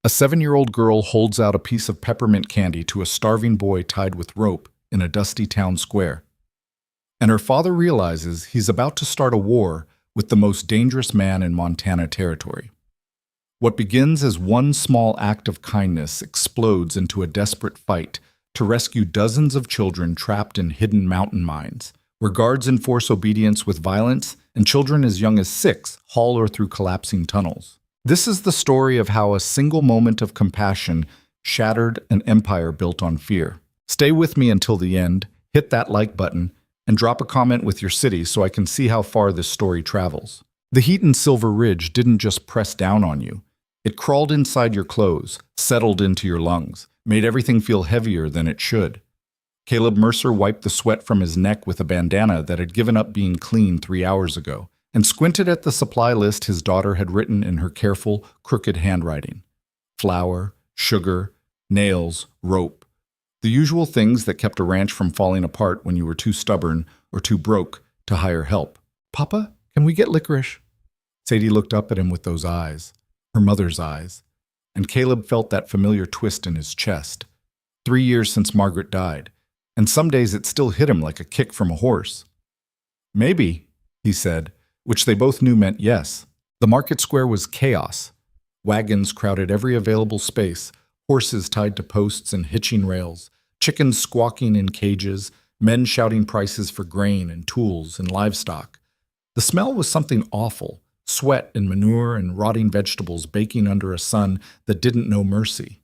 A 7-year-old girl holds out a piece of peppermint candy to a starving boy tied with rope in a dusty town square. And her father realizes he's about to start a war with the most dangerous man in Montana territory. What begins as one small act of kindness explodes into a desperate fight to rescue dozens of children trapped in hidden mountain mines, where guards enforce obedience with violence and children as young as 6 haul her through collapsing tunnels. This is the story of how a single moment of compassion shattered an empire built on fear. Stay with me until the end, hit that like button, and drop a comment with your city so I can see how far this story travels. The heat in Silver Ridge didn't just press down on you. It crawled inside your clothes, settled into your lungs, made everything feel heavier than it should. Caleb Mercer wiped the sweat from his neck with a bandana that had given up being clean 3 hours ago, and squinted at the supply list his daughter had written in her careful, crooked handwriting. Flour, sugar, nails, rope. The usual things that kept a ranch from falling apart when you were too stubborn or too broke to hire help. "Papa, can we get licorice?" Sadie looked up at him with those eyes, her mother's eyes, and Caleb felt that familiar twist in his chest. 3 years since Margaret died, and some days it still hit him like a kick from a horse. "Maybe," he said, which they both knew meant yes. The market square was chaos. Wagons crowded every available space, horses tied to posts and hitching rails, chickens squawking in cages, men shouting prices for grain and tools and livestock. The smell was something awful, sweat and manure and rotting vegetables baking under a sun that didn't know mercy.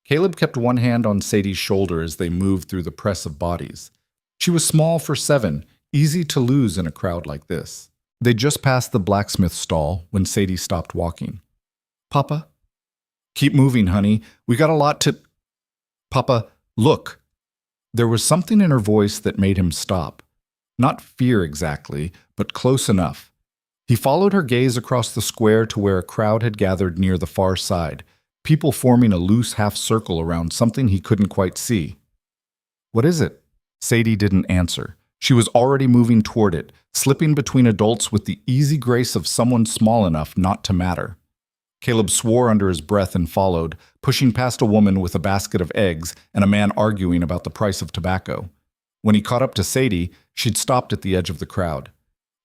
Caleb kept one hand on Sadie's shoulder as they moved through the press of bodies. She was small for 7, easy to lose in a crowd like this. They just passed the blacksmith stall when Sadie stopped walking. "Papa?" "Keep moving, honey. We got a lot to—" "Papa, look." There was something in her voice that made him stop. Not fear exactly, but close enough. He followed her gaze across the square to where a crowd had gathered near the far side, people forming a loose half-circle around something he couldn't quite see. "What is it?" Sadie didn't answer. She was already moving toward it, slipping between adults with the easy grace of someone small enough not to matter. Caleb swore under his breath and followed, pushing past a woman with a basket of eggs and a man arguing about the price of tobacco. When he caught up to Sadie, she'd stopped at the edge of the crowd.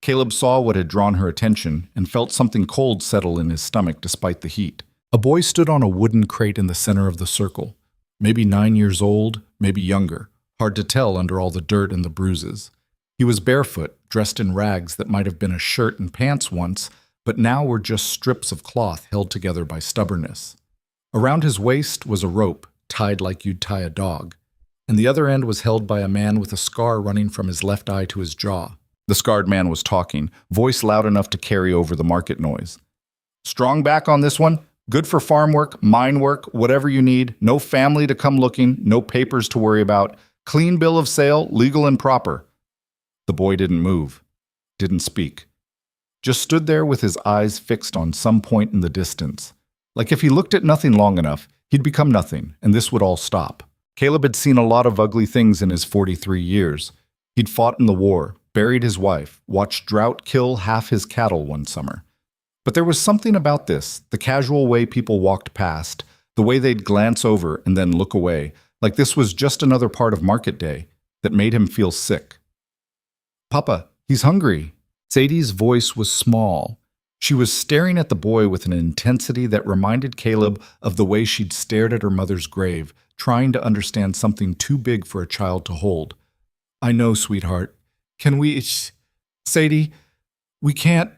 Caleb saw what had drawn her attention and felt something cold settle in his stomach despite the heat. A boy stood on a wooden crate in the center of the circle. Maybe 9 years old, maybe younger. Hard to tell under all the dirt and the bruises. He was barefoot, dressed in rags that might have been a shirt and pants once, but now were just strips of cloth held together by stubbornness. Around his waist was a rope, tied like you'd tie a dog, and the other end was held by a man with a scar running from his left eye to his jaw. The scarred man was talking, voice loud enough to carry over the market noise. "Strong back on this one? Good for farm work, mine work, whatever you need. No family to come looking, no papers to worry about. Clean bill of sale, legal and proper." The boy didn't move, didn't speak. Just stood there with his eyes fixed on some point in the distance. Like if he looked at nothing long enough, he'd become nothing, and this would all stop. Caleb had seen a lot of ugly things in his 43 years. He'd fought in the war, buried his wife, watched drought kill half his cattle one summer. But there was something about this, the casual way people walked past, the way they'd glance over and then look away, like this was just another part of market day, that made him feel sick. "Papa, he's hungry." Sadie's voice was small. She was staring at the boy with an intensity that reminded Caleb of the way she'd stared at her mother's grave, trying to understand something too big for a child to hold. "I know, sweetheart. Can we— Sadie, we can't—"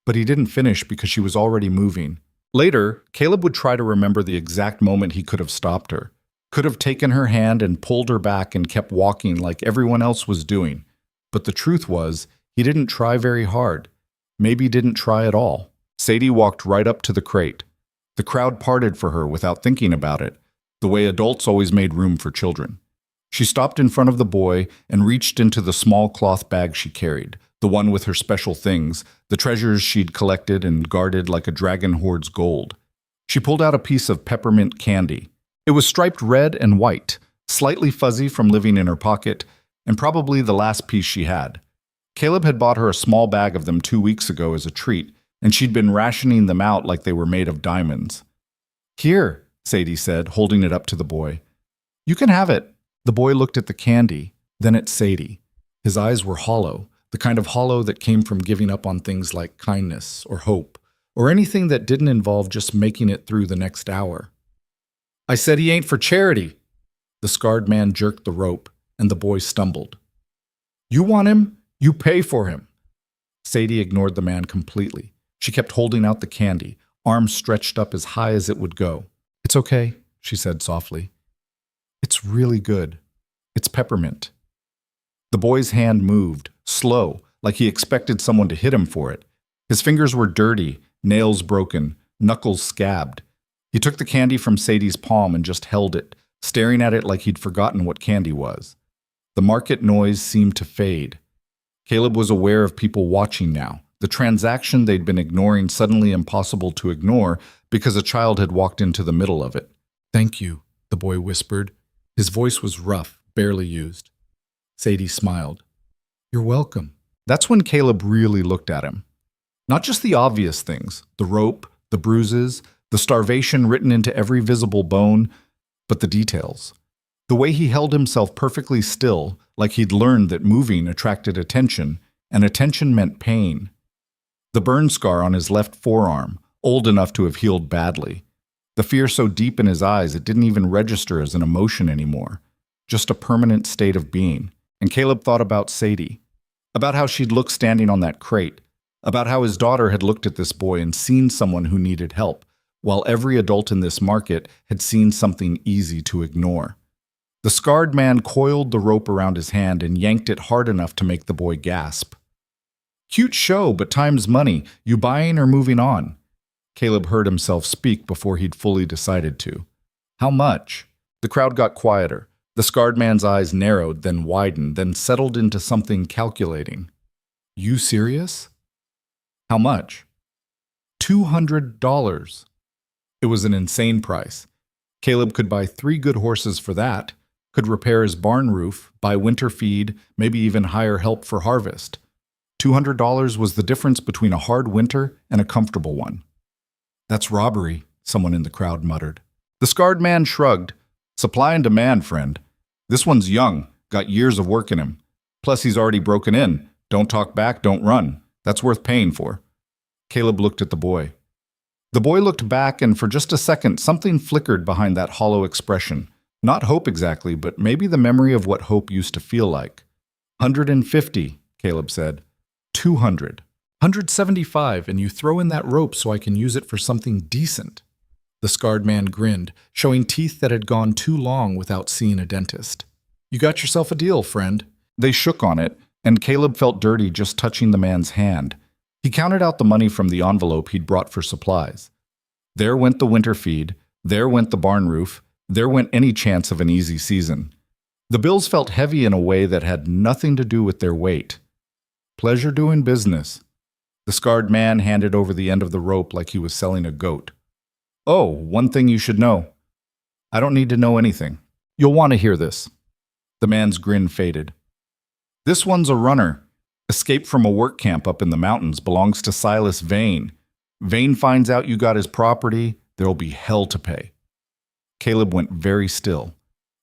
But he didn't finish because she was already moving. Later, Caleb would try to remember the exact moment he could have stopped her. Could have taken her hand and pulled her back and kept walking like everyone else was doing. But the truth was, he didn't try very hard. Maybe didn't try at all. Sadie walked right up to the crate. The crowd parted for her without thinking about it, the way adults always made room for children. She stopped in front of the boy and reached into the small cloth bag she carried, the one with her special things, the treasures she'd collected and guarded like a dragon hoards gold. She pulled out a piece of peppermint candy. It was striped red and white, slightly fuzzy from living in her pocket, and probably the last piece she had. Caleb had bought her a small bag of them 2 weeks ago as a treat, and she'd been rationing them out like they were made of diamonds. Here, Sadie said, holding it up to the boy. You can have it. The boy looked at the candy, then at Sadie. His eyes were hollow, the kind of hollow that came from giving up on things like kindness or hope, or anything that didn't involve just making it through the next hour. I said he ain't for charity. The scarred man jerked the rope, and the boy stumbled. You want him? You pay for him. Sadie ignored the man completely. She kept holding out the candy, arms stretched up as high as it would go. It's okay, she said softly. It's really good. It's peppermint. The boy's hand moved, slow, like he expected someone to hit him for it. His fingers were dirty, nails broken, knuckles scabbed. He took the candy from Sadie's palm and just held it, staring at it like he'd forgotten what candy was. The market noise seemed to fade. Caleb was aware of people watching now, the transaction they'd been ignoring suddenly impossible to ignore because a child had walked into the middle of it. Thank you, the boy whispered. His voice was rough, barely used. Sadie smiled. You're welcome. That's when Caleb really looked at him. Not just the obvious things, the rope, the bruises, the starvation written into every visible bone, but the details. The way he held himself perfectly still, like he'd learned that moving attracted attention, and attention meant pain. The burn scar on his left forearm, old enough to have healed badly. The fear so deep in his eyes it didn't even register as an emotion anymore, just a permanent state of being. And Caleb thought about Sadie, about how she'd looked standing on that crate, about how his daughter had looked at this boy and seen someone who needed help, while every adult in this market had seen something easy to ignore. The scarred man coiled the rope around his hand and yanked it hard enough to make the boy gasp. Cute show, but time's money. You buying or moving on? Caleb heard himself speak before he'd fully decided to. How much? The crowd got quieter. The scarred man's eyes narrowed, then widened, then settled into something calculating. You serious? How much? $200. It was an insane price. Caleb could buy 3 good horses for that, could repair his barn roof, buy winter feed, maybe even hire help for harvest. $200 was the difference between a hard winter and a comfortable one. That's robbery, someone in the crowd muttered. The scarred man shrugged. Supply and demand, friend. This one's young, got years of work in him. Plus he's already broken in. Don't talk back, don't run. That's worth paying for. Caleb looked at the boy. The boy looked back, and for just a second something flickered behind that hollow expression. Not hope exactly, but maybe the memory of what hope used to feel like. 150, Caleb said. 200. 175, and you throw in that rope so I can use it for something decent. The scarred man grinned, showing teeth that had gone too long without seeing a dentist. You got yourself a deal, friend. They shook on it, and Caleb felt dirty just touching the man's hand. He counted out the money from the envelope he'd brought for supplies. There went the winter feed, there went the barn roof, there went any chance of an easy season. The bills felt heavy in a way that had nothing to do with their weight. Pleasure doing business. The scarred man handed over the end of the rope like he was selling a goat. Oh, one thing you should know. I don't need to know anything. You'll want to hear this. The man's grin faded. This one's a runner. Escaped from a work camp up in the mountains, belongs to Silas Vane. Vane finds out you got his property, there'll be hell to pay. Caleb went very still.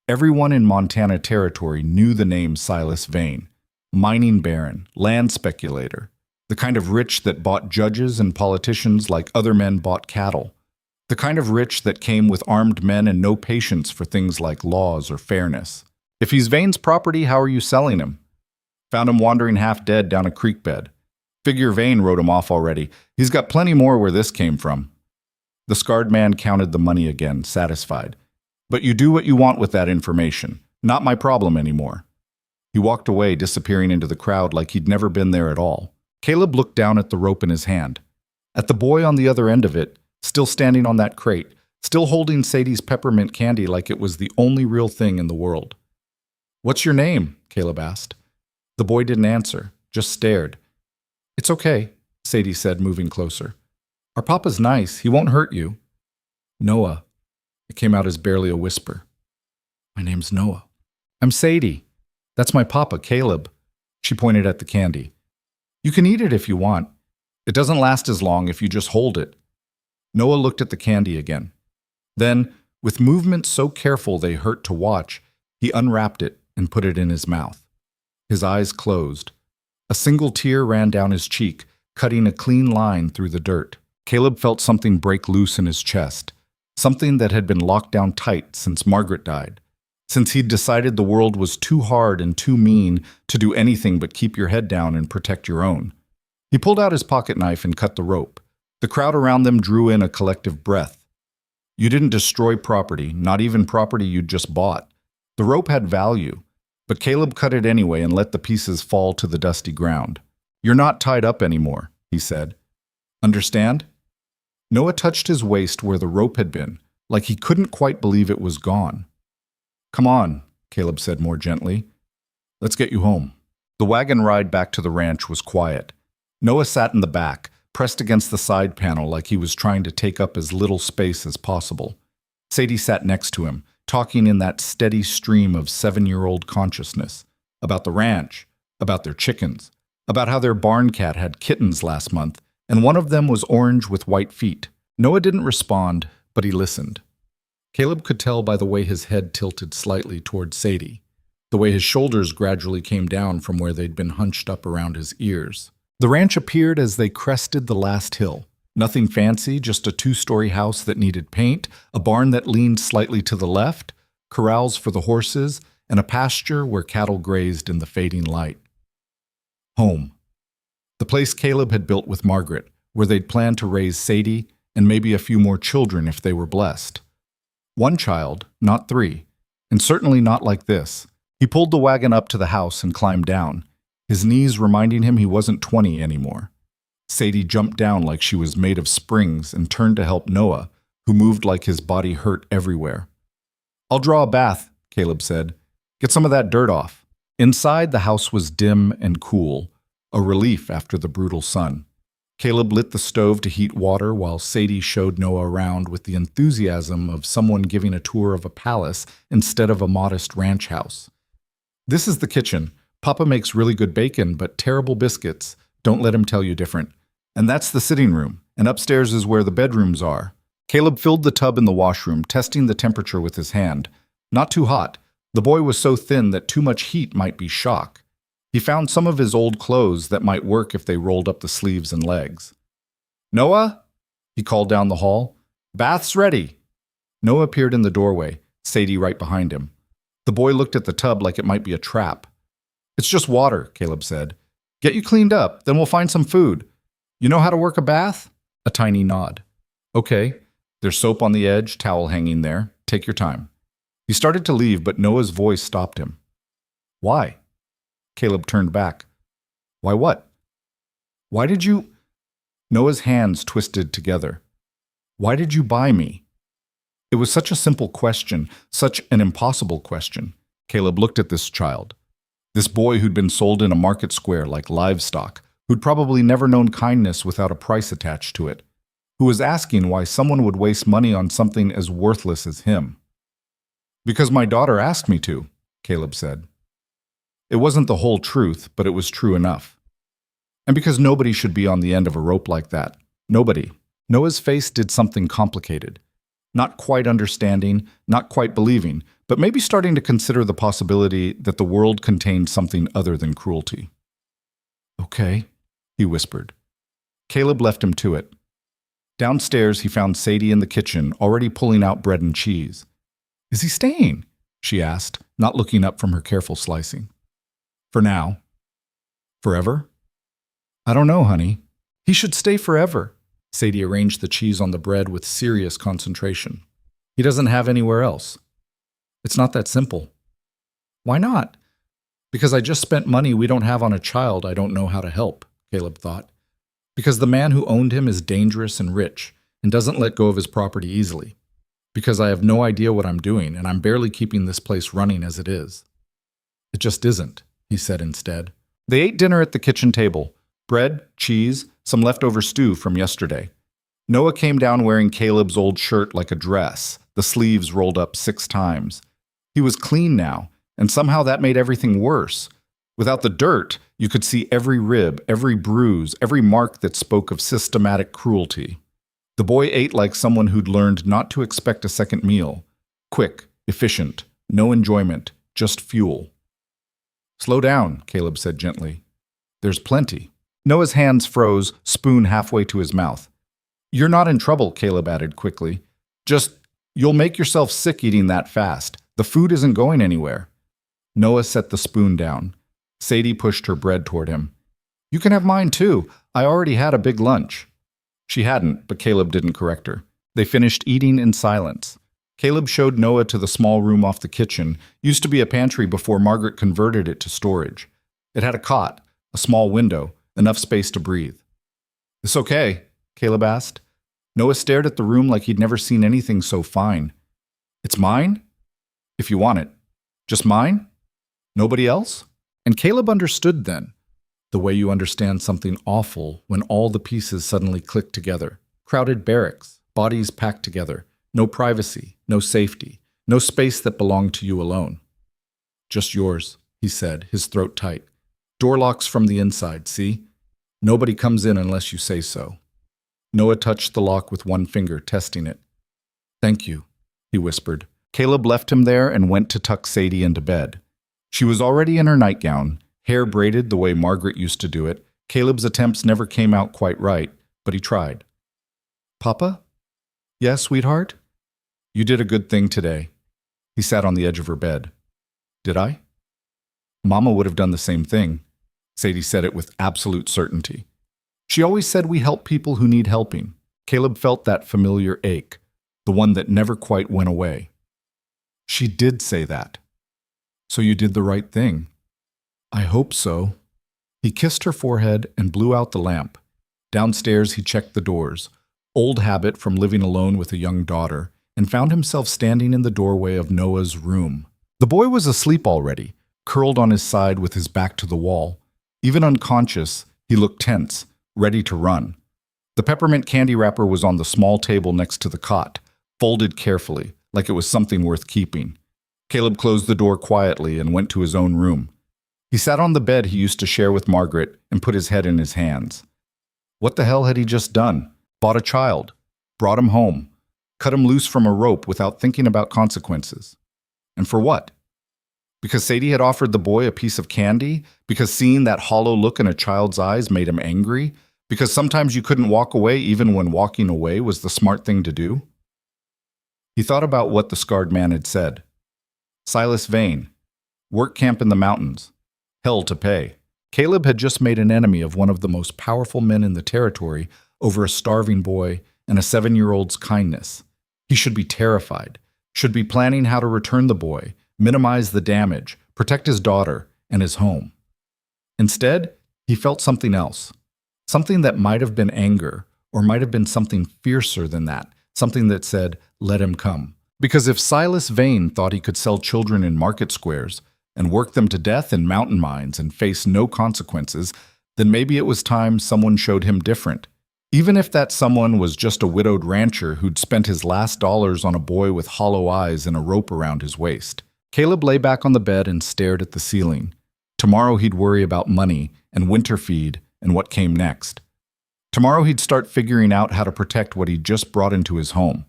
Everyone in Montana Territory knew the name Silas Vane. Mining baron, land speculator. The kind of rich that bought judges and politicians like other men bought cattle. The kind of rich that came with armed men and no patience for things like laws or fairness. If he's Vane's property, how are you selling him? Found him wandering half dead down a creek bed. Figure Vane wrote him off already. He's got plenty more where this came from. The scarred man counted the money again, satisfied. But you do what you want with that information. Not my problem anymore. He walked away, disappearing into the crowd like he'd never been there at all. Caleb looked down at the rope in his hand. At the boy on the other end of it, still standing on that crate, still holding Sadie's peppermint candy like it was the only real thing in the world. What's your name? Caleb asked. The boy didn't answer, just stared. It's okay, Sadie said, moving closer. Our papa's nice. He won't hurt you. Noah. It came out as barely a whisper. My name's Noah. I'm Sadie. That's my papa, Caleb. She pointed at the candy. You can eat it if you want. It doesn't last as long if you just hold it. Noah looked at the candy again. Then, with movements so careful they hurt to watch, he unwrapped it and put it in his mouth. His eyes closed. A single tear ran down his cheek, cutting a clean line through the dirt. Caleb felt something break loose in his chest, something that had been locked down tight since Margaret died, since he'd decided the world was too hard and too mean to do anything but keep your head down and protect your own. He pulled out his pocket knife and cut the rope. The crowd around them drew in a collective breath. You didn't destroy property, not even property you'd just bought. The rope had value, but Caleb cut it anyway and let the pieces fall to the dusty ground. You're not tied up anymore, he said. Understand? Noah touched his waist where the rope had been, like he couldn't quite believe it was gone. Come on, Caleb said more gently. Let's get you home. The wagon ride back to the ranch was quiet. Noah sat in the back, pressed against the side panel like he was trying to take up as little space as possible. Sadie sat next to him, talking in that steady stream of 7-year-old consciousness, about the ranch, about their chickens, about how their barn cat had kittens last month, and one of them was orange with white feet. Noah didn't respond, but he listened. Caleb could tell by the way his head tilted slightly toward Sadie, the way his shoulders gradually came down from where they'd been hunched up around his ears. The ranch appeared as they crested the last hill. Nothing fancy, just a 2-story house that needed paint, a barn that leaned slightly to the left, corrals for the horses, and a pasture where cattle grazed in the fading light. Home. The place Caleb had built with Margaret, where they'd planned to raise Sadie and maybe a few more children if they were blessed. 1 child, not 3, and certainly not like this. He pulled the wagon up to the house and climbed down, his knees reminding him he wasn't 20 anymore. Sadie jumped down like she was made of springs and turned to help Noah, who moved like his body hurt everywhere. I'll draw a bath, Caleb said. Get some of that dirt off. Inside, the house was dim and cool, a relief after the brutal sun. Caleb lit the stove to heat water while Sadie showed Noah around with the enthusiasm of someone giving a tour of a palace instead of a modest ranch house. This is the kitchen. Papa makes really good bacon, but terrible biscuits. Don't let him tell you different. And that's the sitting room, and upstairs is where the bedrooms are. Caleb filled the tub in the washroom, testing the temperature with his hand. Not too hot. The boy was so thin that too much heat might be shock. He found some of his old clothes that might work if they rolled up the sleeves and legs. Noah? He called down the hall. Bath's ready. Noah appeared in the doorway, Sadie right behind him. The boy looked at the tub like it might be a trap. It's just water, Caleb said. Get you cleaned up, then we'll find some food. You know how to work a bath? A tiny nod. Okay. There's soap on the edge, towel hanging there. Take your time. He started to leave, but Noah's voice stopped him. Why? Caleb turned back. Why what? Why did you... Noah's hands twisted together. Why did you buy me? It was such a simple question, such an impossible question. Caleb looked at this child. This boy who'd been sold in a market square like livestock, who'd probably never known kindness without a price attached to it, who was asking why someone would waste money on something as worthless as him. Because my daughter asked me to, Caleb said. It wasn't the whole truth, but it was true enough. And because nobody should be on the end of a rope like that. Nobody. Noah's face did something complicated. Not quite understanding, not quite believing, but maybe starting to consider the possibility that the world contained something other than cruelty. Okay, he whispered. Caleb left him to it. Downstairs, he found Sadie in the kitchen, already pulling out bread and cheese. Is he staying? She asked, not looking up from her careful slicing. For now. Forever? I don't know, honey. He should stay forever. Sadie arranged the cheese on the bread with serious concentration. He doesn't have anywhere else. It's not that simple. Why not? Because I just spent money we don't have on a child I don't know how to help, Caleb thought. Because the man who owned him is dangerous and rich and doesn't let go of his property easily. Because I have no idea what I'm doing and I'm barely keeping this place running as it is. It just isn't, he said instead. They ate dinner at the kitchen table. Bread, cheese, some leftover stew from yesterday. Noah came down wearing Caleb's old shirt like a dress, the sleeves rolled up 6 times. He was clean now, and somehow that made everything worse. Without the dirt, you could see every rib, every bruise, every mark that spoke of systematic cruelty. The boy ate like someone who'd learned not to expect a second meal. Quick, efficient, no enjoyment, just fuel. Slow down, Caleb said gently. There's plenty. Noah's hands froze, spoon halfway to his mouth. You're not in trouble, Caleb added quickly. Just, you'll make yourself sick eating that fast. The food isn't going anywhere. Noah set the spoon down. Sadie pushed her bread toward him. You can have mine too. I already had a big lunch. She hadn't, but Caleb didn't correct her. They finished eating in silence. Caleb showed Noah to the small room off the kitchen. Used to be a pantry before Margaret converted it to storage. It had a cot, a small window, enough space to breathe. This okay? Caleb asked. Noah stared at the room like he'd never seen anything so fine. It's mine? If you want it. Just mine? Nobody else? And Caleb understood then, the way you understand something awful when all the pieces suddenly click together. Crowded barracks, bodies packed together, no privacy, no safety, no space that belonged to you alone. Just yours, he said, his throat tight. Door locks from the inside, see? Nobody comes in unless you say so. Noah touched the lock with one finger, testing it. Thank you, he whispered. Caleb left him there and went to tuck Sadie into bed. She was already in her nightgown, hair braided the way Margaret used to do it. Caleb's attempts never came out quite right, but he tried. Papa? Yes, sweetheart? You did a good thing today. He sat on the edge of her bed. Did I? Mama would have done the same thing. Sadie said it with absolute certainty. She always said we help people who need helping. Caleb felt that familiar ache, the one that never quite went away. She did say that. So you did the right thing. I hope so. He kissed her forehead and blew out the lamp. Downstairs he checked the doors, old habit from living alone with a young daughter, and found himself standing in the doorway of Noah's room. The boy was asleep already, curled on his side with his back to the wall. Even unconscious, he looked tense, ready to run. The peppermint candy wrapper was on the small table next to the cot, folded carefully, like it was something worth keeping. Caleb closed the door quietly and went to his own room. He sat on the bed he used to share with Margaret and put his head in his hands. What the hell had he just done? Bought a child, brought him home, cut him loose from a rope without thinking about consequences. And for what? Because Sadie had offered the boy a piece of candy? Because seeing that hollow look in a child's eyes made him angry? Because sometimes you couldn't walk away even when walking away was the smart thing to do? He thought about what the scarred man had said. Silas Vane, work camp in the mountains, hell to pay. Caleb had just made an enemy of one of the most powerful men in the territory over a starving boy and a 7-year-old's kindness. He should be terrified, should be planning how to return the boy, minimize the damage, protect his daughter and his home. Instead, he felt something else, something that might have been anger or might have been something fiercer than that, something that said, let him come. Because if Silas Vane thought he could sell children in market squares and work them to death in mountain mines and face no consequences, then maybe it was time someone showed him different. Even if that someone was just a widowed rancher who'd spent his last dollars on a boy with hollow eyes and a rope around his waist. Caleb lay back on the bed and stared at the ceiling. Tomorrow he'd worry about money and winter feed and what came next. Tomorrow he'd start figuring out how to protect what he'd just brought into his home.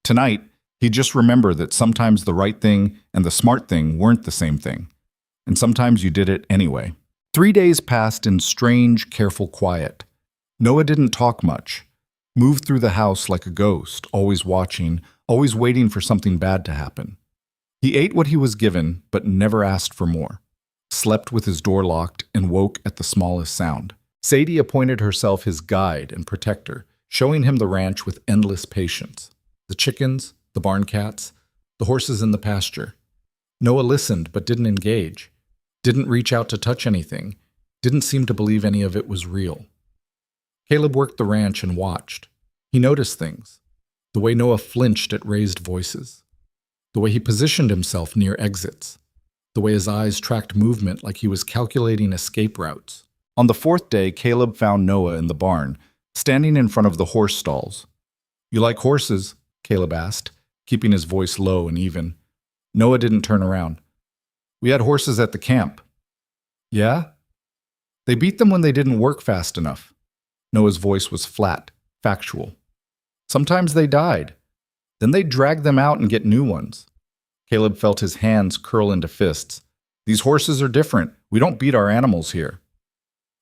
Tonight, he'd just remember that sometimes the right thing and the smart thing weren't the same thing. And sometimes you did it anyway. 3 days passed in strange, careful quiet. Noah didn't talk much, moved through the house like a ghost, always watching, always waiting for something bad to happen. He ate what he was given, but never asked for more. Slept with his door locked and woke at the smallest sound. Sadie appointed herself his guide and protector, showing him the ranch with endless patience. The chickens, the barn cats, the horses in the pasture. Noah listened but didn't engage, didn't reach out to touch anything, didn't seem to believe any of it was real. Caleb worked the ranch and watched. He noticed things. The way Noah flinched at raised voices. The way he positioned himself near exits. The way his eyes tracked movement like he was calculating escape routes. On the 4th day, Caleb found Noah in the barn, standing in front of the horse stalls. You like horses? Caleb asked, keeping his voice low and even. Noah didn't turn around. We had horses at the camp. Yeah? They beat them when they didn't work fast enough. Noah's voice was flat, factual. Sometimes they died. Then they'd drag them out and get new ones. Caleb felt his hands curl into fists. These horses are different. We don't beat our animals here.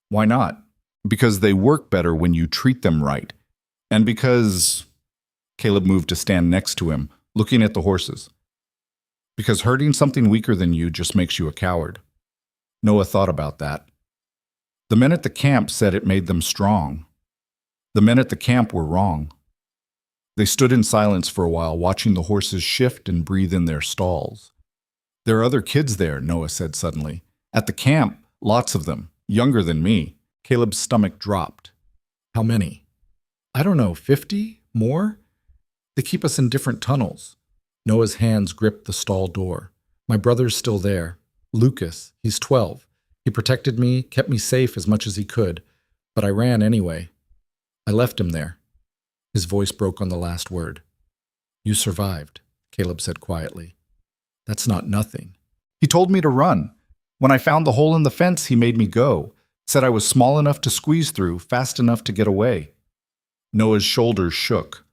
Why not? Because they work better when you treat them right. And because... Caleb moved to stand next to him, looking at the horses. Because hurting something weaker than you just makes you a coward. Noah thought about that. The men at the camp said it made them strong. The men at the camp were wrong. They stood in silence for a while, watching the horses shift and breathe in their stalls. There are other kids there, Noah said suddenly. At the camp, lots of them, younger than me. Caleb's stomach dropped. How many? I don't know, 50? More? They keep us in different tunnels. Noah's hands gripped the stall door. My brother's still there. Lucas, he's 12. He protected me, kept me safe as much as he could, but I ran anyway. I left him there. His voice broke on the last word. You survived, Caleb said quietly. That's not nothing. He told me to run. When I found the hole in the fence, he made me go. Said I was small enough to squeeze through, fast enough to get away. Noah's shoulders shook.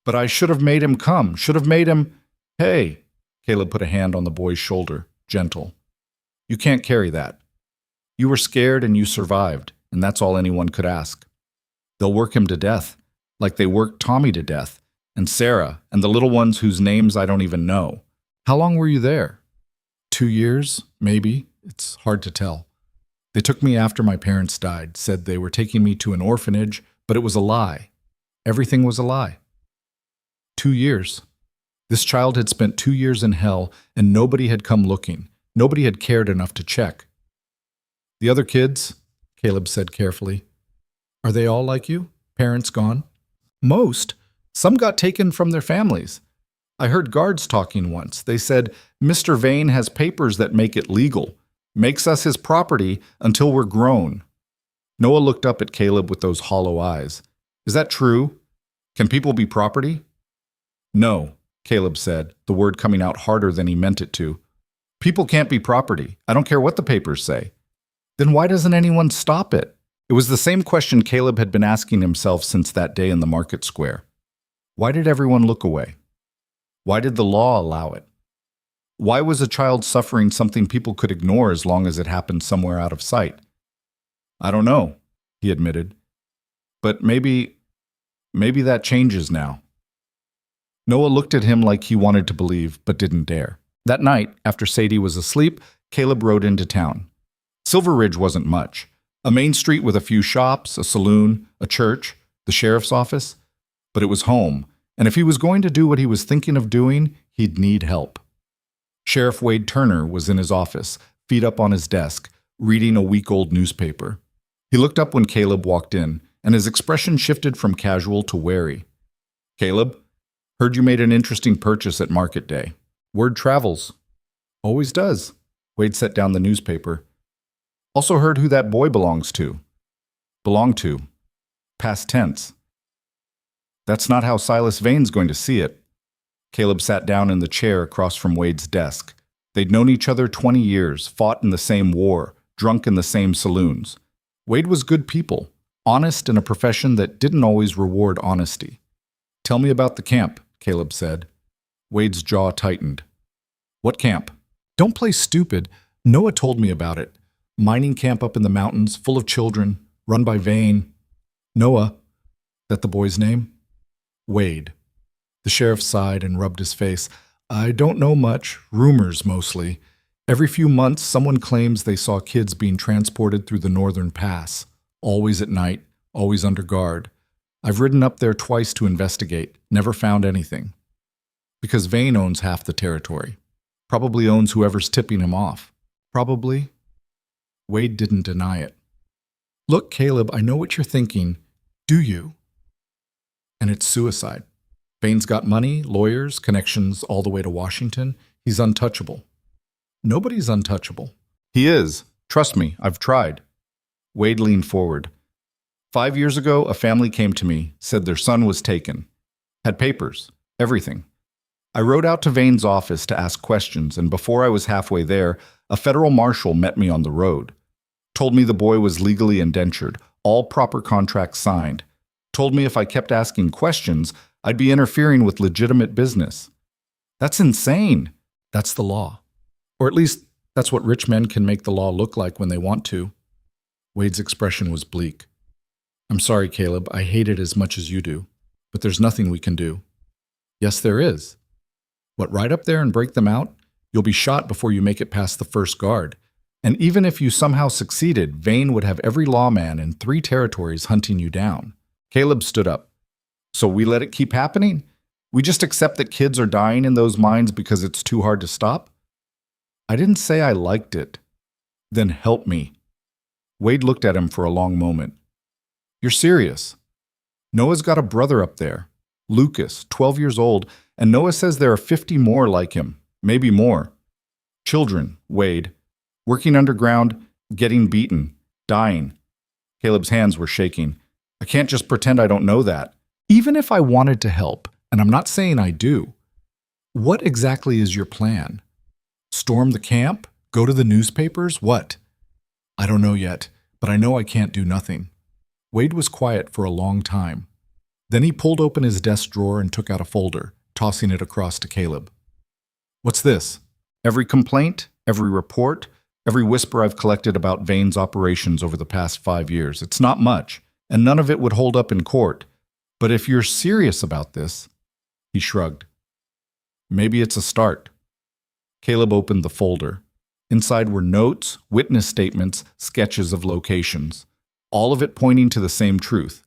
But I should have made him come, should have made him... Hey, Caleb put a hand on the boy's shoulder, gentle. You can't carry that. You were scared and you survived, and that's all anyone could ask. They'll work him to death, like they worked Tommy to death, and Sarah, and the little ones whose names I don't even know. How long were you there? 2 years, maybe. It's hard to tell. They took me after my parents died, said they were taking me to an orphanage, but it was a lie. Everything was a lie. 2 years. This child had spent 2 years in hell, and nobody had come looking. Nobody had cared enough to check. The other kids, Caleb said carefully, are they all like you? Parents gone? Most. Some got taken from their families. I heard guards talking once. They said, Mr. Vane has papers that make it legal, makes us his property until we're grown. Noah looked up at Caleb with those hollow eyes. Is that true? Can people be property? No, Caleb said, the word coming out harder than he meant it to. People can't be property. I don't care what the papers say. Then why doesn't anyone stop it? It was the same question Caleb had been asking himself since that day in the market square. Why did everyone look away? Why did the law allow it? Why was a child suffering something people could ignore as long as it happened somewhere out of sight? I don't know, he admitted. But maybe that changes now. Noah looked at him like he wanted to believe, but didn't dare. That night, after Sadie was asleep, Caleb rode into town. Silver Ridge wasn't much. A main street with a few shops, a saloon, a church, the sheriff's office. But it was home, and if he was going to do what he was thinking of doing, he'd need help. Sheriff Wade Turner was in his office, feet up on his desk, reading a week-old newspaper. He looked up when Caleb walked in, and his expression shifted from casual to wary. Caleb, heard you made an interesting purchase at market day. Word travels. Always does. Wade set down the newspaper. Also heard who that boy belongs to. Belong to. Past tense. That's not how Silas Vane's going to see it. Caleb sat down in the chair across from Wade's desk. They'd known each other 20 years, fought in the same war, drunk in the same saloons. Wade was good people, honest in a profession that didn't always reward honesty. Tell me about the camp, Caleb said. Wade's jaw tightened. What camp? Don't play stupid. Noah told me about it. Mining camp up in the mountains, full of children, run by Vane. Noah. That the boy's name? Wade. The sheriff sighed and rubbed his face. I don't know much, rumors mostly. Every few months, someone claims they saw kids being transported through the northern pass, always at night, always under guard. I've ridden up there twice to investigate, never found anything. Because Vane owns half the territory. Probably owns whoever's tipping him off. Probably. Wade didn't deny it. Look, Caleb, I know what you're thinking. Do you? And it's suicide. Vane's got money, lawyers, connections all the way to Washington. He's untouchable. Nobody's untouchable. He is. Trust me, I've tried. Wade leaned forward. 5 years ago, a family came to me, said their son was taken. Had papers, everything. I rode out to Vane's office to ask questions, and before I was halfway there, a federal marshal met me on the road. Told me the boy was legally indentured, all proper contracts signed. Told me if I kept asking questions, I'd be interfering with legitimate business. That's insane. That's the law. Or at least, that's what rich men can make the law look like when they want to. Wade's expression was bleak. I'm sorry, Caleb, I hate it as much as you do. But there's nothing we can do. Yes, there is. What, right up there and break them out? You'll be shot before you make it past the first guard. And even if you somehow succeeded, Vane would have every lawman in 3 territories hunting you down. Caleb stood up. So we let it keep happening? We just accept that kids are dying in those mines because it's too hard to stop? I didn't say I liked it. Then help me. Wade looked at him for a long moment. You're serious? Noah's got a brother up there, Lucas, 12 years old, and Noah says there are 50 more like him, maybe more. Children, Wade, working underground, getting beaten, dying. Caleb's hands were shaking. I can't just pretend I don't know that. Even if I wanted to help, and I'm not saying I do, what exactly is your plan? Storm the camp? Go to the newspapers? What? I don't know yet, but I know I can't do nothing. Wade was quiet for a long time. Then he pulled open his desk drawer and took out a folder, tossing it across to Caleb. What's this? Every complaint, every report, every whisper I've collected about Vane's operations over the past 5 years. It's not much, and none of it would hold up in court. But if you're serious about this, he shrugged. Maybe it's a start. Caleb opened the folder. Inside were notes, witness statements, sketches of locations, all of it pointing to the same truth.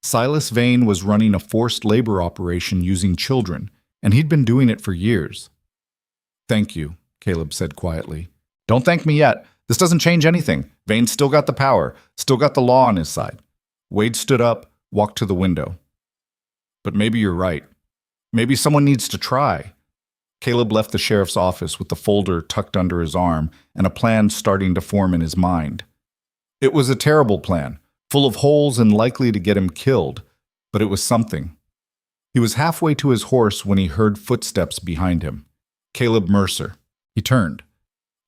Silas Vane was running a forced labor operation using children, and he'd been doing it for years. Thank you, Caleb said quietly. Don't thank me yet. This doesn't change anything. Vane's still got the power, still got the law on his side. Wade stood up, walked to the window. But maybe you're right. Maybe someone needs to try. Caleb left the sheriff's office with the folder tucked under his arm and a plan starting to form in his mind. It was a terrible plan, full of holes and likely to get him killed, but it was something. He was halfway to his horse when he heard footsteps behind him. Caleb Mercer. He turned.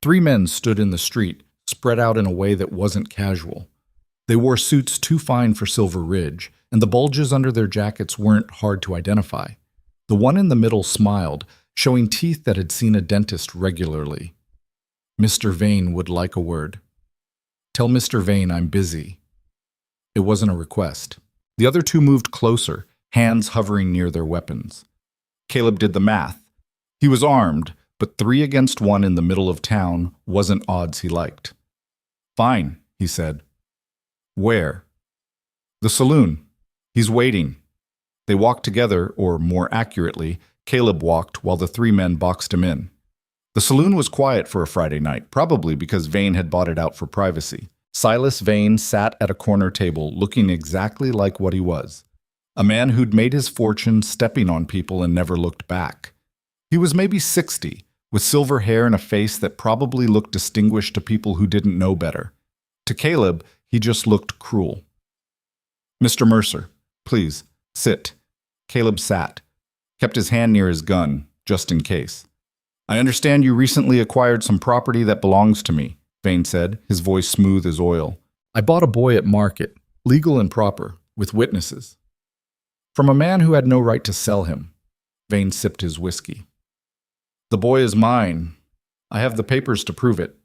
3 men stood in the street, spread out in a way that wasn't casual. They wore suits too fine for Silver Ridge, and the bulges under their jackets weren't hard to identify. The one in the middle smiled, showing teeth that had seen a dentist regularly. Mr. Vane would like a word. Tell Mr. Vane I'm busy. It wasn't a request. The other 2 moved closer, hands hovering near their weapons. Caleb did the math. He was armed, but 3 against 1 in the middle of town wasn't odds he liked. Fine, he said. Where? The saloon. He's waiting. They walked together, or more accurately, Caleb walked while the 3 men boxed him in. The saloon was quiet for a Friday night, probably because Vane had bought it out for privacy. Silas Vane sat at a corner table looking exactly like what he was. A man who'd made his fortune stepping on people and never looked back. He was maybe 60, with silver hair and a face that probably looked distinguished to people who didn't know better. To Caleb, he just looked cruel. Mr. Mercer, please, sit. Caleb sat, kept his hand near his gun, just in case. I understand you recently acquired some property that belongs to me, Vane said, his voice smooth as oil. I bought a boy at market, legal and proper, with witnesses. From a man who had no right to sell him. Vane sipped his whiskey. The boy is mine. I have the papers to prove it.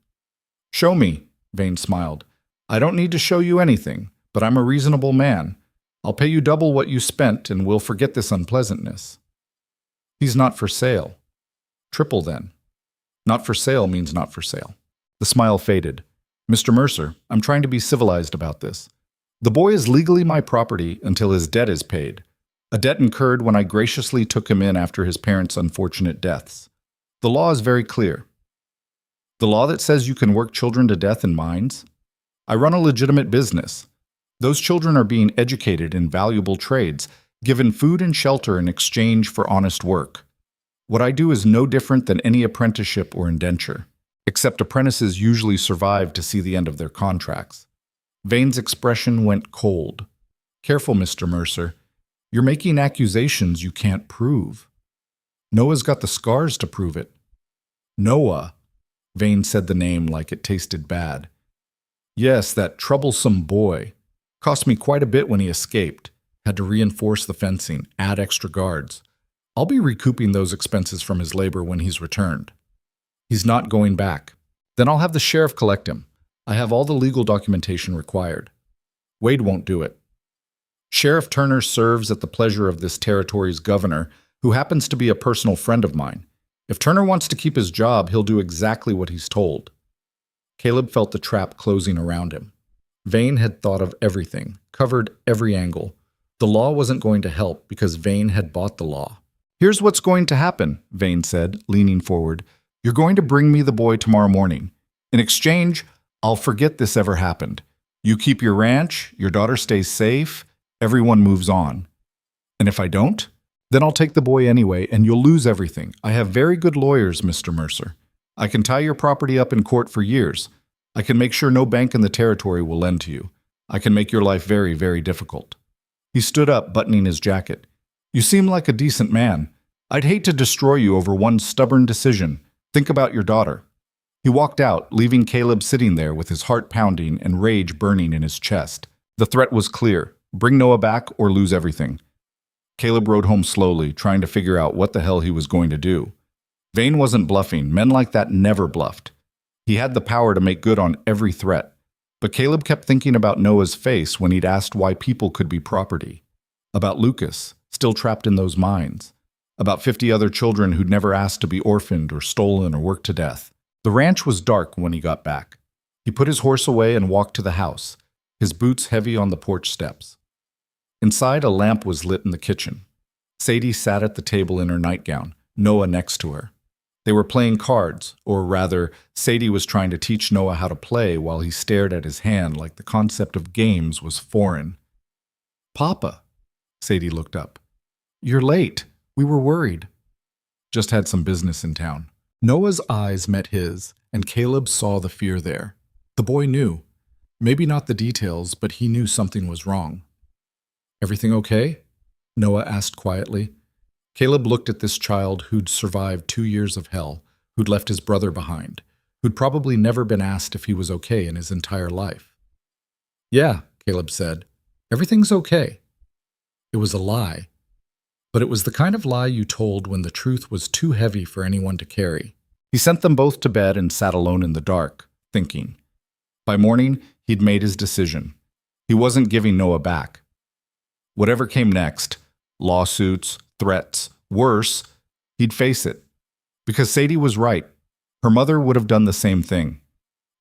Show me, Vane smiled. I don't need to show you anything, but I'm a reasonable man. I'll pay you double what you spent and we'll forget this unpleasantness. He's not for sale. Triple then. Not for sale means not for sale. The smile faded. Mr. Mercer, I'm trying to be civilized about this. The boy is legally my property until his debt is paid. A debt incurred when I graciously took him in after his parents' unfortunate deaths. The law is very clear. The law that says you can work children to death in mines? I run a legitimate business. Those children are being educated in valuable trades, given food and shelter in exchange for honest work. What I do is no different than any apprenticeship or indenture, except apprentices usually survive to see the end of their contracts. Vane's expression went cold. Careful, Mr. Mercer. You're making accusations you can't prove. Noah's got the scars to prove it. Noah. Vane said the name like it tasted bad. Yes, that troublesome boy. Cost me quite a bit when he escaped. Had to reinforce the fencing, add extra guards. I'll be recouping those expenses from his labor when he's returned. He's not going back. Then I'll have the sheriff collect him. I have all the legal documentation required. Wade won't do it. Sheriff Turner serves at the pleasure of this territory's governor, who happens to be a personal friend of mine. If Turner wants to keep his job, he'll do exactly what he's told. Caleb felt the trap closing around him. Vane had thought of everything, covered every angle. The law wasn't going to help because Vane had bought the law. Here's what's going to happen, Vane said, leaning forward. You're going to bring me the boy tomorrow morning. In exchange, I'll forget this ever happened. You keep your ranch, your daughter stays safe, everyone moves on. And if I don't, then I'll take the boy anyway and you'll lose everything. I have very good lawyers, Mr. Mercer. I can tie your property up in court for years. I can make sure no bank in the territory will lend to you. I can make your life very, very difficult. He stood up, buttoning his jacket. You seem like a decent man. I'd hate to destroy you over one stubborn decision. Think about your daughter. He walked out, leaving Caleb sitting there with his heart pounding and rage burning in his chest. The threat was clear. Bring Noah back or lose everything. Caleb rode home slowly, trying to figure out what the hell he was going to do. Vane wasn't bluffing. Men like that never bluffed. He had the power to make good on every threat. But Caleb kept thinking about Noah's face when he'd asked why people could be property. About Lucas, still trapped in those mines. About 50 other children who'd never asked to be orphaned or stolen or worked to death. The ranch was dark when he got back. He put his horse away and walked to the house, his boots heavy on the porch steps. Inside, a lamp was lit in the kitchen. Sadie sat at the table in her nightgown, Noah next to her. They were playing cards, or rather, Sadie was trying to teach Noah how to play while he stared at his hand like the concept of games was foreign. Papa, Sadie looked up. You're late. We were worried. Just had some business in town. Noah's eyes met his, and Caleb saw the fear there. The boy knew. Maybe not the details, but he knew something was wrong. Everything okay? Noah asked quietly. Caleb looked at this child who'd survived 2 years of hell, who'd left his brother behind, who'd probably never been asked if he was okay in his entire life. Yeah, Caleb said. Everything's okay. It was a lie. But it was the kind of lie you told when the truth was too heavy for anyone to carry. He sent them both to bed and sat alone in the dark, thinking. By morning, he'd made his decision. He wasn't giving Noah back. Whatever came next, lawsuits, threats, worse, he'd face it. Because Sadie was right. Her mother would have done the same thing.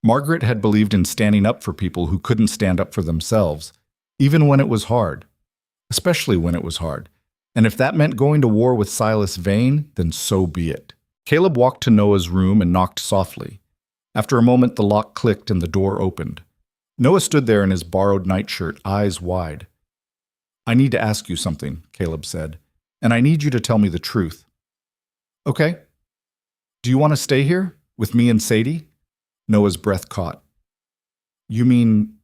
Margaret had believed in standing up for people who couldn't stand up for themselves, even when it was hard. Especially when it was hard. And if that meant going to war with Silas Vane, then so be it. Caleb walked to Noah's room and knocked softly. After a moment, the lock clicked and the door opened. Noah stood there in his borrowed nightshirt, eyes wide. I need to ask you something, Caleb said, and I need you to tell me the truth. Okay. Do you want to stay here with me and Sadie? Noah's breath caught. You mean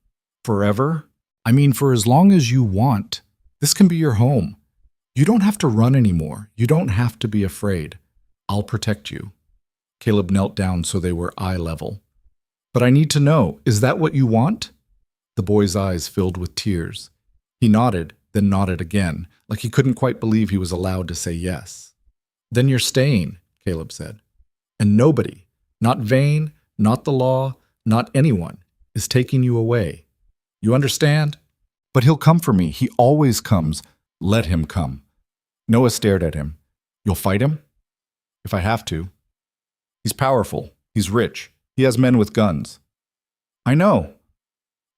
forever? I mean for as long as you want. This can be your home. You don't have to run anymore. You don't have to be afraid. I'll protect you. Caleb knelt down so they were eye level. But I need to know, is that what you want? The boy's eyes filled with tears. He nodded, then nodded again, like he couldn't quite believe he was allowed to say yes. Then you're staying, Caleb said. And nobody, not Vane, not the law, not anyone, is taking you away. You understand? But he'll come for me. He always comes. Let him come. Noah stared at him. You'll fight him? If I have to. He's powerful. He's rich. He has men with guns. I know.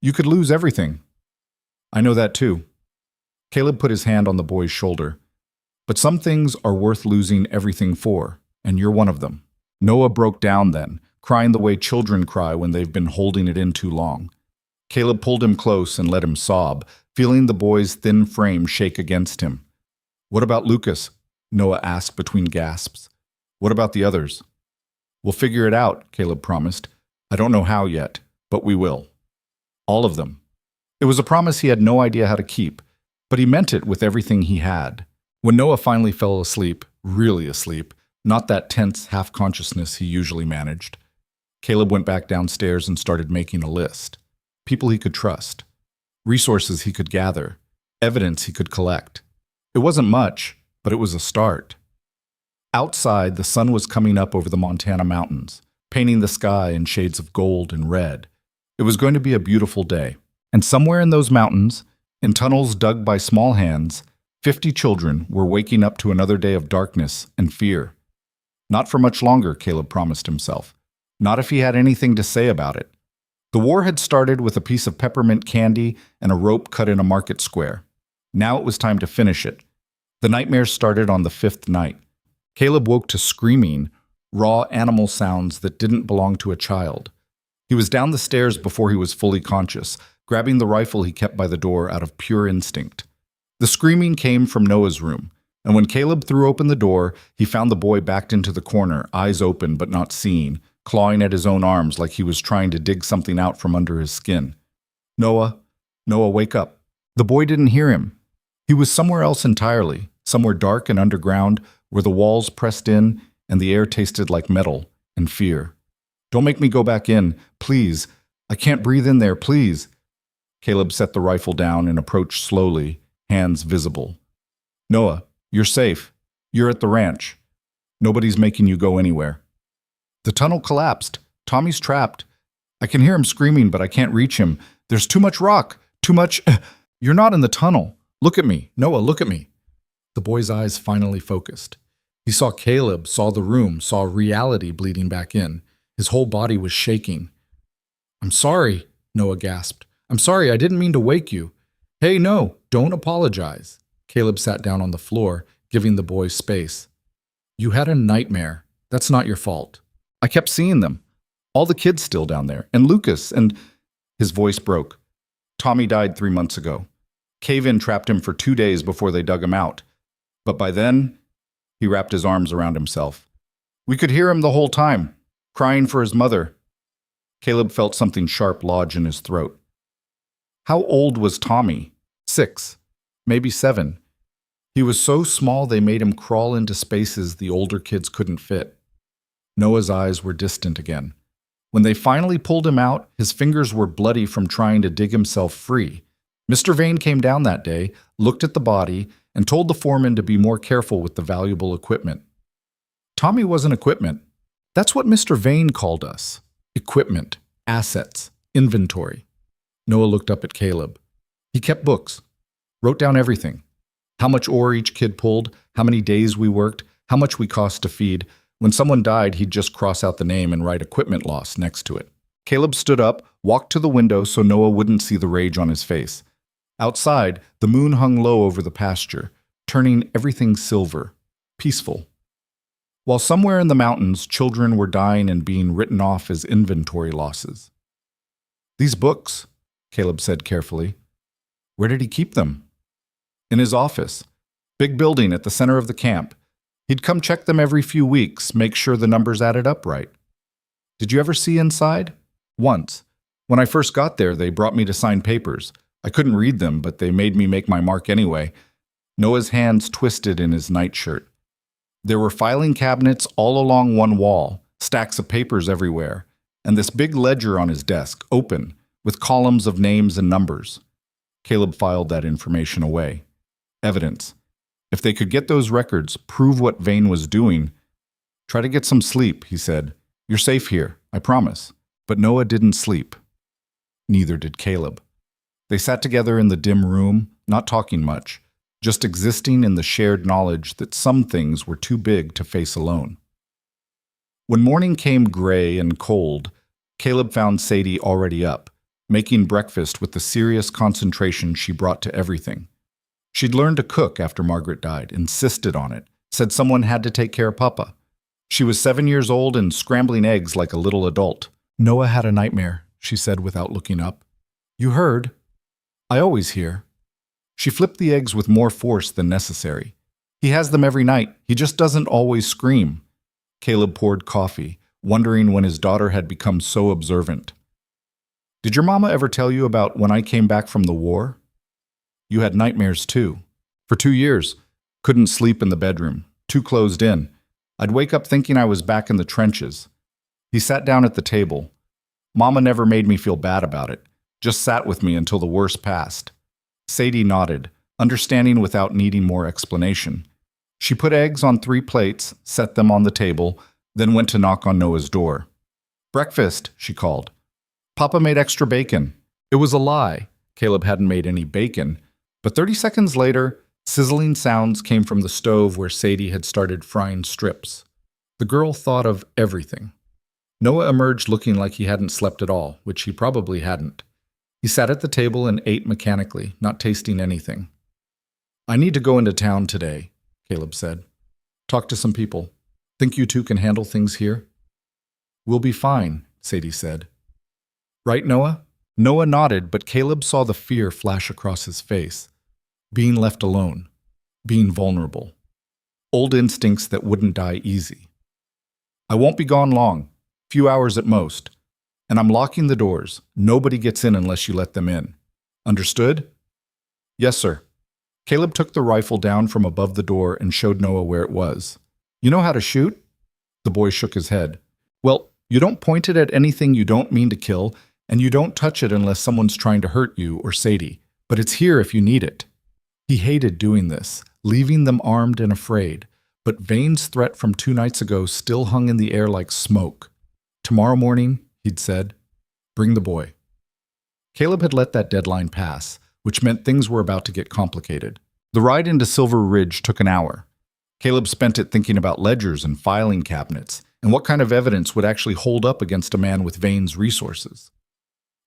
You could lose everything. I know that too. Caleb put his hand on the boy's shoulder. But some things are worth losing everything for, and you're one of them. Noah broke down then, crying the way children cry when they've been holding it in too long. Caleb pulled him close and let him sob, feeling the boy's thin frame shake against him. What about Lucas? Noah asked between gasps. What about the others? We'll figure it out, Caleb promised. I don't know how yet, but we will. All of them. It was a promise he had no idea how to keep, but he meant it with everything he had. When Noah finally fell asleep, really asleep, not that tense half-consciousness he usually managed, Caleb went back downstairs and started making a list. People he could trust. Resources he could gather. evidence he could collect. It wasn't much, but it was a start. Outside, the sun was coming up over the Montana mountains, painting the sky in shades of gold and red. It was going to be a beautiful day. And somewhere in those mountains, in tunnels dug by small hands, 50 children were waking up to another day of darkness and fear. Not for much longer, Caleb promised himself. Not if he had anything to say about it. The war had started with a piece of peppermint candy and a rope cut in a market square. Now it was time to finish it. The nightmares started on the 5th night. Caleb woke to screaming, raw animal sounds that didn't belong to a child. He was down the stairs before he was fully conscious, grabbing the rifle he kept by the door out of pure instinct. The screaming came from Noah's room, and when Caleb threw open the door, he found the boy backed into the corner, eyes open but not seeing, clawing at his own arms like he was trying to dig something out from under his skin. Noah, wake up. The boy didn't hear him. He was somewhere else entirely, somewhere dark and underground, where the walls pressed in and the air tasted like metal and fear. Don't make me go back in, please. I can't breathe in there, please. Caleb set the rifle down and approached slowly, hands visible. Noah, you're safe. You're at the ranch. Nobody's making you go anywhere. The tunnel collapsed. Tommy's trapped. I can hear him screaming, but I can't reach him. There's too much rock. Too much. You're not in the tunnel. Look at me. Noah, look at me. The boy's eyes finally focused. He saw Caleb, saw the room, saw reality bleeding back in. His whole body was shaking. I'm sorry, Noah gasped. I'm sorry, I didn't mean to wake you. Hey, no, don't apologize. Caleb sat down on the floor, giving the boy space. You had a nightmare. That's not your fault. I kept seeing them. All the kids still down there, and Lucas, and... His voice broke. Tommy died 3 months ago. Cave-in trapped him for 2 days before they dug him out. But by then, he wrapped his arms around himself. We could hear him the whole time, crying for his mother. Caleb felt something sharp lodge in his throat. How old was Tommy? 6, maybe 7. He was so small they made him crawl into spaces the older kids couldn't fit. Noah's eyes were distant again. When they finally pulled him out, his fingers were bloody from trying to dig himself free. Mr. Vane came down that day, looked at the body, and told the foreman to be more careful with the valuable equipment. Tommy wasn't equipment. That's what Mr. Vane called us. Equipment, assets, inventory. Noah looked up at Caleb. He kept books, wrote down everything. How much ore each kid pulled, how many days we worked, how much we cost to feed. When someone died, he'd just cross out the name and write equipment loss next to it. Caleb stood up, walked to the window so Noah wouldn't see the rage on his face. Outside, the moon hung low over the pasture, turning everything silver, peaceful. While somewhere in the mountains, children were dying and being written off as inventory losses. These books, Caleb said carefully. Where did he keep them? In his office. Big building at the center of the camp. He'd come check them every few weeks, make sure the numbers added up right. Did you ever see inside? Once. When I first got there, they brought me to sign papers. I couldn't read them, but they made me make my mark anyway. Noah's hands twisted in his nightshirt. There were filing cabinets all along one wall, stacks of papers everywhere, and this big ledger on his desk, open, with columns of names and numbers. Caleb filed that information away. Evidence. If they could get those records, prove what Vane was doing. Try to get some sleep, he said. You're safe here, I promise. But Noah didn't sleep. Neither did Caleb. They sat together in the dim room, not talking much, just existing in the shared knowledge that some things were too big to face alone. When morning came gray and cold, Caleb found Sadie already up, making breakfast with the serious concentration she brought to everything. She'd learned to cook after Margaret died, insisted on it, said someone had to take care of Papa. She was 7 years old and scrambling eggs like a little adult. Noah had a nightmare, she said without looking up. You heard? I always hear. She flipped the eggs with more force than necessary. He has them every night. He just doesn't always scream. Caleb poured coffee, wondering when his daughter had become so observant. Did your mama ever tell you about when I came back from the war? You had nightmares too. For 2 years. Couldn't sleep in the bedroom. Too closed in. I'd wake up thinking I was back in the trenches. He sat down at the table. Mama never made me feel bad about it. Just sat with me until the worst passed. Sadie nodded, understanding without needing more explanation. She put eggs on 3 plates, set them on the table, then went to knock on Noah's door. "Breakfast," she called. "Papa made extra bacon." It was a lie. Caleb hadn't made any bacon. But 30 seconds later, sizzling sounds came from the stove where Sadie had started frying strips. The girl thought of everything. Noah emerged looking like he hadn't slept at all, which he probably hadn't. He sat at the table and ate mechanically, not tasting anything. "I need to go into town today," Caleb said. "Talk to some people. Think you two can handle things here?" "We'll be fine," Sadie said. "Right, Noah?" Noah nodded, but Caleb saw the fear flash across his face. Being left alone. Being vulnerable. Old instincts that wouldn't die easy. "I won't be gone long. Few hours at most. And I'm locking the doors. Nobody gets in unless you let them in. Understood?" "Yes, sir." Caleb took the rifle down from above the door and showed Noah where it was. "You know how to shoot?" The boy shook his head. "Well, you don't point it at anything you don't mean to kill, and you don't touch it unless someone's trying to hurt you or Sadie. But it's here if you need it." He hated doing this, leaving them armed and afraid. But Vane's threat from 2 nights ago still hung in the air like smoke. "Tomorrow morning," he'd said, "bring the boy." Caleb had let that deadline pass, which meant things were about to get complicated. The ride into Silver Ridge took an hour. Caleb spent it thinking about ledgers and filing cabinets, and what kind of evidence would actually hold up against a man with Vane's resources.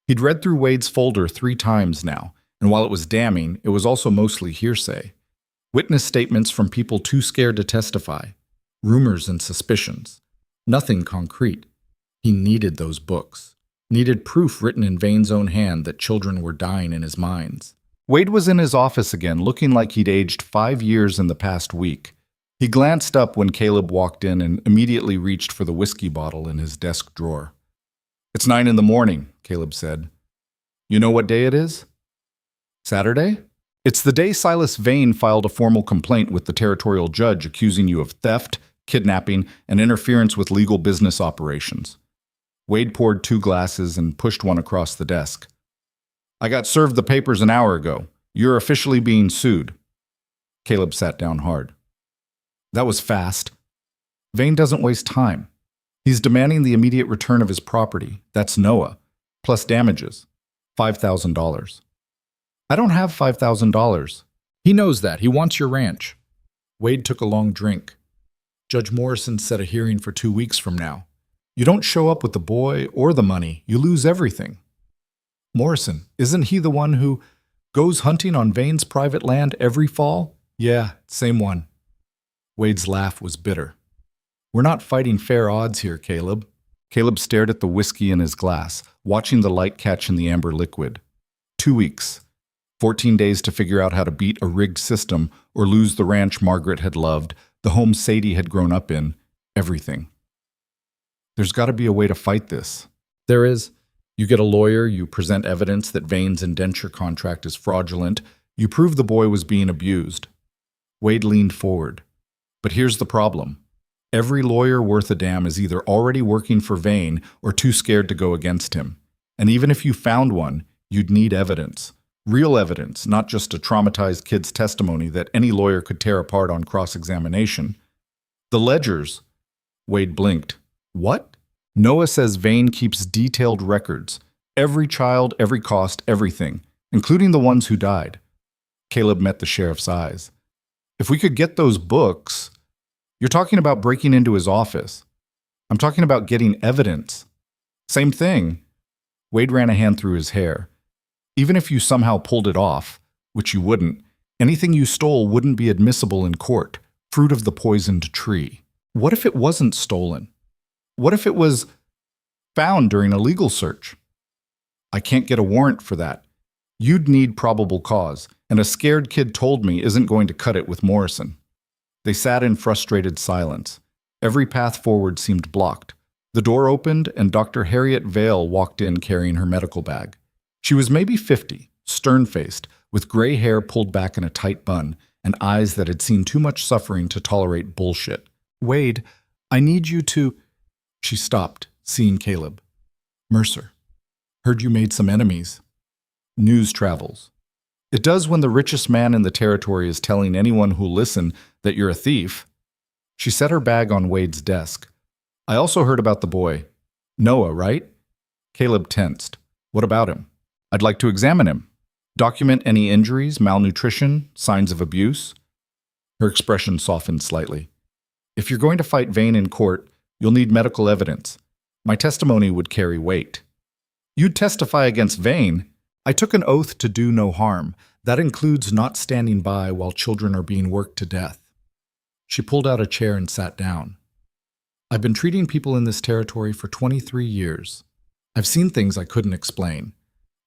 He'd read through Wade's folder 3 times now, and while it was damning, it was also mostly hearsay. Witness statements from people too scared to testify. Rumors and suspicions. Nothing concrete. He needed those books. Needed proof written in Vane's own hand that children were dying in his mines. Wade was in his office again, looking like he'd aged 5 years in the past week. He glanced up when Caleb walked in and immediately reached for the whiskey bottle in his desk drawer. "It's 9 in the morning, Caleb said. "You know what day it is?" "Saturday?" "It's the day Silas Vane filed a formal complaint with the territorial judge accusing you of theft, kidnapping, and interference with legal business operations." Wade poured 2 glasses and pushed one across the desk. "I got served the papers an hour ago. You're officially being sued." Caleb sat down hard. "That was fast. Vane doesn't waste time. He's demanding the immediate return of his property. That's Noah. Plus damages. $5,000. "I don't have $5,000. He knows that. He wants your ranch." Wade took a long drink. "Judge Morrison set a hearing for 2 weeks from now. You don't show up with the boy or the money, you lose everything." "Morrison, isn't he the one who goes hunting on Vane's private land every fall?" "Yeah, same one." Wade's laugh was bitter. "We're not fighting fair odds here, Caleb." Caleb stared at the whiskey in his glass, watching the light catch in the amber liquid. 2 weeks. 14 days to figure out how to beat a rigged system or lose the ranch Margaret had loved, the home Sadie had grown up in, everything. "There's got to be a way to fight this." "There is. You get a lawyer, you present evidence that Vane's indenture contract is fraudulent, you prove the boy was being abused." Wade leaned forward. "But here's the problem. Every lawyer worth a damn is either already working for Vane or too scared to go against him. And even if you found one, you'd need evidence. Real evidence, not just a traumatized kid's testimony that any lawyer could tear apart on cross-examination. The ledgers." Wade blinked. "What?" "Noah says Vane keeps detailed records. Every child, every cost, everything, including the ones who died." Caleb met the sheriff's eyes. "If we could get those books..." "You're talking about breaking into his office. I'm talking about getting evidence." "Same thing." Wade ran a hand through his hair. "Even if you somehow pulled it off, which you wouldn't, anything you stole wouldn't be admissible in court, fruit of the poisoned tree. What if it wasn't stolen? What if it was found during a legal search?" "I can't get a warrant for that. You'd need probable cause, and a scared kid told me isn't going to cut it with Morrison." They sat in frustrated silence. Every path forward seemed blocked. The door opened, and Dr. Harriet Vale walked in carrying her medical bag. She was maybe 50, stern-faced, with gray hair pulled back in a tight bun, and eyes that had seen too much suffering to tolerate bullshit. "Wade, I need you to..." She stopped, seeing Caleb. "Mercer, heard you made some enemies. News travels. It does when the richest man in the territory is telling anyone who'll listen that you're a thief. She set her bag on Wade's desk. I also heard about the boy. Noah, right? Caleb tensed. What about him? I'd like to examine him. Document any injuries, malnutrition, signs of abuse. Her expression softened slightly. If you're going to fight Vane in court, you'll need medical evidence. My testimony would carry weight. You'd testify against Vane? I took an oath to do no harm. That includes not standing by while children are being worked to death. She pulled out a chair and sat down. I've been treating people in this territory for 23 years. I've seen things I couldn't explain.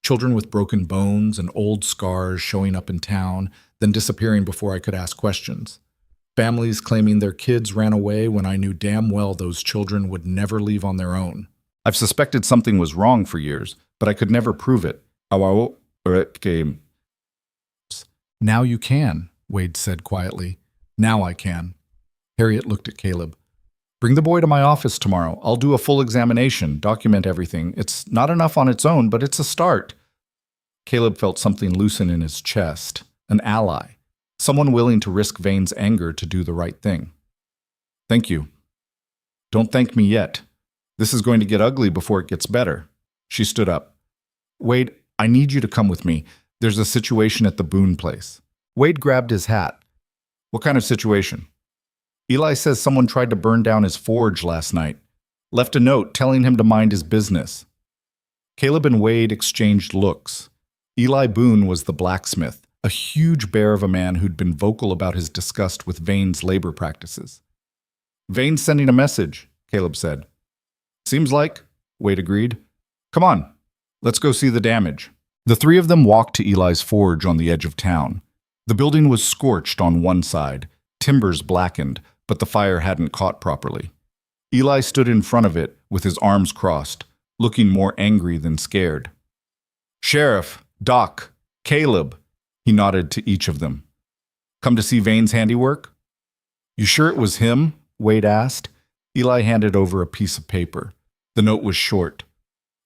Children with broken bones and old scars showing up in town, then disappearing before I could ask questions. Families claiming their kids ran away when I knew damn well those children would never leave on their own. I've suspected something was wrong for years, but I could never prove it. Now you can, Wade said quietly. Now I can. Harriet looked at Caleb. Bring the boy to my office tomorrow. I'll do a full examination, document everything. It's not enough on its own, but it's a start. Caleb felt something loosen in his chest. An ally. Someone willing to risk Vane's anger to do the right thing. Thank you. Don't thank me yet. This is going to get ugly before it gets better. She stood up. Wade, I need you to come with me. There's a situation at the Boone place. Wade grabbed his hat. What kind of situation? Eli says someone tried to burn down his forge last night. Left a note telling him to mind his business. Caleb and Wade exchanged looks. Eli Boone was the blacksmith, a huge bear of a man who'd been vocal about his disgust with Vane's labor practices. Vane's sending a message, Caleb said. Seems like, Wade agreed. Come on, let's go see the damage. The three of them walked to Eli's forge on the edge of town. The building was scorched on one side, timbers blackened, but the fire hadn't caught properly. Eli stood in front of it with his arms crossed, looking more angry than scared. Sheriff, Doc, Caleb, he nodded to each of them. Come to see Vane's handiwork? You sure it was him? Wade asked. Eli handed over a piece of paper. The note was short.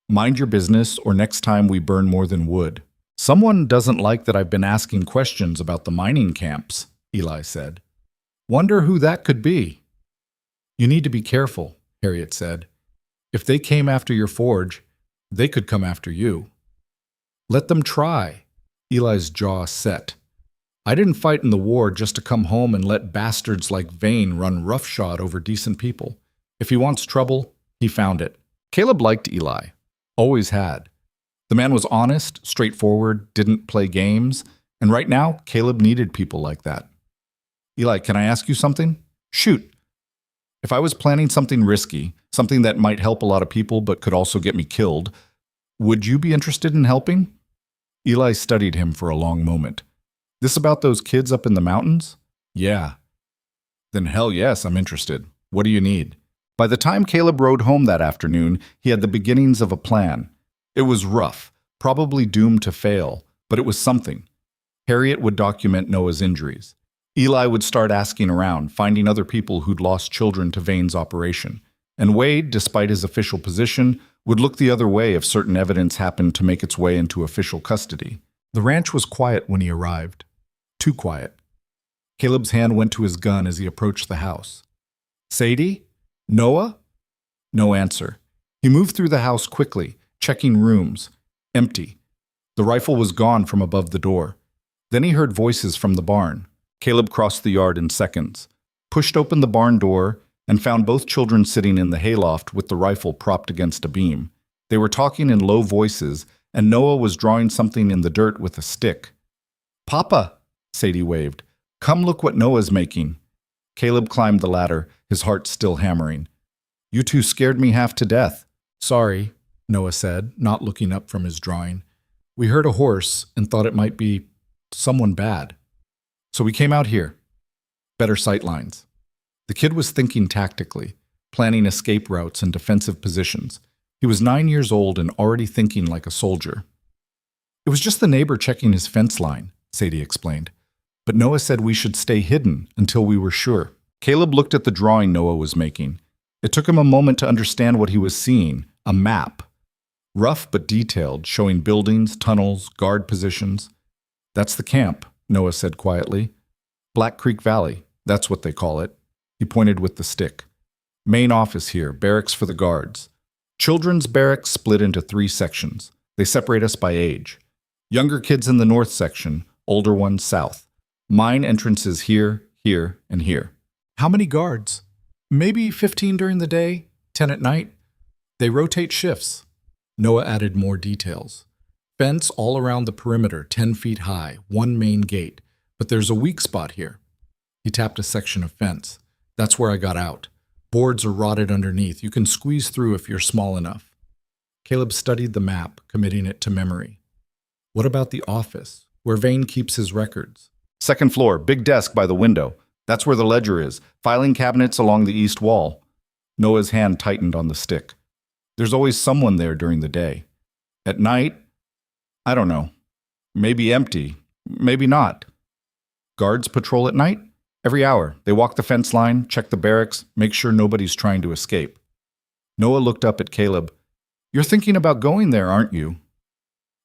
Mind your business, or next time we burn more than wood. Someone doesn't like that I've been asking questions about the mining camps, Eli said. Wonder who that could be. You need to be careful, Harriet said. If they came after your forge, they could come after you. Let them try. Eli's jaw set. I didn't fight in the war just to come home and let bastards like Vane run roughshod over decent people. If he wants trouble, he found it. Caleb liked Eli. Always had. The man was honest, straightforward, didn't play games, and right now, Caleb needed people like that. Eli, can I ask you something? Shoot. If I was planning something risky, something that might help a lot of people but could also get me killed, would you be interested in helping? Eli studied him for a long moment. This about those kids up in the mountains? Yeah. Then hell yes, I'm interested. What do you need? By the time Caleb rode home that afternoon, he had the beginnings of a plan. It was rough, probably doomed to fail, but it was something. Harriet would document Noah's injuries. Eli would start asking around, finding other people who'd lost children to Vane's operation. And Wade, despite his official position, would look the other way if certain evidence happened to make its way into official custody. The ranch was quiet when he arrived. Too quiet. Caleb's hand went to his gun as he approached the house. Sadie? Noah? No answer. He moved through the house quickly, checking rooms. Empty. The rifle was gone from above the door. Then he heard voices from the barn. Caleb crossed the yard in seconds, pushed open the barn door, and found both children sitting in the hayloft with the rifle propped against a beam. They were talking in low voices, and Noah was drawing something in the dirt with a stick. Papa, Sadie waved. Come look what Noah's making. Caleb climbed the ladder, his heart still hammering. You two scared me half to death. Sorry, Noah said, not looking up from his drawing. We heard a horse and thought it might be someone bad. So we came out here. Better sight lines. The kid was thinking tactically, planning escape routes and defensive positions. He was 9 years old and already thinking like a soldier. It was just the neighbor checking his fence line, Sadie explained. But Noah said we should stay hidden until we were sure. Caleb looked at the drawing Noah was making. It took him a moment to understand what he was seeing, a map. Rough but detailed, showing buildings, tunnels, guard positions. That's the camp, Noah said quietly. Black Creek Valley, that's what they call it. He pointed with the stick. Main office here, barracks for the guards. Children's barracks split into 3 sections. They separate us by age. Younger kids in the north section, older ones south. Mine entrances here, here, and here. How many guards? Maybe 15 during the day, 10 at night. They rotate shifts. Noah added more details. Fence all around the perimeter, 10 feet high, 1 main gate. But there's a weak spot here. He tapped a section of fence. That's where I got out. Boards are rotted underneath. You can squeeze through if you're small enough. Caleb studied the map, committing it to memory. What about the office, where Vane keeps his records? Second floor, big desk by the window. That's where the ledger is. Filing cabinets along the east wall. Noah's hand tightened on the stick. There's always someone there during the day. At night, I don't know. Maybe empty. Maybe not. Guards patrol at night? Every hour. They walk the fence line, check the barracks, make sure nobody's trying to escape. Noah looked up at Caleb. You're thinking about going there, aren't you?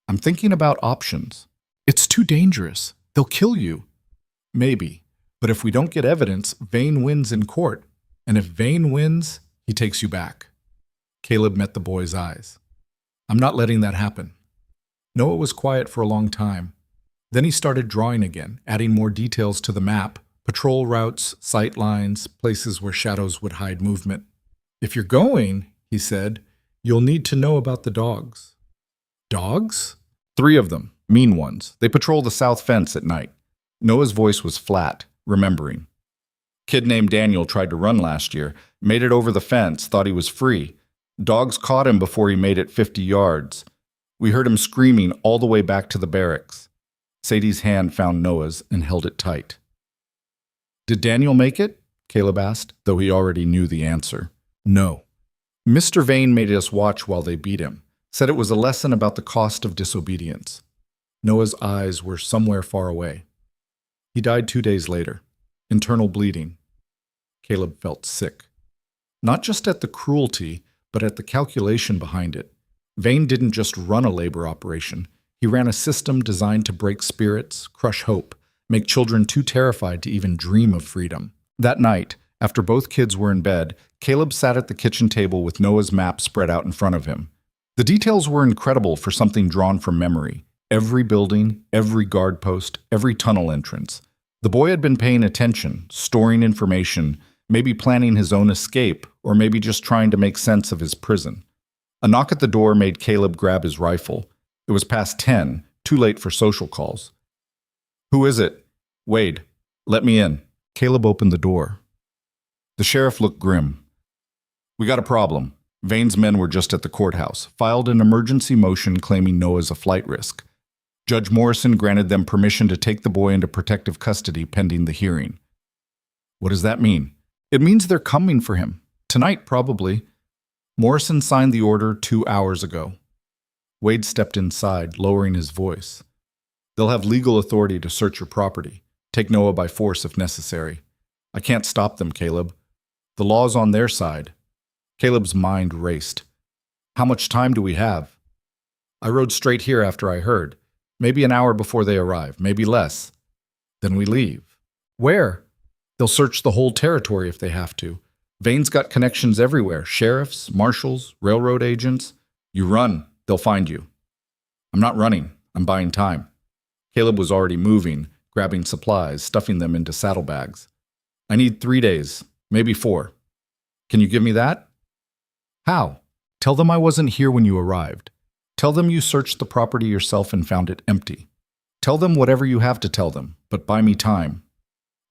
I'm thinking about options. It's too dangerous. They'll kill you. Maybe. But if we don't get evidence, Vane wins in court. And if Vane wins, he takes you back. Caleb met the boy's eyes. I'm not letting that happen. Noah was quiet for a long time. Then he started drawing again, adding more details to the map, patrol routes, sight lines, places where shadows would hide movement. If you're going, he said, you'll need to know about the dogs. Dogs? 3 of them, mean ones. They patrol the south fence at night. Noah's voice was flat, remembering. Kid named Daniel tried to run last year, made it over the fence, thought he was free. Dogs caught him before he made it 50 yards. We heard him screaming all the way back to the barracks. Sadie's hand found Noah's and held it tight. Did Daniel make it? Caleb asked, though he already knew the answer. No. Mr. Vane made us watch while they beat him, said it was a lesson about the cost of disobedience. Noah's eyes were somewhere far away. He died 2 days later. Internal bleeding. Caleb felt sick. Not just at the cruelty, but at the calculation behind it. Vane didn't just run a labor operation. He ran a system designed to break spirits, crush hope, make children too terrified to even dream of freedom. That night, after both kids were in bed, Caleb sat at the kitchen table with Noah's map spread out in front of him. The details were incredible for something drawn from memory. Every building, every guard post, every tunnel entrance. The boy had been paying attention, storing information, maybe planning his own escape, or maybe just trying to make sense of his prison. A knock at the door made Caleb grab his rifle. It was past 10, too late for social calls. Who is it? Wade. Let me in. Caleb opened the door. The sheriff looked grim. We got a problem. Vane's men were just at the courthouse, filed an emergency motion claiming Noah's a flight risk. Judge Morrison granted them permission to take the boy into protective custody pending the hearing. What does that mean? It means they're coming for him. Tonight, probably. Morrison signed the order 2 hours ago. Wade stepped inside, lowering his voice. They'll have legal authority to search your property. Take Noah by force if necessary. I can't stop them, Caleb. The law's on their side. Caleb's mind raced. How much time do we have? I rode straight here after I heard. Maybe an hour before they arrive, maybe less. Then we leave. Where? They'll search the whole territory if they have to. Vane's got connections everywhere. Sheriffs, marshals, railroad agents. You run, they'll find you. I'm not running. I'm buying time. Caleb was already moving, grabbing supplies, stuffing them into saddlebags. I need 3 days, maybe 4. Can you give me that? How? Tell them I wasn't here when you arrived. Tell them you searched the property yourself and found it empty. Tell them whatever you have to tell them, but buy me time.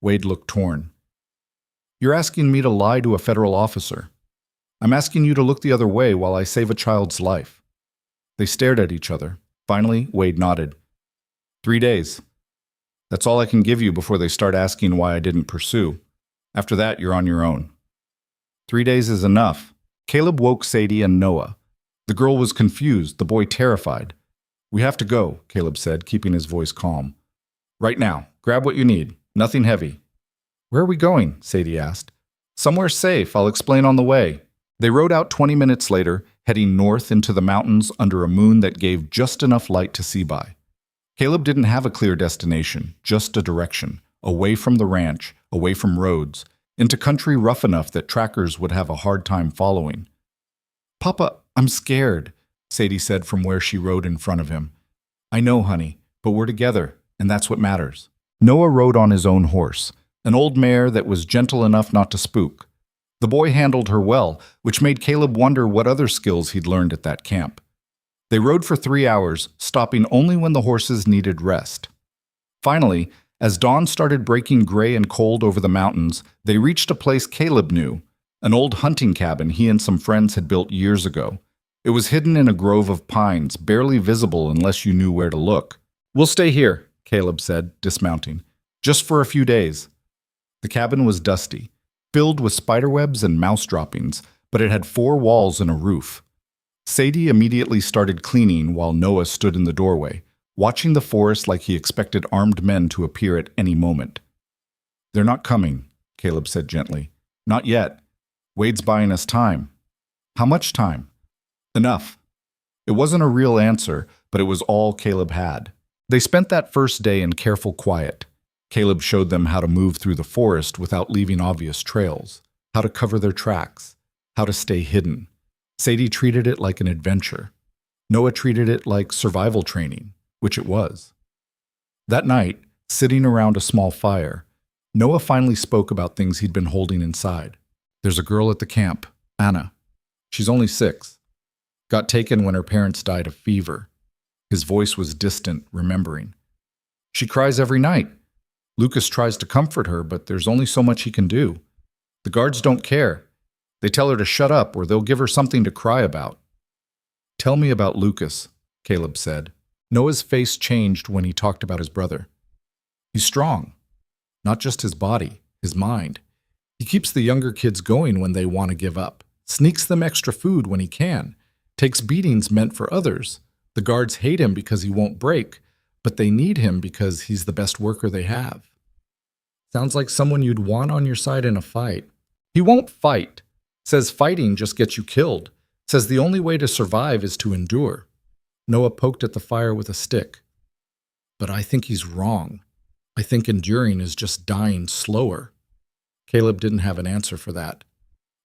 Wade looked torn. You're asking me to lie to a federal officer. I'm asking you to look the other way while I save a child's life. They stared at each other. Finally, Wade nodded. 3 days. That's all I can give you before they start asking why I didn't pursue. After that, you're on your own. 3 days is enough. Caleb woke Sadie and Noah. The girl was confused, the boy terrified. We have to go, Caleb said, keeping his voice calm. Right now. Grab what you need. Nothing heavy. Where are we going? Sadie asked. Somewhere safe. I'll explain on the way. They rode out 20 minutes later, heading north into the mountains under a moon that gave just enough light to see by. Caleb didn't have a clear destination, just a direction, away from the ranch, away from roads, into country rough enough that trackers would have a hard time following. "Papa, I'm scared," Sadie said from where she rode in front of him. "I know, honey, but we're together, and that's what matters." Noah rode on his own horse, an old mare that was gentle enough not to spook. The boy handled her well, which made Caleb wonder what other skills he'd learned at that camp. They rode for 3 hours, stopping only when the horses needed rest. Finally, as dawn started breaking gray and cold over the mountains, they reached a place Caleb knew, an old hunting cabin he and some friends had built years ago. It was hidden in a grove of pines, barely visible unless you knew where to look. "We'll stay here," Caleb said, dismounting, "just for a few days." The cabin was dusty, filled with spiderwebs and mouse droppings, but it had 4 walls and a roof. Sadie immediately started cleaning while Noah stood in the doorway, watching the forest like he expected armed men to appear at any moment. "They're not coming," Caleb said gently. "Not yet. Wade's buying us time." "How much time?" "Enough." It wasn't a real answer, but it was all Caleb had. They spent that first day in careful quiet. Caleb showed them how to move through the forest without leaving obvious trails, how to cover their tracks, how to stay hidden. Sadie treated it like an adventure. Noah treated it like survival training, which it was. That night, sitting around a small fire, Noah finally spoke about things he'd been holding inside. "There's a girl at the camp, Anna. She's only 6. Got taken when her parents died of fever." His voice was distant, remembering. "She cries every night. Lucas tries to comfort her, but there's only so much he can do. The guards don't care. They tell her to shut up or they'll give her something to cry about." "Tell me about Lucas," Caleb said. Noah's face changed when he talked about his brother. "He's strong. Not just his body, his mind. He keeps the younger kids going when they want to give up, sneaks them extra food when he can, takes beatings meant for others. The guards hate him because he won't break, but they need him because he's the best worker they have." "Sounds like someone you'd want on your side in a fight." "He won't fight. Says fighting just gets you killed. Says the only way to survive is to endure." Noah poked at the fire with a stick. "But I think he's wrong. I think enduring is just dying slower." Caleb didn't have an answer for that.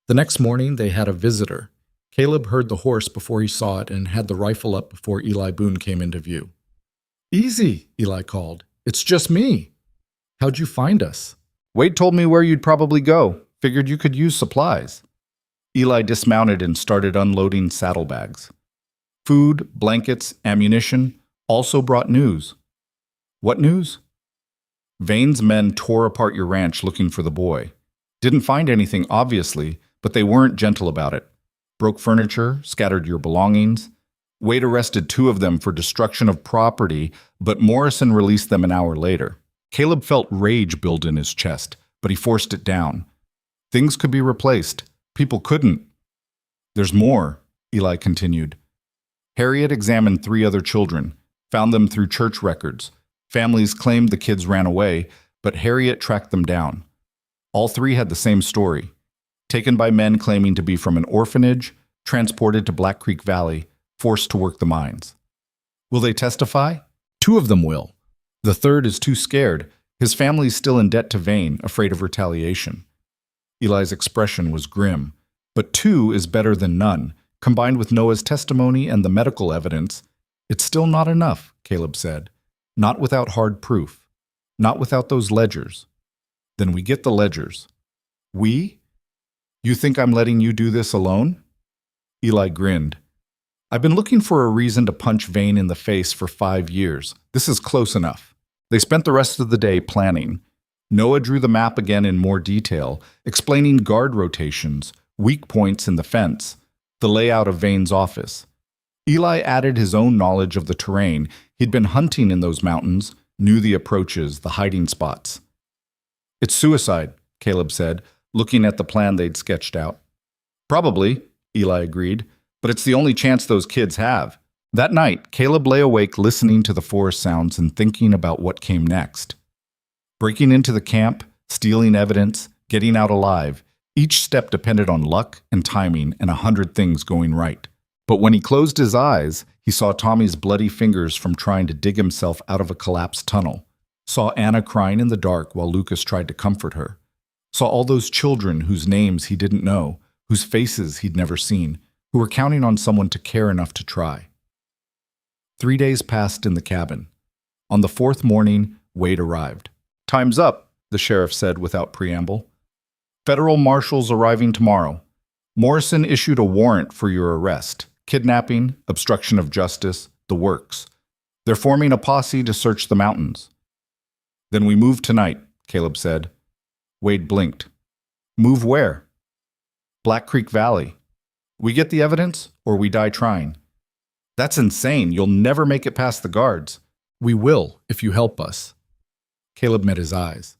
The next morning, they had a visitor. Caleb heard the horse before he saw it and had the rifle up before Eli Boone came into view. "Easy," Eli called. "It's just me." "How'd you find us?" "Wade told me where you'd probably go. Figured you could use supplies." Eli dismounted and started unloading saddlebags. Food, blankets, ammunition, also brought news. "What news?" "Vane's men tore apart your ranch looking for the boy. Didn't find anything, obviously, but they weren't gentle about it. Broke furniture, scattered your belongings. Wade arrested 2 of them for destruction of property, but Morrison released them an hour later." Caleb felt rage build in his chest, but he forced it down. Things could be replaced. People couldn't. "There's more," Eli continued. "Harriet examined 3 other children, found them through church records. Families claimed the kids ran away, but Harriet tracked them down. All 3 had the same story. Taken by men claiming to be from an orphanage, transported to Black Creek Valley, forced to work the mines." "Will they testify?" "2 of them will. The 3rd is too scared. His family's still in debt to Vane, afraid of retaliation." Eli's expression was grim. "But 2 is better than none. Combined with Noah's testimony and the medical evidence, it's still not enough," Caleb said. "Not without hard proof. Not without those ledgers." "Then we get the ledgers." "We? You think I'm letting you do this alone?" Eli grinned. "I've been looking for a reason to punch Vane in the face for 5 years. This is close enough." They spent the rest of the day planning. Noah drew the map again in more detail, explaining guard rotations, weak points in the fence, the layout of Vane's office. Eli added his own knowledge of the terrain. He'd been hunting in those mountains, knew the approaches, the hiding spots. "It's suicide," Caleb said, looking at the plan they'd sketched out. "Probably," Eli agreed, "but it's the only chance those kids have." That night, Caleb lay awake listening to the forest sounds and thinking about what came next. Breaking into the camp, stealing evidence, getting out alive, each step depended on luck and timing and 100 things going right. But when he closed his eyes, he saw Tommy's bloody fingers from trying to dig himself out of a collapsed tunnel, saw Anna crying in the dark while Lucas tried to comfort her, saw all those children whose names he didn't know, whose faces he'd never seen, who were counting on someone to care enough to try. 3 days passed in the cabin. On the fourth morning, Wade arrived. "Time's up," the sheriff said without preamble. "Federal marshals arriving tomorrow. Morrison issued a warrant for your arrest. Kidnapping, obstruction of justice, the works. They're forming a posse to search the mountains." "Then we move tonight," Caleb said. Wade blinked. "Move where?" "Black Creek Valley. We get the evidence, or we die trying." "That's insane. You'll never make it past the guards." "We will, if you help us." Caleb met his eyes.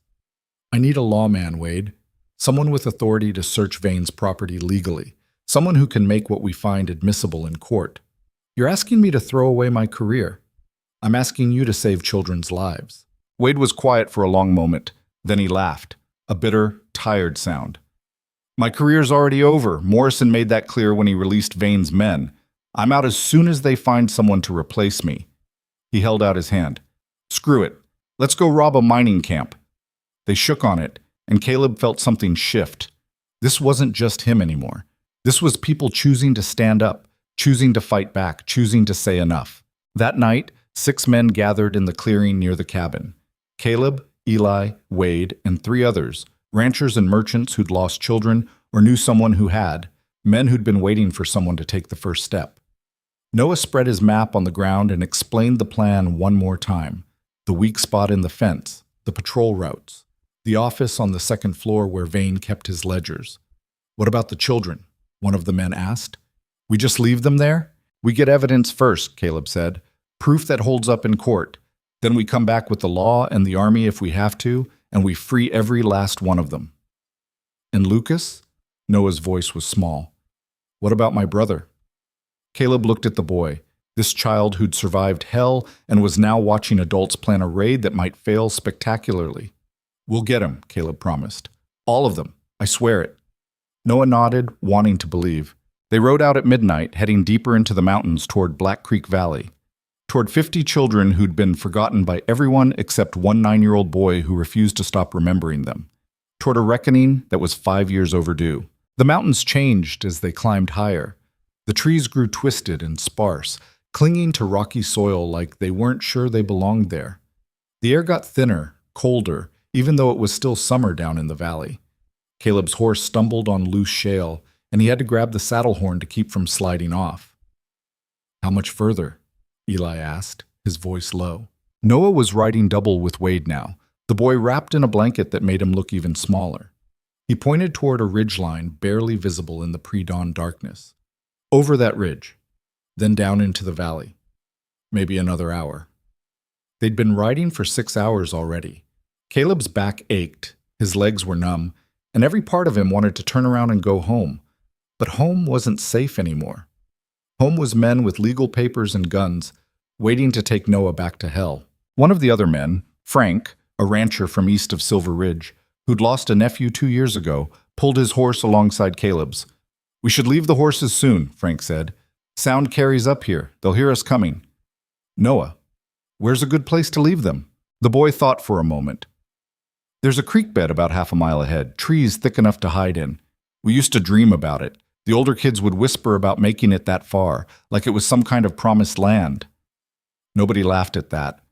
"I need a lawman, Wade. Someone with authority to search Vane's property legally. Someone who can make what we find admissible in court. You're asking me to throw away my career. I'm asking you to save children's lives." Wade was quiet for a long moment. Then he laughed, a bitter, tired sound. "My career's already over. Morrison made that clear when he released Vane's men. I'm out as soon as they find someone to replace me." He held out his hand. "Screw it. Let's go rob a mining camp." They shook on it, and Caleb felt something shift. This wasn't just him anymore. This was people choosing to stand up, choosing to fight back, choosing to say enough. That night, 6 men gathered in the clearing near the cabin. Caleb, Eli, Wade, and 3 others, ranchers and merchants who'd lost children or knew someone who had, men who'd been waiting for someone to take the first step. Noah spread his map on the ground and explained the plan one more time. The weak spot in the fence, the patrol routes, the office on the second floor where Vane kept his ledgers. "What about the children?" one of the men asked. "We just leave them there?" "We get evidence first," Caleb said. "Proof that holds up in court. Then we come back with the law and the army if we have to, and we free every last one of them." "And Lucas?" Noah's voice was small. "What about my brother?" Caleb looked at the boy, this child who'd survived hell and was now watching adults plan a raid that might fail spectacularly. "We'll get him," Caleb promised. "All of them. I swear it." Noah nodded, wanting to believe. They rode out at midnight, heading deeper into the mountains toward Black Creek Valley, toward 50 children who'd been forgotten by everyone except one 9-year-old boy who refused to stop remembering them, toward a reckoning that was 5 years overdue. The mountains changed as they climbed higher. The trees grew twisted and sparse, clinging to rocky soil like they weren't sure they belonged there. The air got thinner, colder, even though it was still summer down in the valley. Caleb's horse stumbled on loose shale, and he had to grab the saddle horn to keep from sliding off. "How much further?" Eli asked, his voice low. Noah was riding double with Wade now, the boy wrapped in a blanket that made him look even smaller. He pointed toward a ridgeline barely visible in the pre-dawn darkness. "Over that ridge, then down into the valley. Maybe another hour." They'd been riding for 6 hours already. Caleb's back ached, his legs were numb, and every part of him wanted to turn around and go home. But home wasn't safe anymore. Home was men with legal papers and guns, waiting to take Noah back to hell. One of the other men, Frank, a rancher from east of Silver Ridge, who'd lost a nephew 2 years ago, pulled his horse alongside Caleb's. "We should leave the horses soon," Frank said. "Sound carries up here. They'll hear us coming." "Noah, where's a good place to leave them?" The boy thought for a moment. "There's a creek bed about half a mile ahead, trees thick enough to hide in. We used to dream about it. The older kids would whisper about making it that far, like it was some kind of promised land." Nobody laughed at that.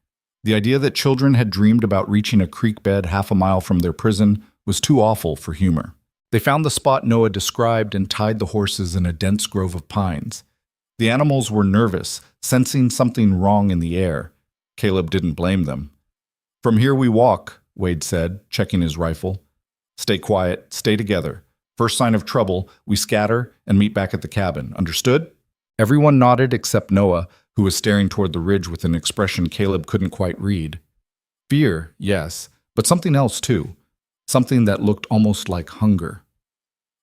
The idea that children had dreamed about reaching a creek bed half a mile from their prison was too awful for humor. They found the spot Noah described and tied the horses in a dense grove of pines. The animals were nervous, sensing something wrong in the air. Caleb didn't blame them. "From here we walk," Wade said, checking his rifle. "Stay quiet, stay together. First sign of trouble, we scatter and meet back at the cabin. Understood?" Everyone nodded except Noah, who was staring toward the ridge with an expression Caleb couldn't quite read. Fear, yes, but something else too. Something that looked almost like hunger.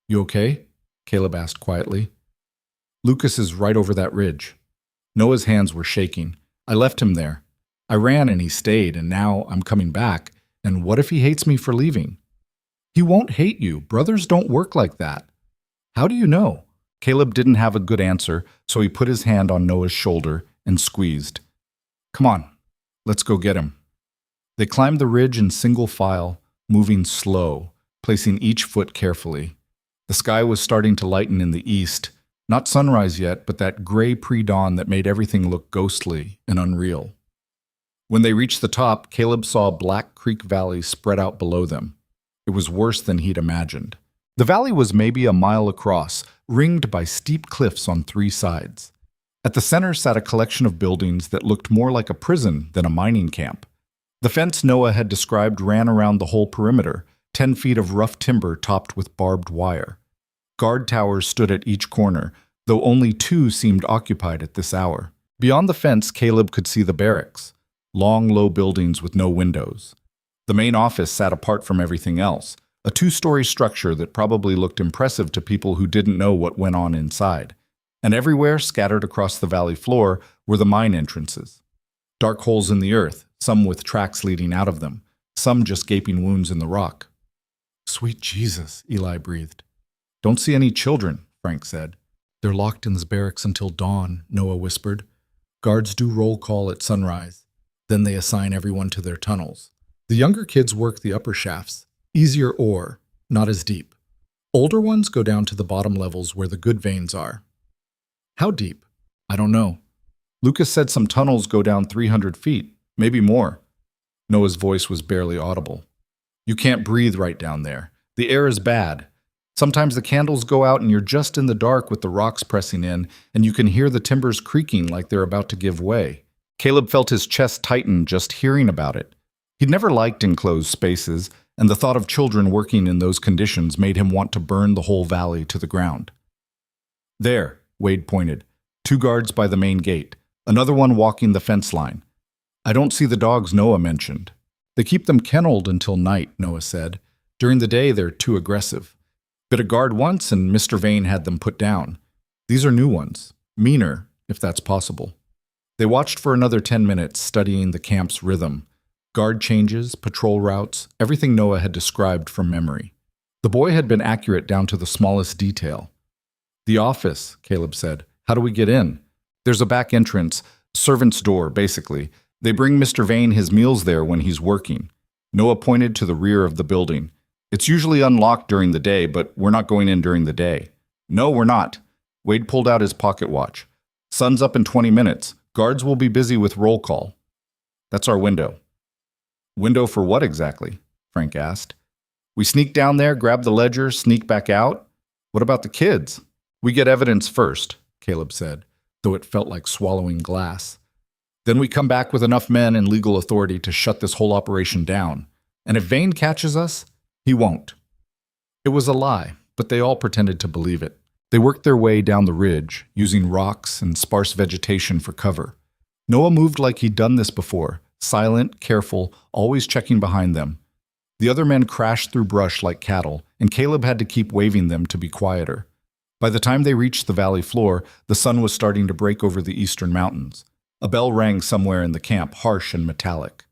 "You okay?" Caleb asked quietly. "Lucas is right over that ridge." Noah's hands were shaking. "I left him there. I ran and he stayed, and now I'm coming back. And what if he hates me for leaving?" "He won't hate you. Brothers don't work like that." "How do you know?" Caleb didn't have a good answer, so he put his hand on Noah's shoulder and squeezed. Come on, let's go get him. They climbed the ridge in single file, moving slow, placing each foot carefully. The sky was starting to lighten in the east, not sunrise yet, but that gray pre-dawn that made everything look ghostly and unreal. When they reached the top, Caleb saw Black Creek Valley spread out below them. It was worse than he'd imagined. The valley was maybe a mile across, ringed by steep cliffs on 3 sides. At the center sat a collection of buildings that looked more like a prison than a mining camp. The fence Noah had described ran around the whole perimeter, 10 feet of rough timber topped with barbed wire. Guard towers stood at each corner, though only 2 seemed occupied at this hour. Beyond the fence, Caleb could see the barracks, long, low buildings with no windows. The main office sat apart from everything else, a 2-story structure that probably looked impressive to people who didn't know what went on inside. And everywhere, scattered across the valley floor, were the mine entrances. Dark holes in the earth, some with tracks leading out of them, some just gaping wounds in the rock. Sweet Jesus, Eli breathed. Don't see any children, Frank said. They're locked in this barracks until dawn, Noah whispered. Guards do roll call at sunrise. Then they assign everyone to their tunnels. The younger kids work the upper shafts. Easier ore, not as deep. Older ones go down to the bottom levels where the good veins are. How deep? I don't know. Lucas said some tunnels go down 300 feet, maybe more. Noah's voice was barely audible. You can't breathe right down there. The air is bad. Sometimes the candles go out and you're just in the dark with the rocks pressing in, and you can hear the timbers creaking like they're about to give way. Caleb felt his chest tighten just hearing about it. He'd never liked enclosed spaces, and the thought of children working in those conditions made him want to burn the whole valley to the ground. There, Wade pointed. 2 guards by the main gate, another one walking the fence line. I don't see the dogs Noah mentioned. They keep them kenneled until night, Noah said. During the day, they're too aggressive. Bit a guard once, and Mr. Vane had them put down. These are new ones, meaner, if that's possible. They watched for another 10 minutes, studying the camp's rhythm. Guard changes, patrol routes, everything Noah had described from memory. The boy had been accurate down to the smallest detail. The office, Caleb said. How do we get in? There's a back entrance, servant's door, basically. They bring Mr. Vane his meals there when he's working. Noah pointed to the rear of the building. It's usually unlocked during the day, but we're not going in during the day. No, we're not. Wade pulled out his pocket watch. Sun's up in 20 minutes. Guards will be busy with roll call. That's our window. Window for what exactly? Frank asked. We sneak down there, grab the ledger, sneak back out. What about the kids? We get evidence first, Caleb said, though it felt like swallowing glass. Then we come back with enough men and legal authority to shut this whole operation down. And if Vane catches us, he won't. It was a lie, but they all pretended to believe it. They worked their way down the ridge, using rocks and sparse vegetation for cover. Noah moved like he'd done this before, silent, careful, always checking behind them. The other men crashed through brush like cattle, and Caleb had to keep waving them to be quieter. By the time they reached the valley floor, the sun was starting to break over the eastern mountains. A bell rang somewhere in the camp, harsh and metallic.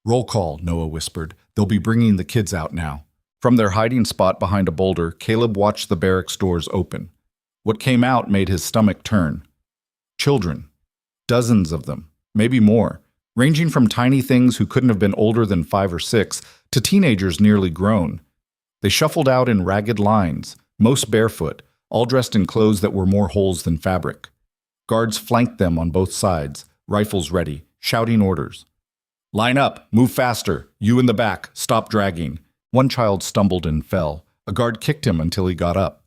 Roll call, Noah whispered. They'll be bringing the kids out now. From their hiding spot behind a boulder, Caleb watched the barracks doors open. What came out made his stomach turn. Children. Dozens of them, maybe more, ranging from tiny things who couldn't have been older than 5 or 6 to teenagers nearly grown. They shuffled out in ragged lines, most barefoot, all dressed in clothes that were more holes than fabric. Guards flanked them on both sides, rifles ready, shouting orders. Line up, move faster, you in the back, stop dragging. One child stumbled and fell. A guard kicked him until he got up.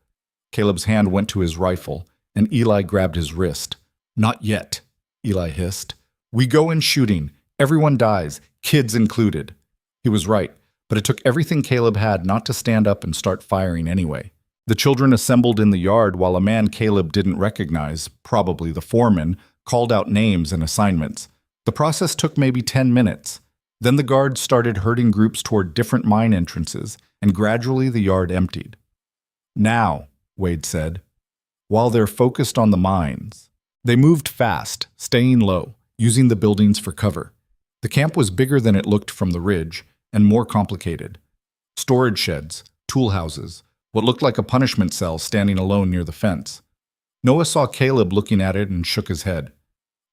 Caleb's hand went to his rifle, and Eli grabbed his wrist. Not yet, Eli hissed. We go in shooting. Everyone dies, kids included. He was right, but it took everything Caleb had not to stand up and start firing anyway. The children assembled in the yard while a man Caleb didn't recognize, probably the foreman, called out names and assignments. The process took maybe 10 minutes. Then the guards started herding groups toward different mine entrances, and gradually the yard emptied. Now, Wade said, while they're focused on the mines. They moved fast, staying low, using the buildings for cover. The camp was bigger than it looked from the ridge, and more complicated. Storage sheds, tool houses, what looked like a punishment cell standing alone near the fence. Noah saw Caleb looking at it and shook his head.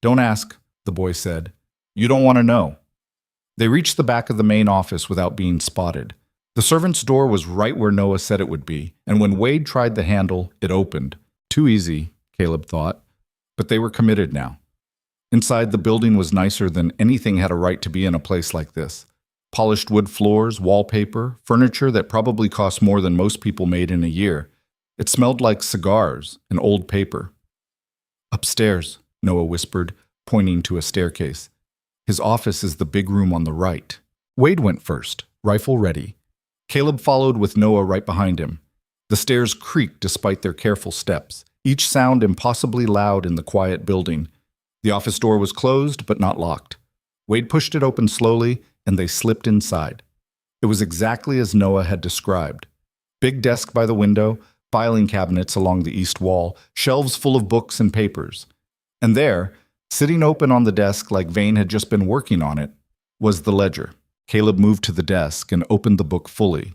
"Don't ask," the boy said. "You don't want to know." They reached the back of the main office without being spotted. The servant's door was right where Noah said it would be, and when Wade tried the handle, it opened. Too easy, Caleb thought, but they were committed now. Inside, the building was nicer than anything had a right to be in a place like this. Polished wood floors, wallpaper, furniture that probably cost more than most people made in a year. It smelled like cigars and old paper. "Upstairs," Noah whispered, pointing to a staircase. "His office is the big room on the right." Wade went first, rifle ready. Caleb followed with Noah right behind him. The stairs creaked despite their careful steps, each sound impossibly loud in the quiet building. The office door was closed but not locked. Wade pushed it open slowly, and they slipped inside. It was exactly as Noah had described. Big desk by the window, filing cabinets along the east wall, shelves full of books and papers. And there, sitting open on the desk like Vane had just been working on it, was the ledger. Caleb moved to the desk and opened the book fully.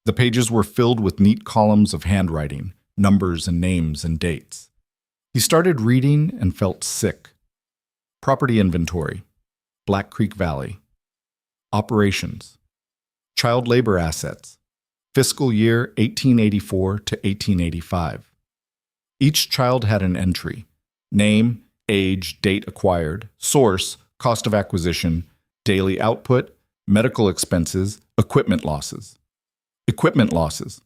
The pages were filled with neat columns of handwriting, numbers and names and dates. He started reading and felt sick. Property inventory, Black Creek Valley. Operations, child labor assets, fiscal year 1884 to 1885. Each child had an entry: name, age, date acquired, source, cost of acquisition, daily output, medical expenses, equipment losses. Equipment losses.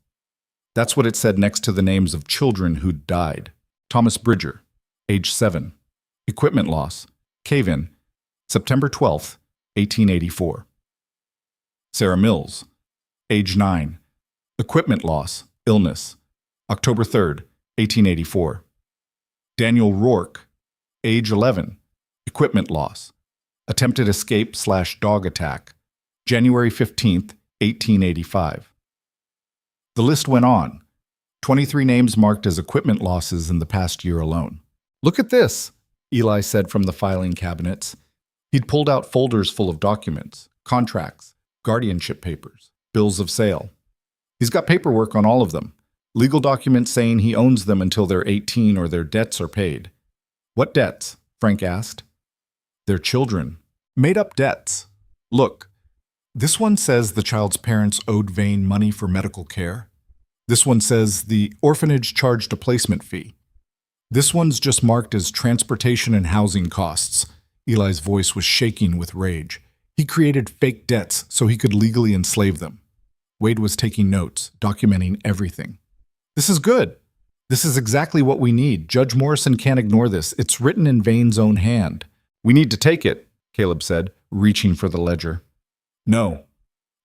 That's what it said next to the names of children who'd died. Thomas Bridger, age 7. Equipment loss. Cave-in, September 12th, 1884. Sarah Mills, age 9. Equipment loss, illness, October 3rd, 1884. Daniel Rourke, age 11. Equipment loss, attempted escape/dog attack, January 15th, 1885. The list went on. 23 names marked as equipment losses in the past year alone. "Look at this," Eli said from the filing cabinets. He'd pulled out folders full of documents, contracts, guardianship papers, bills of sale. He's got paperwork on all of them, legal documents saying he owns them until they're 18 or their debts are paid. "What debts?" Frank asked. "Their children. Made-up debts. Look, this one says the child's parents owed Vane money for medical care. This one says the orphanage charged a placement fee. This one's just marked as transportation and housing costs." Eli's voice was shaking with rage. He created fake debts so he could legally enslave them. Wade was taking notes, documenting everything. "This is good. This is exactly what we need. Judge Morrison can't ignore this. It's written in Vane's own hand." "We need to take it," Caleb said, reaching for the ledger. "No."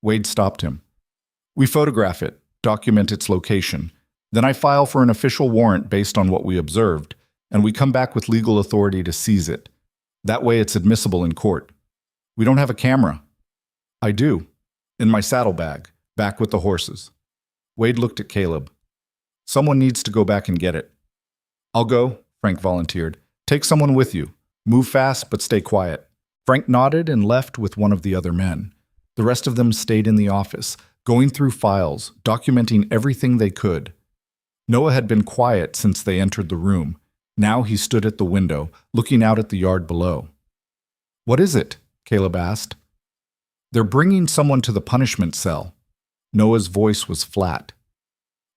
Wade stopped him. "We photograph it, document its location. Then I file for an official warrant based on what we observed, and we come back with legal authority to seize it. That way it's admissible in court. We don't have a camera." "I do. In my saddlebag, back with the horses." Wade looked at Caleb. "Someone needs to go back and get it." "I'll go," Frank volunteered. "Take someone with you. Move fast, but stay quiet." Frank nodded and left with one of the other men. The rest of them stayed in the office, going through files, documenting everything they could. Noah had been quiet since they entered the room. Now he stood at the window, looking out at the yard below. "What is it?" Caleb asked. "They're bringing someone to the punishment cell." Noah's voice was flat.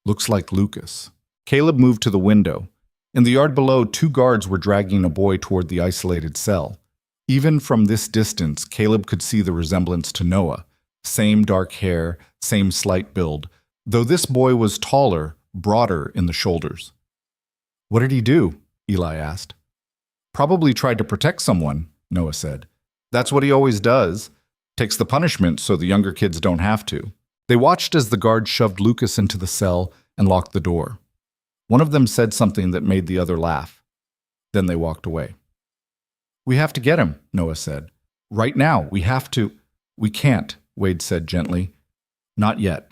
"Looks like Lucas." Caleb moved to the window. In the yard below, 2 guards were dragging a boy toward the isolated cell. Even from this distance, Caleb could see the resemblance to Noah. Same dark hair, same slight build, though this boy was taller, broader in the shoulders. "What did he do?" Eli asked. "Probably tried to protect someone," Noah said. "That's what he always does. Takes the punishment so the younger kids don't have to." They watched as the guard shoved Lucas into the cell and locked the door. One of them said something that made the other laugh. Then they walked away. "We have to get him," Noah said. "Right now, we have to." "We can't," Wade said gently. "Not yet.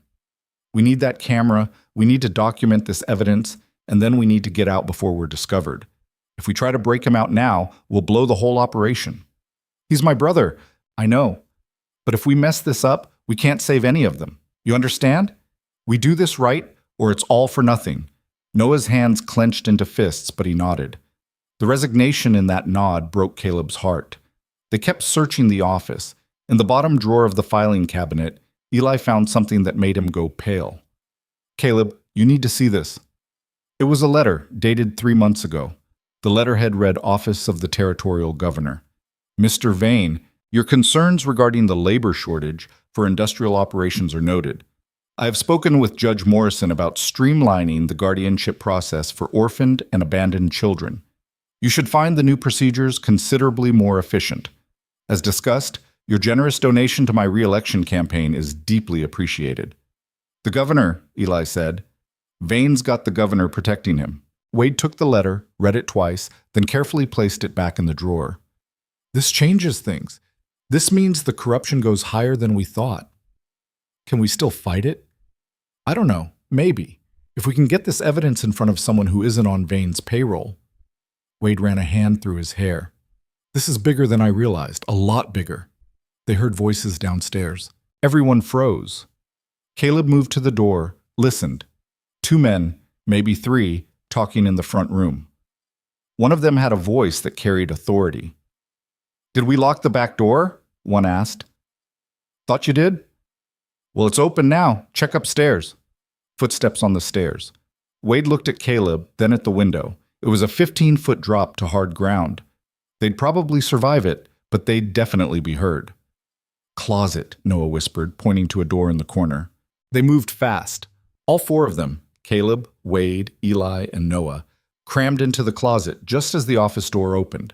We need that camera, we need to document this evidence, and then we need to get out before we're discovered. If we try to break him out now, we'll blow the whole operation." "He's my brother." "I know. But if we mess this up, we can't save any of them. You understand? We do this right, or it's all for nothing. Noah's hands clenched into fists, but he nodded. The resignation in that nod broke Caleb's heart. They kept searching the office. In the bottom drawer of the filing cabinet, Eli found something that made him go pale. "Caleb, you need to see this." It was a letter dated 3 months ago. The letterhead read, "Office of the Territorial Governor. Mr. Vane, your concerns regarding the labor shortage for industrial operations are noted. I have spoken with Judge Morrison about streamlining the guardianship process for orphaned and abandoned children. You should find the new procedures considerably more efficient. As discussed, your generous donation to my re-election campaign is deeply appreciated." "The governor," Eli said. "Vane's got the governor protecting him." Wade took the letter, read it twice, then carefully placed it back in the drawer. "This changes things. This means the corruption goes higher than we thought. Can we still fight it? I don't know. Maybe. If we can get this evidence in front of someone who isn't on Vane's payroll." Wade ran a hand through his hair. "This is bigger than I realized. A lot bigger." They heard voices downstairs. Everyone froze. Caleb moved to the door, listened. 2 men, maybe 3, talking in the front room. One of them had a voice that carried authority. "Did we lock the back door?" one asked. "Thought you did?" "Well, it's open now. Check upstairs." Footsteps on the stairs. Wade looked at Caleb, then at the window. It was a 15-foot drop to hard ground. They'd probably survive it, but they'd definitely be heard. "Closet," Noah whispered, pointing to a door in the corner. They moved fast. All 4 of them, Caleb, Wade, Eli, and Noah, crammed into the closet just as the office door opened.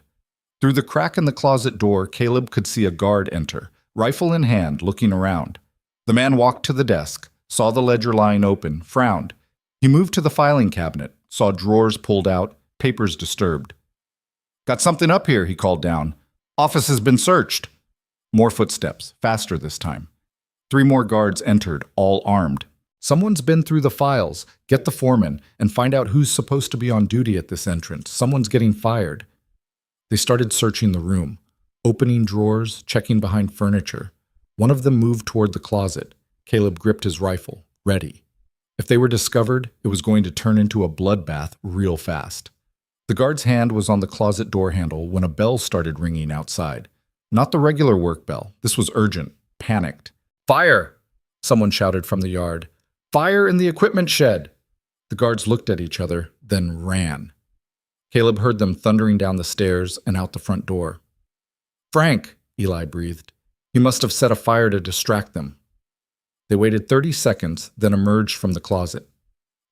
Through the crack in the closet door, Caleb could see a guard enter, rifle in hand, looking around. The man walked to the desk, saw the ledger lying open, frowned. He moved to the filing cabinet, saw drawers pulled out, papers disturbed. "Got something up here," he called down. "Office has been searched." More footsteps, faster this time. 3 more guards entered, all armed. "Someone's been through the files. Get the foreman and find out who's supposed to be on duty at this entrance. Someone's getting fired." They started searching the room, opening drawers, checking behind furniture. One of them moved toward the closet. Caleb gripped his rifle, ready. If they were discovered, it was going to turn into a bloodbath real fast. The guard's hand was on the closet door handle when a bell started ringing outside. Not the regular work bell. This was urgent, panicked. "Fire!" someone shouted from the yard. "Fire in the equipment shed!" The guards looked at each other, then ran. Caleb heard them thundering down the stairs and out the front door. "Frank," Eli breathed. "He must have set a fire to distract them." They waited 30 seconds, then emerged from the closet.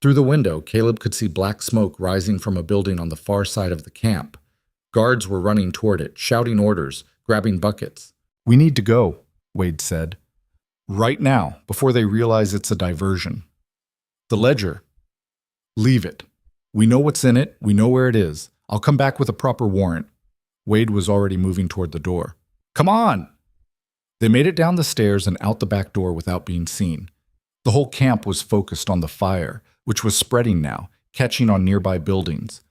Through the window, Caleb could see black smoke rising from a building on the far side of the camp. Guards were running toward it, shouting orders, grabbing buckets. "We need to go," Wade said. "Right now, before they realize it's a diversion." "The ledger." "Leave it. We know what's in it. We know where it is. I'll come back with a proper warrant." Wade was already moving toward the door. "Come on!" They made it down the stairs and out the back door without being seen. The whole camp was focused on the fire, which was spreading now, catching on nearby buildings.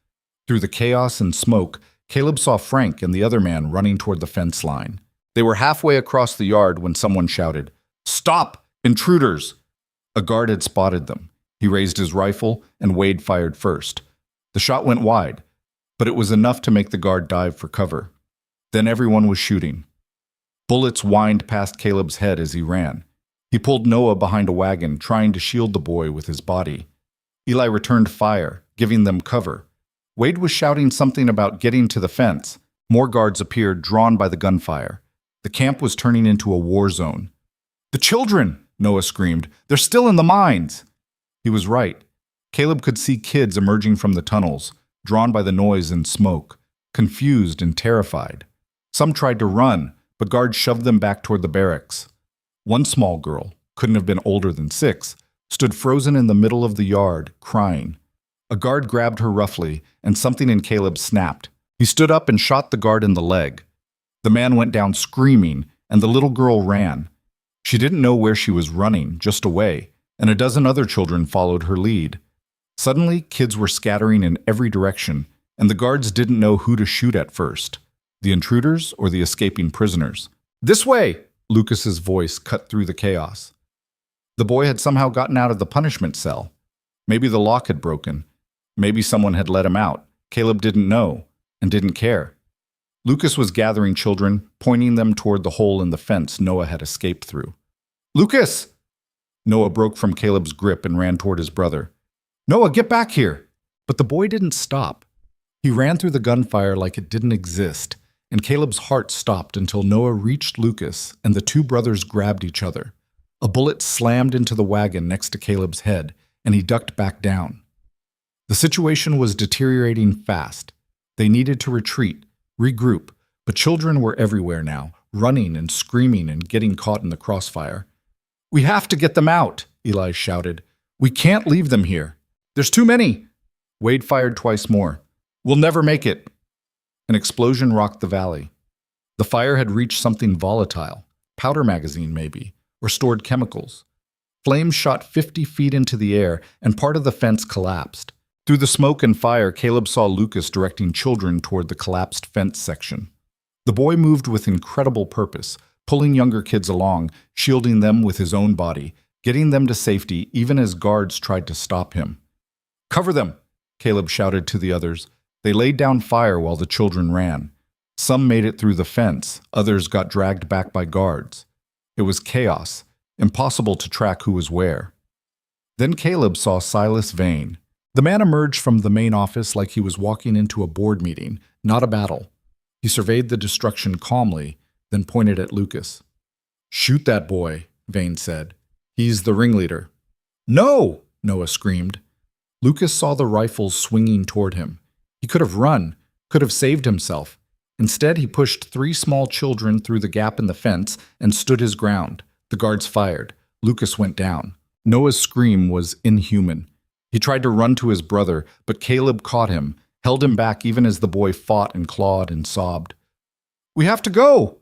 Through the chaos and smoke, Caleb saw Frank and the other man running toward the fence line. They were halfway across the yard when someone shouted, "Stop! Intruders!" A guard had spotted them. He raised his rifle, and Wade fired first. The shot went wide, but it was enough to make the guard dive for cover. Then everyone was shooting. Bullets whined past Caleb's head as he ran. He pulled Noah behind a wagon, trying to shield the boy with his body. Eli returned fire, giving them cover. Wade was shouting something about getting to the fence. More guards appeared, drawn by the gunfire. The camp was turning into a war zone. "The children!" Noah screamed. "They're still in the mines!" He was right. Caleb could see kids emerging from the tunnels, drawn by the noise and smoke, confused and terrified. Some tried to run, but guards shoved them back toward the barracks. One small girl, couldn't have been older than 6, stood frozen in the middle of the yard, crying. A guard grabbed her roughly, and something in Caleb snapped. He stood up and shot the guard in the leg. The man went down screaming, and the little girl ran. She didn't know where she was running, just away, and a dozen other children followed her lead. Suddenly, kids were scattering in every direction, and the guards didn't know who to shoot at first, the intruders or the escaping prisoners. "This way!" Lucas's voice cut through the chaos. The boy had somehow gotten out of the punishment cell. Maybe the lock had broken. Maybe someone had let him out. Caleb didn't know and didn't care. Lucas was gathering children, pointing them toward the hole in the fence Noah had escaped through. "Lucas!" Noah broke from Caleb's grip and ran toward his brother. "Noah, get back here!" But the boy didn't stop. He ran through the gunfire like it didn't exist, and Caleb's heart stopped until Noah reached Lucas and the two brothers grabbed each other. A bullet slammed into the wagon next to Caleb's head, and he ducked back down. The situation was deteriorating fast. They needed to retreat, regroup, but children were everywhere now, running and screaming and getting caught in the crossfire. "We have to get them out," Eli shouted. "We can't leave them here. There's too many." Wade fired twice more. "We'll never make it." An explosion rocked the valley. The fire had reached something volatile, powder magazine maybe, or stored chemicals. Flames shot 50 feet into the air, and part of the fence collapsed. Through the smoke and fire, Caleb saw Lucas directing children toward the collapsed fence section. The boy moved with incredible purpose, pulling younger kids along, shielding them with his own body, getting them to safety even as guards tried to stop him. "Cover them!" Caleb shouted to the others. They laid down fire while the children ran. Some made it through the fence, others got dragged back by guards. It was chaos, impossible to track who was where. Then Caleb saw Silas Vane. The man emerged from the main office like he was walking into a board meeting, not a battle. He surveyed the destruction calmly, then pointed at Lucas. "Shoot that boy," Vane said. "He's the ringleader." "No!" Noah screamed. Lucas saw the rifles swinging toward him. He could have run, could have saved himself. Instead, he pushed 3 small children through the gap in the fence and stood his ground. The guards fired. Lucas went down. Noah's scream was inhuman. He tried to run to his brother, but Caleb caught him, held him back even as the boy fought and clawed and sobbed. "We have to go!"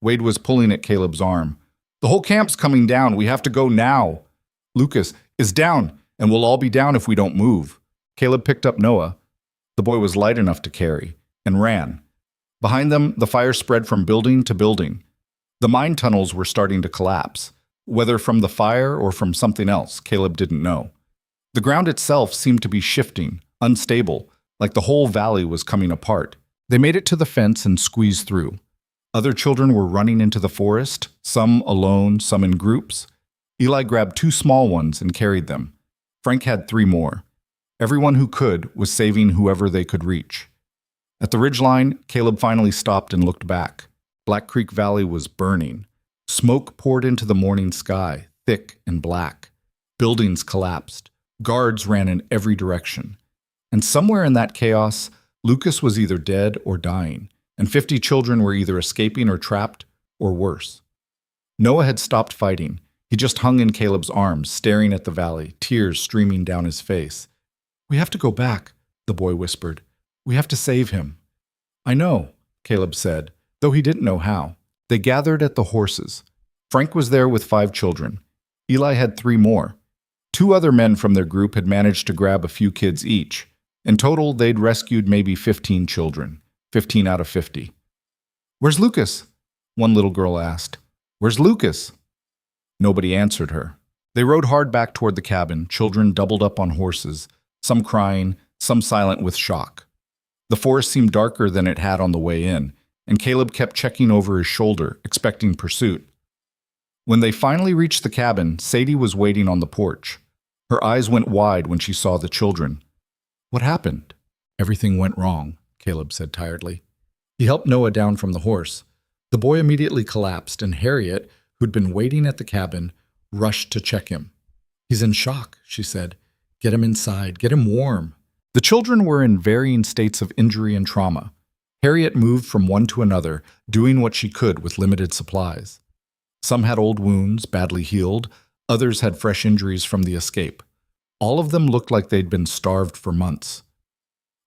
Wade was pulling at Caleb's arm. "The whole camp's coming down. We have to go now." "Lucas is down, and we'll all be down if we don't move." Caleb picked up Noah. The boy was light enough to carry, and ran. Behind them, the fire spread from building to building. The mine tunnels were starting to collapse. Whether from the fire or from something else, Caleb didn't know. The ground itself seemed to be shifting, unstable, like the whole valley was coming apart. They made it to the fence and squeezed through. Other children were running into the forest, some alone, some in groups. Eli grabbed 2 small ones and carried them. Frank had 3 more. Everyone who could was saving whoever they could reach. At the ridgeline, Caleb finally stopped and looked back. Black Creek Valley was burning. Smoke poured into the morning sky, thick and black. Buildings collapsed. Guards ran in every direction. And somewhere in that chaos, Lucas was either dead or dying, and 50 children were either escaping or trapped, or worse. Noah had stopped fighting. He just hung in Caleb's arms, staring at the valley, tears streaming down his face. "We have to go back," the boy whispered. "We have to save him." "I know," Caleb said, though he didn't know how. They gathered at the horses. Frank was there with 5 children. Eli had 3 more. 2 other men from their group had managed to grab a few kids each. In total, they'd rescued maybe 15 children, 15 out of 50. "Where's Lucas?" one little girl asked. "Where's Lucas?" Nobody answered her. They rode hard back toward the cabin, children doubled up on horses, some crying, some silent with shock. The forest seemed darker than it had on the way in, and Caleb kept checking over his shoulder, expecting pursuit. When they finally reached the cabin, Sadie was waiting on the porch. Her eyes went wide when she saw the children. "What happened?" "Everything went wrong," Caleb said tiredly. He helped Noah down from the horse. The boy immediately collapsed, and Harriet, who'd been waiting at the cabin, rushed to check him. "He's in shock," she said. "Get him inside. Get him warm." The children were in varying states of injury and trauma. Harriet moved from one to another, doing what she could with limited supplies. Some had old wounds, badly healed. Others had fresh injuries from the escape. All of them looked like they'd been starved for months.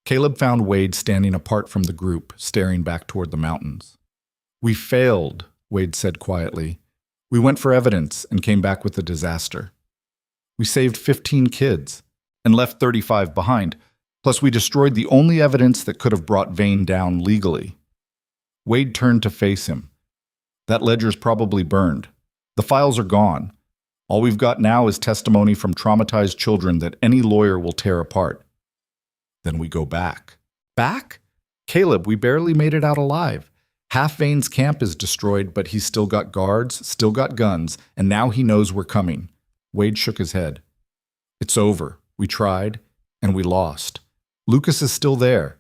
Caleb found Wade standing apart from the group, staring back toward the mountains. "We failed," Wade said quietly. "We went for evidence and came back with a disaster. We saved 15 kids and left 35 behind. Plus, we destroyed the only evidence that could have brought Vane down legally." Wade turned to face him. "That ledger's probably burned. The files are gone. All we've got now is testimony from traumatized children that any lawyer will tear apart. Then we go back. Back? Caleb, we barely made it out alive. Half Vane's camp is destroyed, but he's still got guards, still got guns, and now he knows we're coming. Wade shook his head. It's over. We tried, and we lost. Lucas is still there.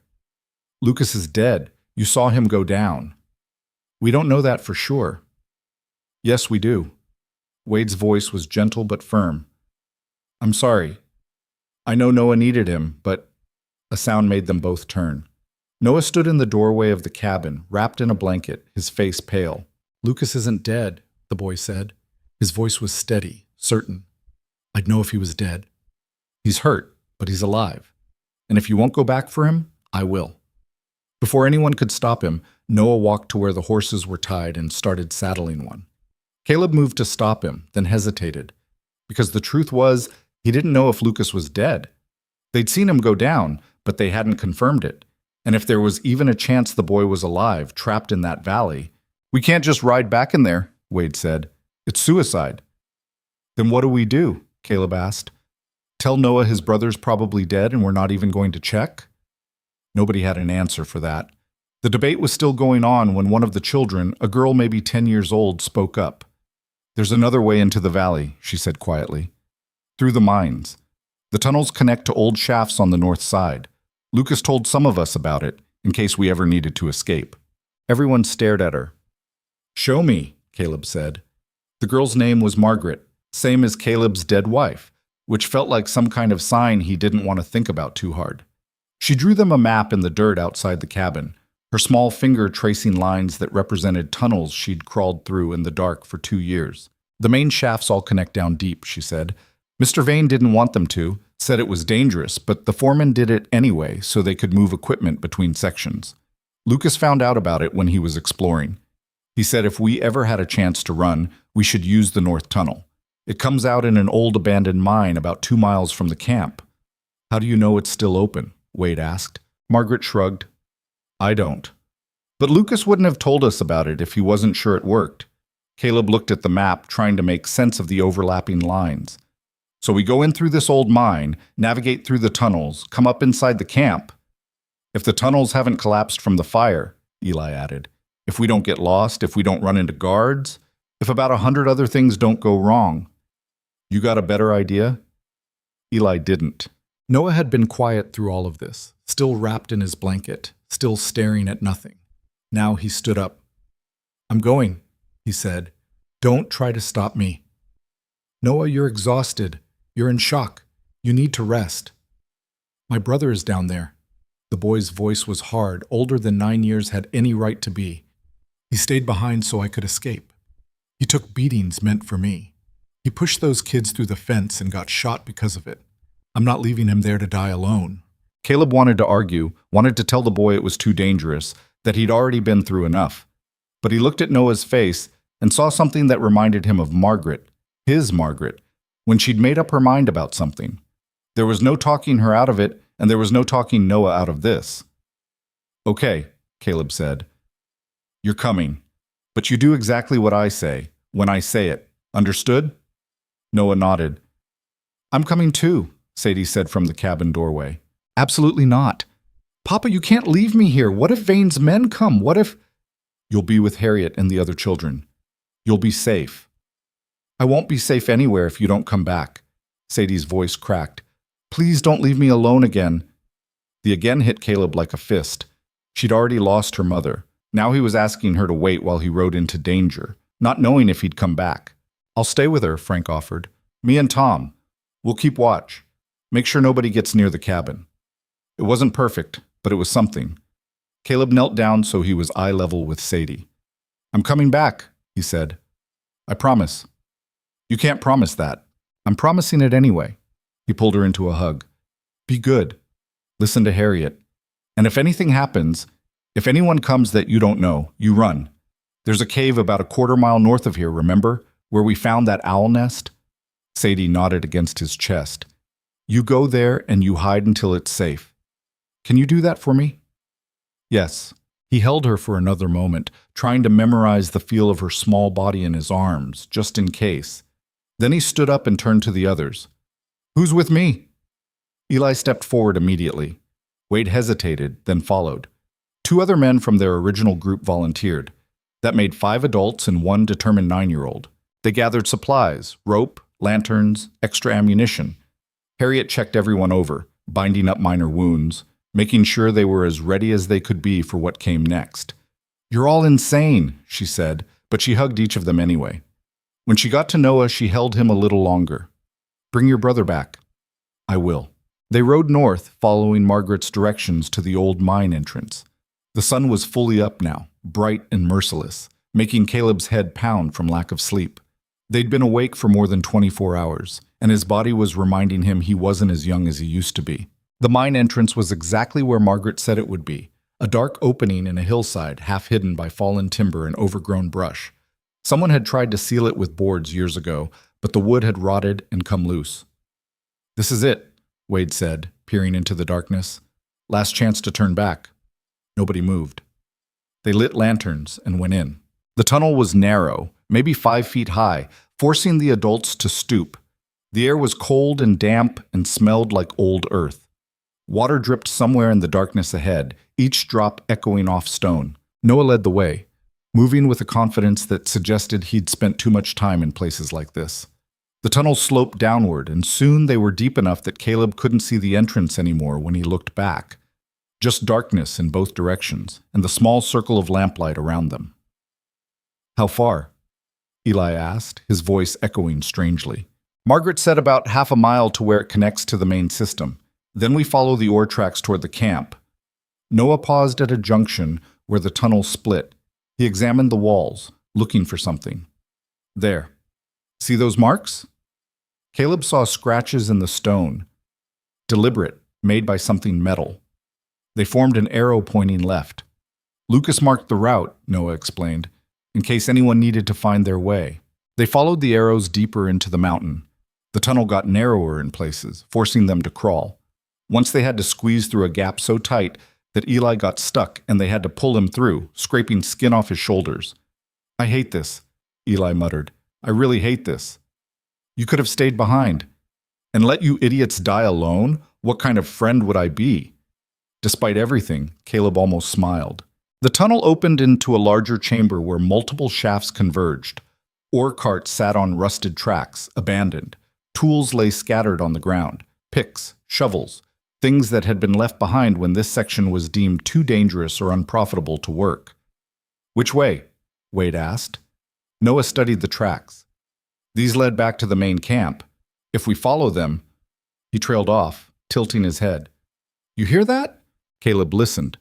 Lucas is dead. You saw him go down. We don't know that for sure. Yes, we do. Wade's voice was gentle but firm. I'm sorry. I know Noah needed him, but a sound made them both turn. Noah stood in the doorway of the cabin, wrapped in a blanket, his face pale. Lucas isn't dead, the boy said. His voice was steady, certain. I'd know if he was dead. He's hurt, but he's alive. And if you won't go back for him, I will. Before anyone could stop him, Noah walked to where the horses were tied and started saddling one. Caleb moved to stop him, then hesitated. Because the truth was, he didn't know if Lucas was dead. They'd seen him go down, but they hadn't confirmed it. And if there was even a chance the boy was alive, trapped in that valley, we can't just ride back in there, Wade said. It's suicide. Then what do we do? Caleb asked. Tell Noah his brother's probably dead and we're not even going to check? Nobody had an answer for that. The debate was still going on when one of the children, a girl maybe 10 years old, spoke up. There's another way into the valley, she said quietly. Through the mines. The tunnels connect to old shafts on the north side. Lucas told some of us about it, in case we ever needed to escape. Everyone stared at her. Show me, Caleb said. The girl's name was Margaret, same as Caleb's dead wife, which felt like some kind of sign he didn't want to think about too hard. She drew them a map in the dirt outside the cabin, her small finger tracing lines that represented tunnels she'd crawled through in the dark for 2 years. The main shafts all connect down deep, she said. Mr. Vane didn't want them to, said it was dangerous, but the foreman did it anyway so they could move equipment between sections. Lucas found out about it when he was exploring. He said if we ever had a chance to run, we should use the north tunnel. It comes out in an old abandoned mine about 2 miles from the camp. How do you know it's still open? Wade asked. Margaret shrugged. I don't. But Lucas wouldn't have told us about it if he wasn't sure it worked. Caleb looked at the map, trying to make sense of the overlapping lines. So we go in through this old mine, navigate through the tunnels, come up inside the camp. If the tunnels haven't collapsed from the fire, Eli added. If we don't get lost, if we don't run into guards, if about 100 other things don't go wrong. You got a better idea? Eli didn't. Noah had been quiet through all of this, still wrapped in his blanket, still staring at nothing. Now he stood up. I'm going, he said. Don't try to stop me. Noah, you're exhausted. You're in shock. You need to rest. My brother is down there. The boy's voice was hard, older than 9 years had any right to be. He stayed behind so I could escape. He took beatings meant for me. He pushed those kids through the fence and got shot because of it. I'm not leaving him there to die alone. Caleb wanted to argue, wanted to tell the boy it was too dangerous, that he'd already been through enough. But he looked at Noah's face and saw something that reminded him of Margaret, his Margaret, when she'd made up her mind about something. There was no talking her out of it, and there was no talking Noah out of this. Okay, Caleb said. You're coming, but you do exactly what I say, when I say it. Understood? Noah nodded. I'm coming too, Sadie said from the cabin doorway. Absolutely not. Papa, you can't leave me here. What if Vane's men come? What if... You'll be with Harriet and the other children. You'll be safe. I won't be safe anywhere if you don't come back. Sadie's voice cracked. Please don't leave me alone again. The again hit Caleb like a fist. She'd already lost her mother. Now he was asking her to wait while he rode into danger, not knowing if he'd come back. I'll stay with her, Frank offered. Me and Tom. We'll keep watch. Make sure nobody gets near the cabin. It wasn't perfect, but it was something. Caleb knelt down so he was eye level with Sadie. I'm coming back, he said. I promise. You can't promise that. I'm promising it anyway. He pulled her into a hug. Be good. Listen to Harriet. And if anything happens, if anyone comes that you don't know, you run. There's a cave about a 1/4 mile north of here, remember? Where we found that owl nest? Sadie nodded against his chest. You go there and you hide until it's safe. Can you do that for me? Yes. He held her for another moment, trying to memorize the feel of her small body in his arms, just in case. Then he stood up and turned to the others. "Who's with me?" Eli stepped forward immediately. Wade hesitated, then followed. Two other men from their original group volunteered. That made 5 adults and 1 determined 9-year-old. They gathered supplies, rope, lanterns, extra ammunition. Harriet checked everyone over, binding up minor wounds, making sure they were as ready as they could be for what came next. "You're all insane," she said, but she hugged each of them anyway. When she got to Noah, she held him a little longer. "Bring your brother back." "I will." They rode north, following Margaret's directions to the old mine entrance. The sun was fully up now, bright and merciless, making Caleb's head pound from lack of sleep. They'd been awake for more than 24 hours, and his body was reminding him he wasn't as young as he used to be. The mine entrance was exactly where Margaret said it would be, a dark opening in a hillside half hidden by fallen timber and overgrown brush. Someone had tried to seal it with boards years ago, but the wood had rotted and come loose. "This is it," Wade said, peering into the darkness. "Last chance to turn back." Nobody moved. They lit lanterns and went in. The tunnel was narrow, maybe 5 feet high, forcing the adults to stoop. The air was cold and damp and smelled like old earth. Water dripped somewhere in the darkness ahead, each drop echoing off stone. Noah led the way, moving with a confidence that suggested he'd spent too much time in places like this. The tunnel sloped downward, and soon they were deep enough that Caleb couldn't see the entrance anymore when he looked back. Just darkness in both directions, and the small circle of lamplight around them. "How far?" Eli asked, his voice echoing strangely. Margaret said about half a mile to where it connects to the main system. Then we follow the ore tracks toward the camp. Noah paused at a junction where the tunnel split. He examined the walls, looking for something. "There. See those marks?" Caleb saw scratches in the stone, deliberate, made by something metal. They formed an arrow pointing left. "Lucas marked the route," Noah explained, in case anyone needed to find their way. They followed the arrows deeper into the mountain. The tunnel got narrower in places, forcing them to crawl. Once they had to squeeze through a gap so tight that Eli got stuck and they had to pull him through, scraping skin off his shoulders. "I hate this," Eli muttered. "I really hate this." "You could have stayed behind. And let you idiots die alone? What kind of friend would I be?" Despite everything, Caleb almost smiled. The tunnel opened into a larger chamber where multiple shafts converged. Ore carts sat on rusted tracks, abandoned. Tools lay scattered on the ground. Picks, shovels, things that had been left behind when this section was deemed too dangerous or unprofitable to work. "Which way?" Wade asked. Noah studied the tracks. "These led back to the main camp. If we follow them—" He trailed off, tilting his head. "You hear that?" Caleb listened.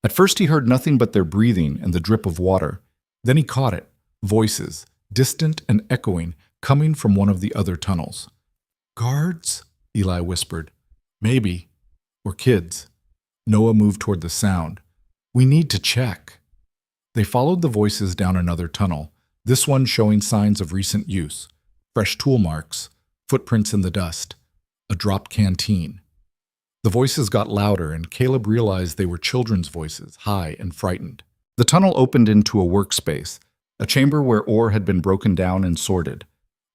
At first he heard nothing but their breathing and the drip of water. Then he caught it, voices, distant and echoing, coming from one of the other tunnels. "Guards?" Eli whispered. "Maybe. Or kids." Noah moved toward the sound. "We need to check." They followed the voices down another tunnel, this one showing signs of recent use. Fresh tool marks, footprints in the dust, a dropped canteen. The voices got louder, and Caleb realized they were children's voices, high and frightened. The tunnel opened into a workspace, a chamber where ore had been broken down and sorted.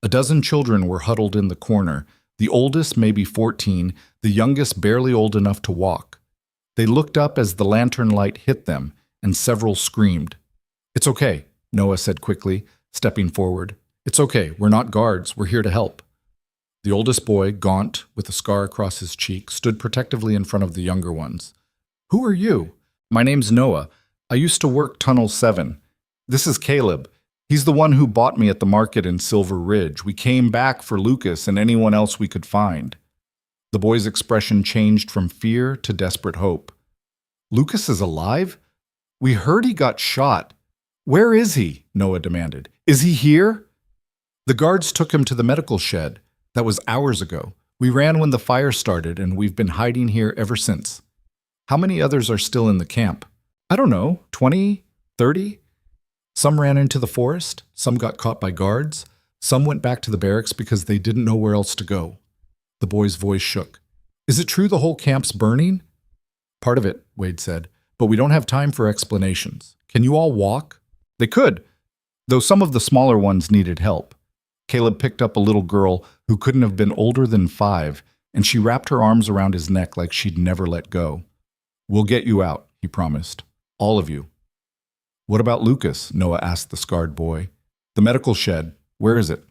A dozen children were huddled in the corner, the oldest maybe 14, the youngest barely old enough to walk. They looked up as the lantern light hit them, and several screamed. "It's okay," Noah said quickly, stepping forward. "It's okay, we're not guards, we're here to help." The oldest boy, gaunt, with a scar across his cheek, stood protectively in front of the younger ones. "Who are you?" "My name's Noah. I used to work Tunnel 7. This is Caleb. He's the one who bought me at the market in Silver Ridge. We came back for Lucas and anyone else we could find." The boy's expression changed from fear to desperate hope. "Lucas is alive? We heard he got shot. Where is he?" Noah demanded. "Is he here?" "The guards took him to the medical shed. That was hours ago. We ran when the fire started, and we've been hiding here ever since." "How many others are still in the camp?" "I don't know, 20, 30? Some ran into the forest, some got caught by guards, some went back to the barracks because they didn't know where else to go." The boy's voice shook. "Is it true the whole camp's burning?" "Part of it," Wade said, "but we don't have time for explanations. Can you all walk?" They could, though some of the smaller ones needed help. Caleb picked up a little girl who couldn't have been older than 5, and she wrapped her arms around his neck like she'd never let go. "We'll get you out," he promised. "All of you." "What about Lucas?" Noah asked the scarred boy. "The medical shed. Where is it?"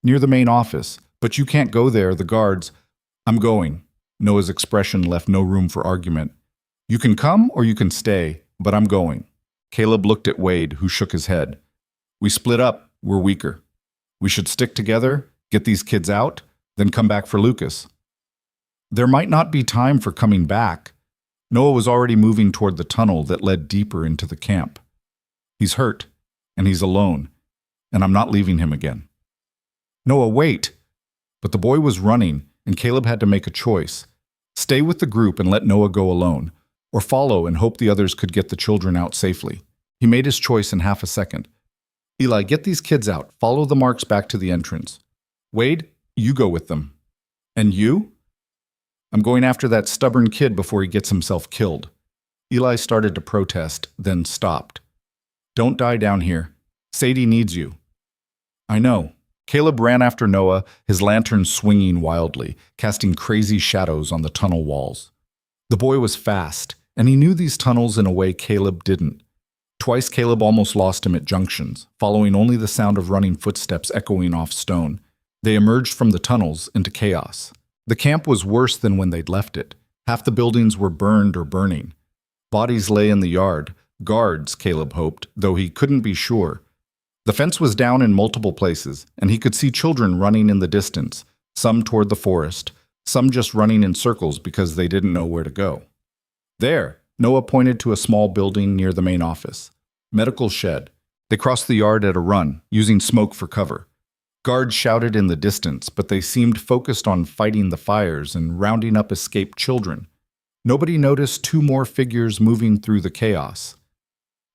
"Near the main office. But you can't go there, the guards—" "I'm going." Noah's expression left no room for argument. "You can come or you can stay, but I'm going." Caleb looked at Wade, who shook his head. "We split up. We're weaker. We should stick together, get these kids out, then come back for Lucas." There might not be time for coming back. Noah was already moving toward the tunnel that led deeper into the camp. "He's hurt, and he's alone, and I'm not leaving him again." "Noah, wait!" But the boy was running, and Caleb had to make a choice. Stay with the group and let Noah go alone, or follow and hope the others could get the children out safely. He made his choice in half a second. "Eli, get these kids out. Follow the marks back to the entrance. Wade, you go with them." "And you?" "I'm going after that stubborn kid before he gets himself killed." Eli started to protest, then stopped. "Don't die down here. Sadie needs you." "I know." Caleb ran after Noah, his lantern swinging wildly, casting crazy shadows on the tunnel walls. The boy was fast, and he knew these tunnels in a way Caleb didn't. Twice Caleb almost lost him at junctions, following only the sound of running footsteps echoing off stone. They emerged from the tunnels into chaos. The camp was worse than when they'd left it. Half the buildings were burned or burning. Bodies lay in the yard, guards, Caleb hoped, though he couldn't be sure. The fence was down in multiple places, and he could see children running in the distance, some toward the forest, some just running in circles because they didn't know where to go. "There!" Noah pointed to a small building near the main office. "Medical shed." They crossed the yard at a run, using smoke for cover. Guards shouted in the distance, but they seemed focused on fighting the fires and rounding up escaped children. Nobody noticed 2 more figures moving through the chaos.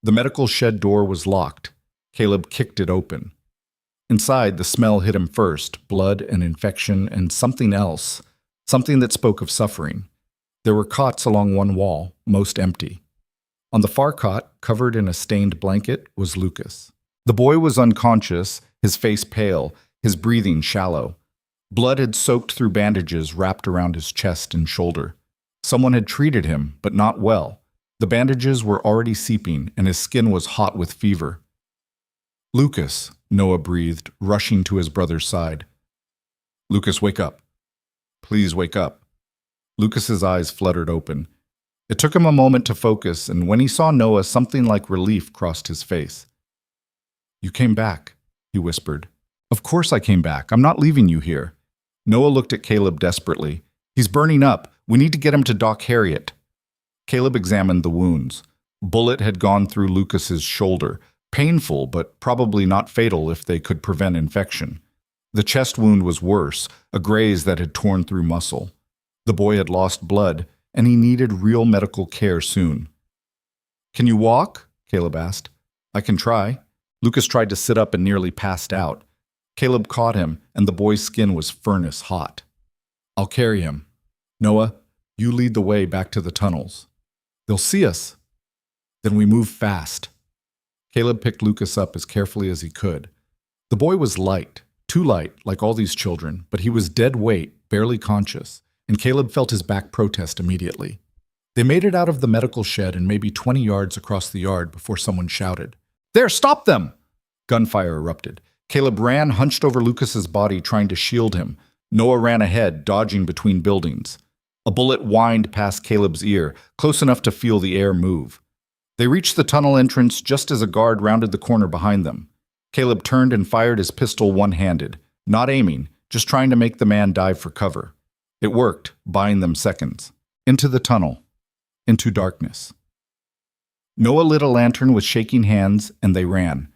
The medical shed door was locked. Caleb kicked it open. Inside, the smell hit him first, blood and infection and something else, something that spoke of suffering. There were cots along one wall, most empty. On the far cot, covered in a stained blanket, was Lucas. The boy was unconscious, his face pale, his breathing shallow. Blood had soaked through bandages wrapped around his chest and shoulder. Someone had treated him, but not well. The bandages were already seeping, and his skin was hot with fever. "Lucas," Noah breathed, rushing to his brother's side. "Lucas, wake up. Please wake up." Lucas's eyes fluttered open. It took him a moment to focus, and when he saw Noah, something like relief crossed his face. "You came back," he whispered. "Of course I came back. I'm not leaving you here." Noah looked at Caleb desperately. "He's burning up. We need to get him to Doc Harriet." Caleb examined the wounds. Bullet had gone through Lucas's shoulder. Painful, but probably not fatal if they could prevent infection. The chest wound was worse, a graze that had torn through muscle. The boy had lost blood, and he needed real medical care soon. "Can you walk?" Caleb asked. "I can try." Lucas tried to sit up and nearly passed out. Caleb caught him, and the boy's skin was furnace hot. "I'll carry him. Noah, you lead the way back to the tunnels. They'll see us." "Then we move fast." Caleb picked Lucas up as carefully as he could. The boy was light, too light, like all these children, but he was dead weight, barely conscious, and Caleb felt his back protest immediately. They made it out of the medical shed and maybe 20 yards across the yard before someone shouted, "There, stop them!" Gunfire erupted. Caleb ran, hunched over Lucas's body, trying to shield him. Noah ran ahead, dodging between buildings. A bullet whined past Caleb's ear, close enough to feel the air move. They reached the tunnel entrance just as a guard rounded the corner behind them. Caleb turned and fired his pistol one-handed, not aiming, just trying to make the man dive for cover. It worked, buying them seconds. Into the tunnel. Into darkness. Noah lit a lantern with shaking hands, and they ran.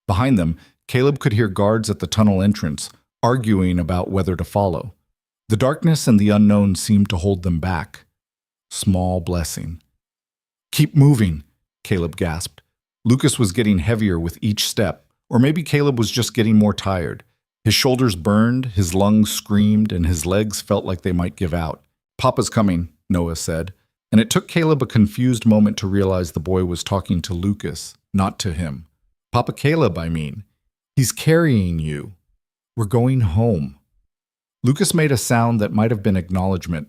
Behind them, Caleb could hear guards at the tunnel entrance, arguing about whether to follow. The darkness and the unknown seemed to hold them back. Small blessing. "Keep moving," Caleb gasped. Lucas was getting heavier with each step, or maybe Caleb was just getting more tired. His shoulders burned, his lungs screamed, and his legs felt like they might give out. "Papa's coming," Noah said, and it took Caleb a confused moment to realize the boy was talking to Lucas, not to him. "Papa Caleb, I mean. He's carrying you." We're going home. Lucas made a sound that might have been acknowledgement.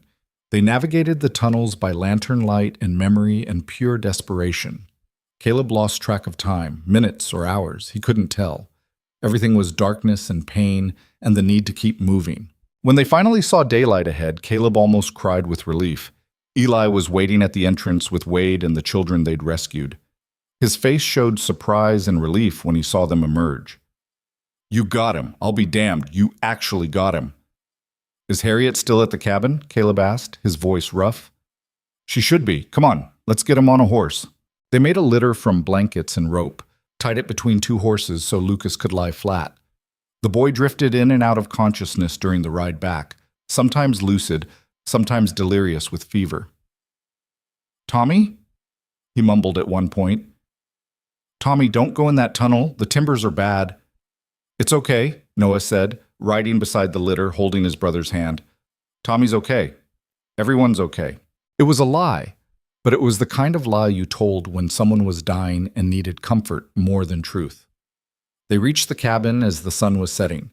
They navigated the tunnels by lantern light and memory and pure desperation. Caleb lost track of time, minutes or hours, he couldn't tell. Everything was darkness and pain and the need to keep moving. When they finally saw daylight ahead, Caleb almost cried with relief. Eli was waiting at the entrance with Wade and the children they'd rescued. His face showed surprise and relief when he saw them emerge. "You got him. I'll be damned. You actually got him." "Is Harriet still at the cabin?" Caleb asked, his voice rough. "She should be. Come on, let's get him on a horse." They made a litter from blankets and rope, tied it between two horses so Lucas could lie flat. The boy drifted in and out of consciousness during the ride back, sometimes lucid, sometimes delirious with fever. "Tommy?" he mumbled at one point. "Tommy, don't go in that tunnel. The timbers are bad." "It's okay," Noah said, riding beside the litter, holding his brother's hand. "Tommy's okay. Everyone's okay." It was a lie, but it was the kind of lie you told when someone was dying and needed comfort more than truth. They reached the cabin as the sun was setting.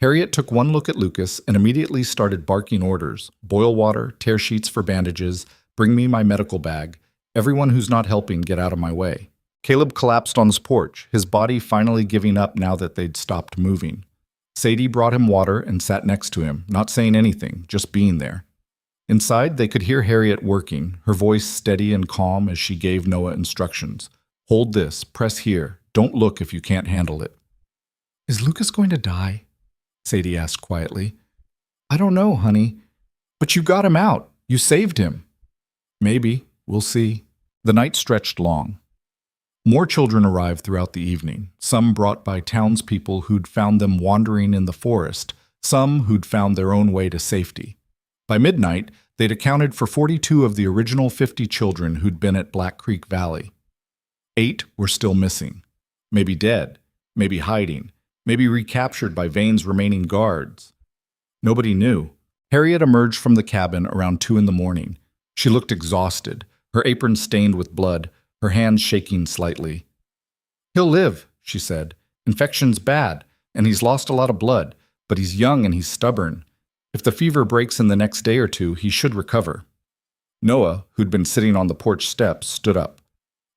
Harriet took one look at Lucas and immediately started barking orders. "Boil water, tear sheets for bandages, bring me my medical bag. Everyone who's not helping, get out of my way." Caleb collapsed on his porch, his body finally giving up now that they'd stopped moving. Sadie brought him water and sat next to him, not saying anything, just being there. Inside, they could hear Harriet working, her voice steady and calm as she gave Noah instructions. "Hold this, press here, don't look if you can't handle it." "Is Lucas going to die?" Sadie asked quietly. "I don't know, honey. But you got him out. You saved him." "Maybe. We'll see." The night stretched long. More children arrived throughout the evening, some brought by townspeople who'd found them wandering in the forest, some who'd found their own way to safety. By midnight, they'd accounted for 42 of the original 50 children who'd been at Black Creek Valley. 8 were still missing. Maybe dead, maybe hiding, maybe recaptured by Vane's remaining guards. Nobody knew. Harriet emerged from the cabin around 2 in the morning. She looked exhausted, her apron stained with blood, her hands shaking slightly. "He'll live," she said. "Infection's bad, and he's lost a lot of blood, but he's young and he's stubborn. If the fever breaks in the next day or two, he should recover." Noah, who'd been sitting on the porch steps, stood up.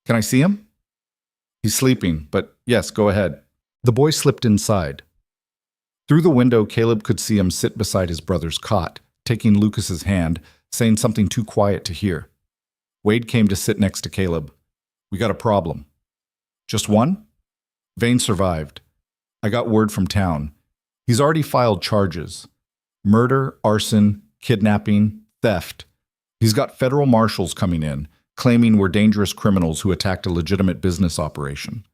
"Can I see him?" "He's sleeping, but yes, go ahead." The boy slipped inside. Through the window, Caleb could see him sit beside his brother's cot, taking Lucas's hand, saying something too quiet to hear. Wade came to sit next to Caleb. "We got a problem." "Just one?" "Vane survived. I got word from town. He's already filed charges. Murder, arson, kidnapping, theft. He's got federal marshals coming in, claiming we're dangerous criminals who attacked a legitimate business operation."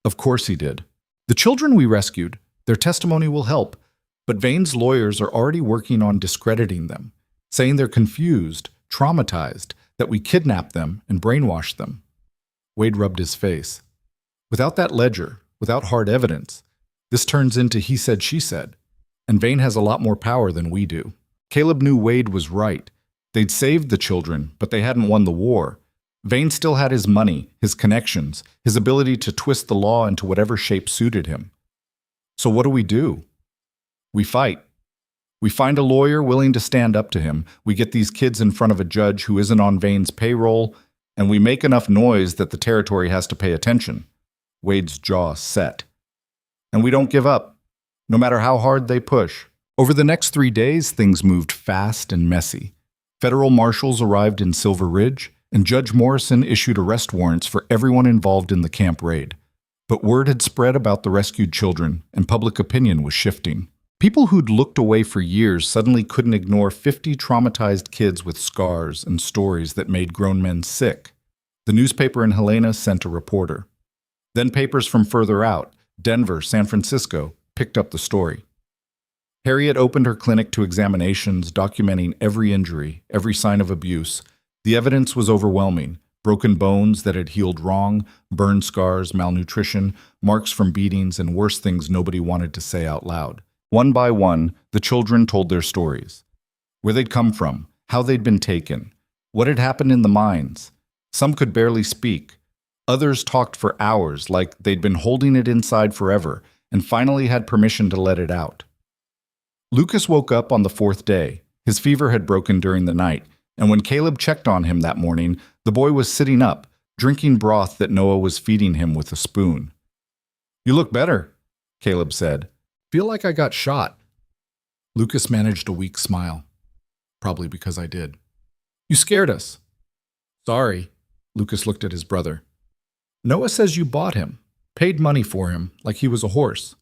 "Of course he did. The children we rescued, their testimony will help, but Vane's lawyers are already working on discrediting them, saying they're confused, traumatized, that we kidnapped them and brainwashed them." Wade rubbed his face. "Without that ledger, without hard evidence, this turns into he said, she said, and Vane has a lot more power than we do." Caleb knew Wade was right. They'd saved the children, but they hadn't won the war. Vane still had his money, his connections, his ability to twist the law into whatever shape suited him. "So what do? We fight. We find a lawyer willing to stand up to him. We get these kids in front of a judge who isn't on Vane's payroll, and we make enough noise that the territory has to pay attention." Wade's jaw set. "And we don't give up, no matter how hard they push." Over the next 3 days, things moved fast and messy. Federal marshals arrived in Silver Ridge, and Judge Morrison issued arrest warrants for everyone involved in the camp raid. But word had spread about the rescued children, and public opinion was shifting. People who'd looked away for years suddenly couldn't ignore 50 traumatized kids with scars and stories that made grown men sick. The newspaper in Helena sent a reporter. Then papers from further out, Denver, San Francisco, picked up the story. Harriet opened her clinic to examinations, documenting every injury, every sign of abuse. The evidence was overwhelming. Broken bones that had healed wrong, burn scars, malnutrition, marks from beatings, and worse things nobody wanted to say out loud. One by one, the children told their stories. Where they'd come from, how they'd been taken, what had happened in the mines. Some could barely speak. Others talked for hours, like they'd been holding it inside forever, and finally had permission to let it out. Lucas woke up on the fourth day. His fever had broken during the night, and when Caleb checked on him that morning, the boy was sitting up, drinking broth that Noah was feeding him with a spoon. "You look better," Caleb said. "Feel like I got shot." Lucas managed a weak smile. "Probably because I did." "You scared us." "Sorry." Lucas looked at his brother. "Noah says you bought him, paid money for him, like he was a horse."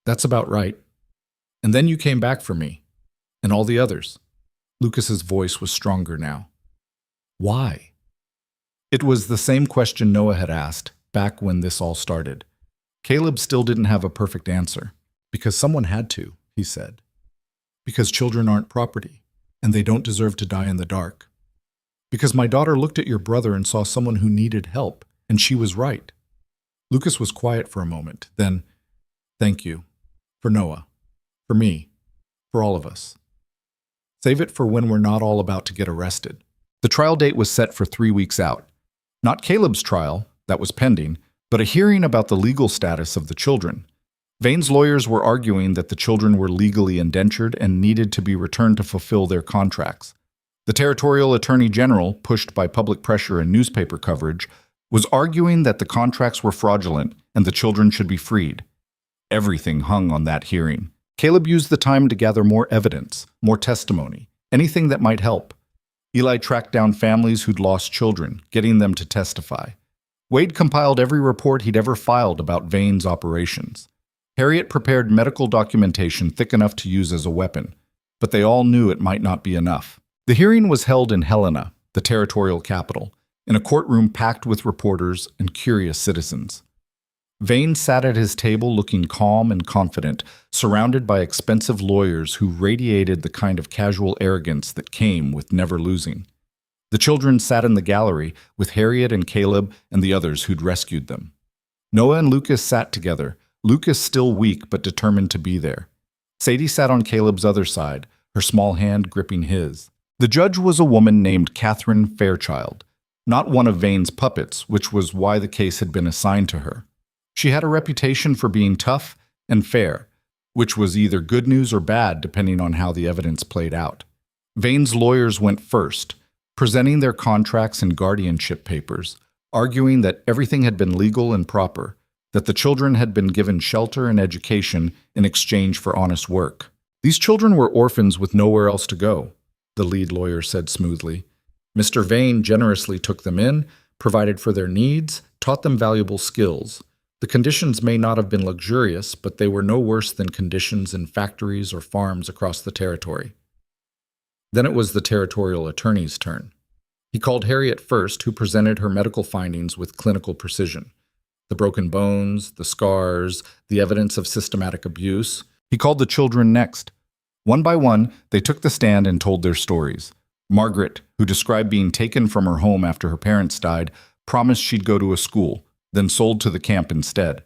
"That's about right. And then you came back for me, and all the others." Lucas's voice was stronger now. "Why?" It was the same question Noah had asked back when this all started. Caleb still didn't have a perfect answer. "Because someone had to," he said. "Because children aren't property, and they don't deserve to die in the dark. Because my daughter looked at your brother and saw someone who needed help, and she was right." Lucas was quiet for a moment. Then, "Thank you. For Noah. For me. For all of us. Save it for when we're not all about to get arrested." The trial date was set for 3 weeks out. Not Caleb's trial, that was pending, but a hearing about the legal status of the children. Vane's lawyers were arguing that the children were legally indentured and needed to be returned to fulfill their contracts. The territorial attorney general, pushed by public pressure and newspaper coverage, was arguing that the contracts were fraudulent and the children should be freed. Everything hung on that hearing. Caleb used the time to gather more evidence, more testimony, anything that might help. Eli tracked down families who'd lost children, getting them to testify. Wade compiled every report he'd ever filed about Vane's operations. Harriet prepared medical documentation thick enough to use as a weapon, but they all knew it might not be enough. The hearing was held in Helena, the territorial capital, in a courtroom packed with reporters and curious citizens. Vane sat at his table looking calm and confident, surrounded by expensive lawyers who radiated the kind of casual arrogance that came with never losing. The children sat in the gallery with Harriet and Caleb and the others who'd rescued them. Noah and Lucas sat together, Lucas still weak but determined to be there. Sadie sat on Caleb's other side, her small hand gripping his. The judge was a woman named Catherine Fairchild, not one of Vane's puppets, which was why the case had been assigned to her. She had a reputation for being tough and fair, which was either good news or bad depending on how the evidence played out. Vane's lawyers went first, presenting their contracts and guardianship papers, arguing that everything had been legal and proper, that the children had been given shelter and education in exchange for honest work. "These children were orphans with nowhere else to go," the lead lawyer said smoothly. "Mr. Vane generously took them in, provided for their needs, taught them valuable skills. The conditions may not have been luxurious, but they were no worse than conditions in factories or farms across the territory." Then it was the territorial attorney's turn. He called Harriet first, who presented her medical findings with clinical precision. The broken bones, the scars, the evidence of systematic abuse. He called the children next. One by one, they took the stand and told their stories. Margaret, who described being taken from her home after her parents died, promised she'd go to a school, then sold to the camp instead.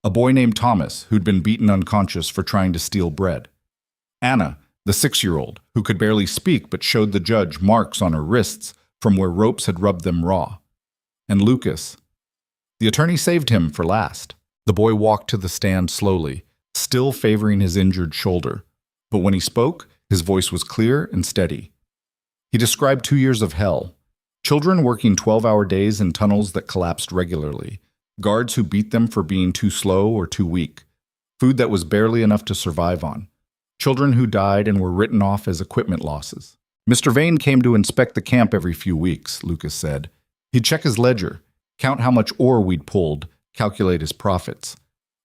A boy named Thomas, who'd been beaten unconscious for trying to steal bread. Anna, the 6-year-old, who could barely speak but showed the judge marks on her wrists from where ropes had rubbed them raw. And Lucas. The attorney saved him for last. The boy walked to the stand slowly, still favoring his injured shoulder. But when he spoke, his voice was clear and steady. He described 2 years of hell. Children working 12-hour days in tunnels that collapsed regularly. Guards who beat them for being too slow or too weak. Food that was barely enough to survive on. Children who died and were written off as equipment losses. Mr. Vane came to inspect the camp every few weeks, Lucas said. He'd check his ledger, count how much ore we'd pulled, calculate his profits.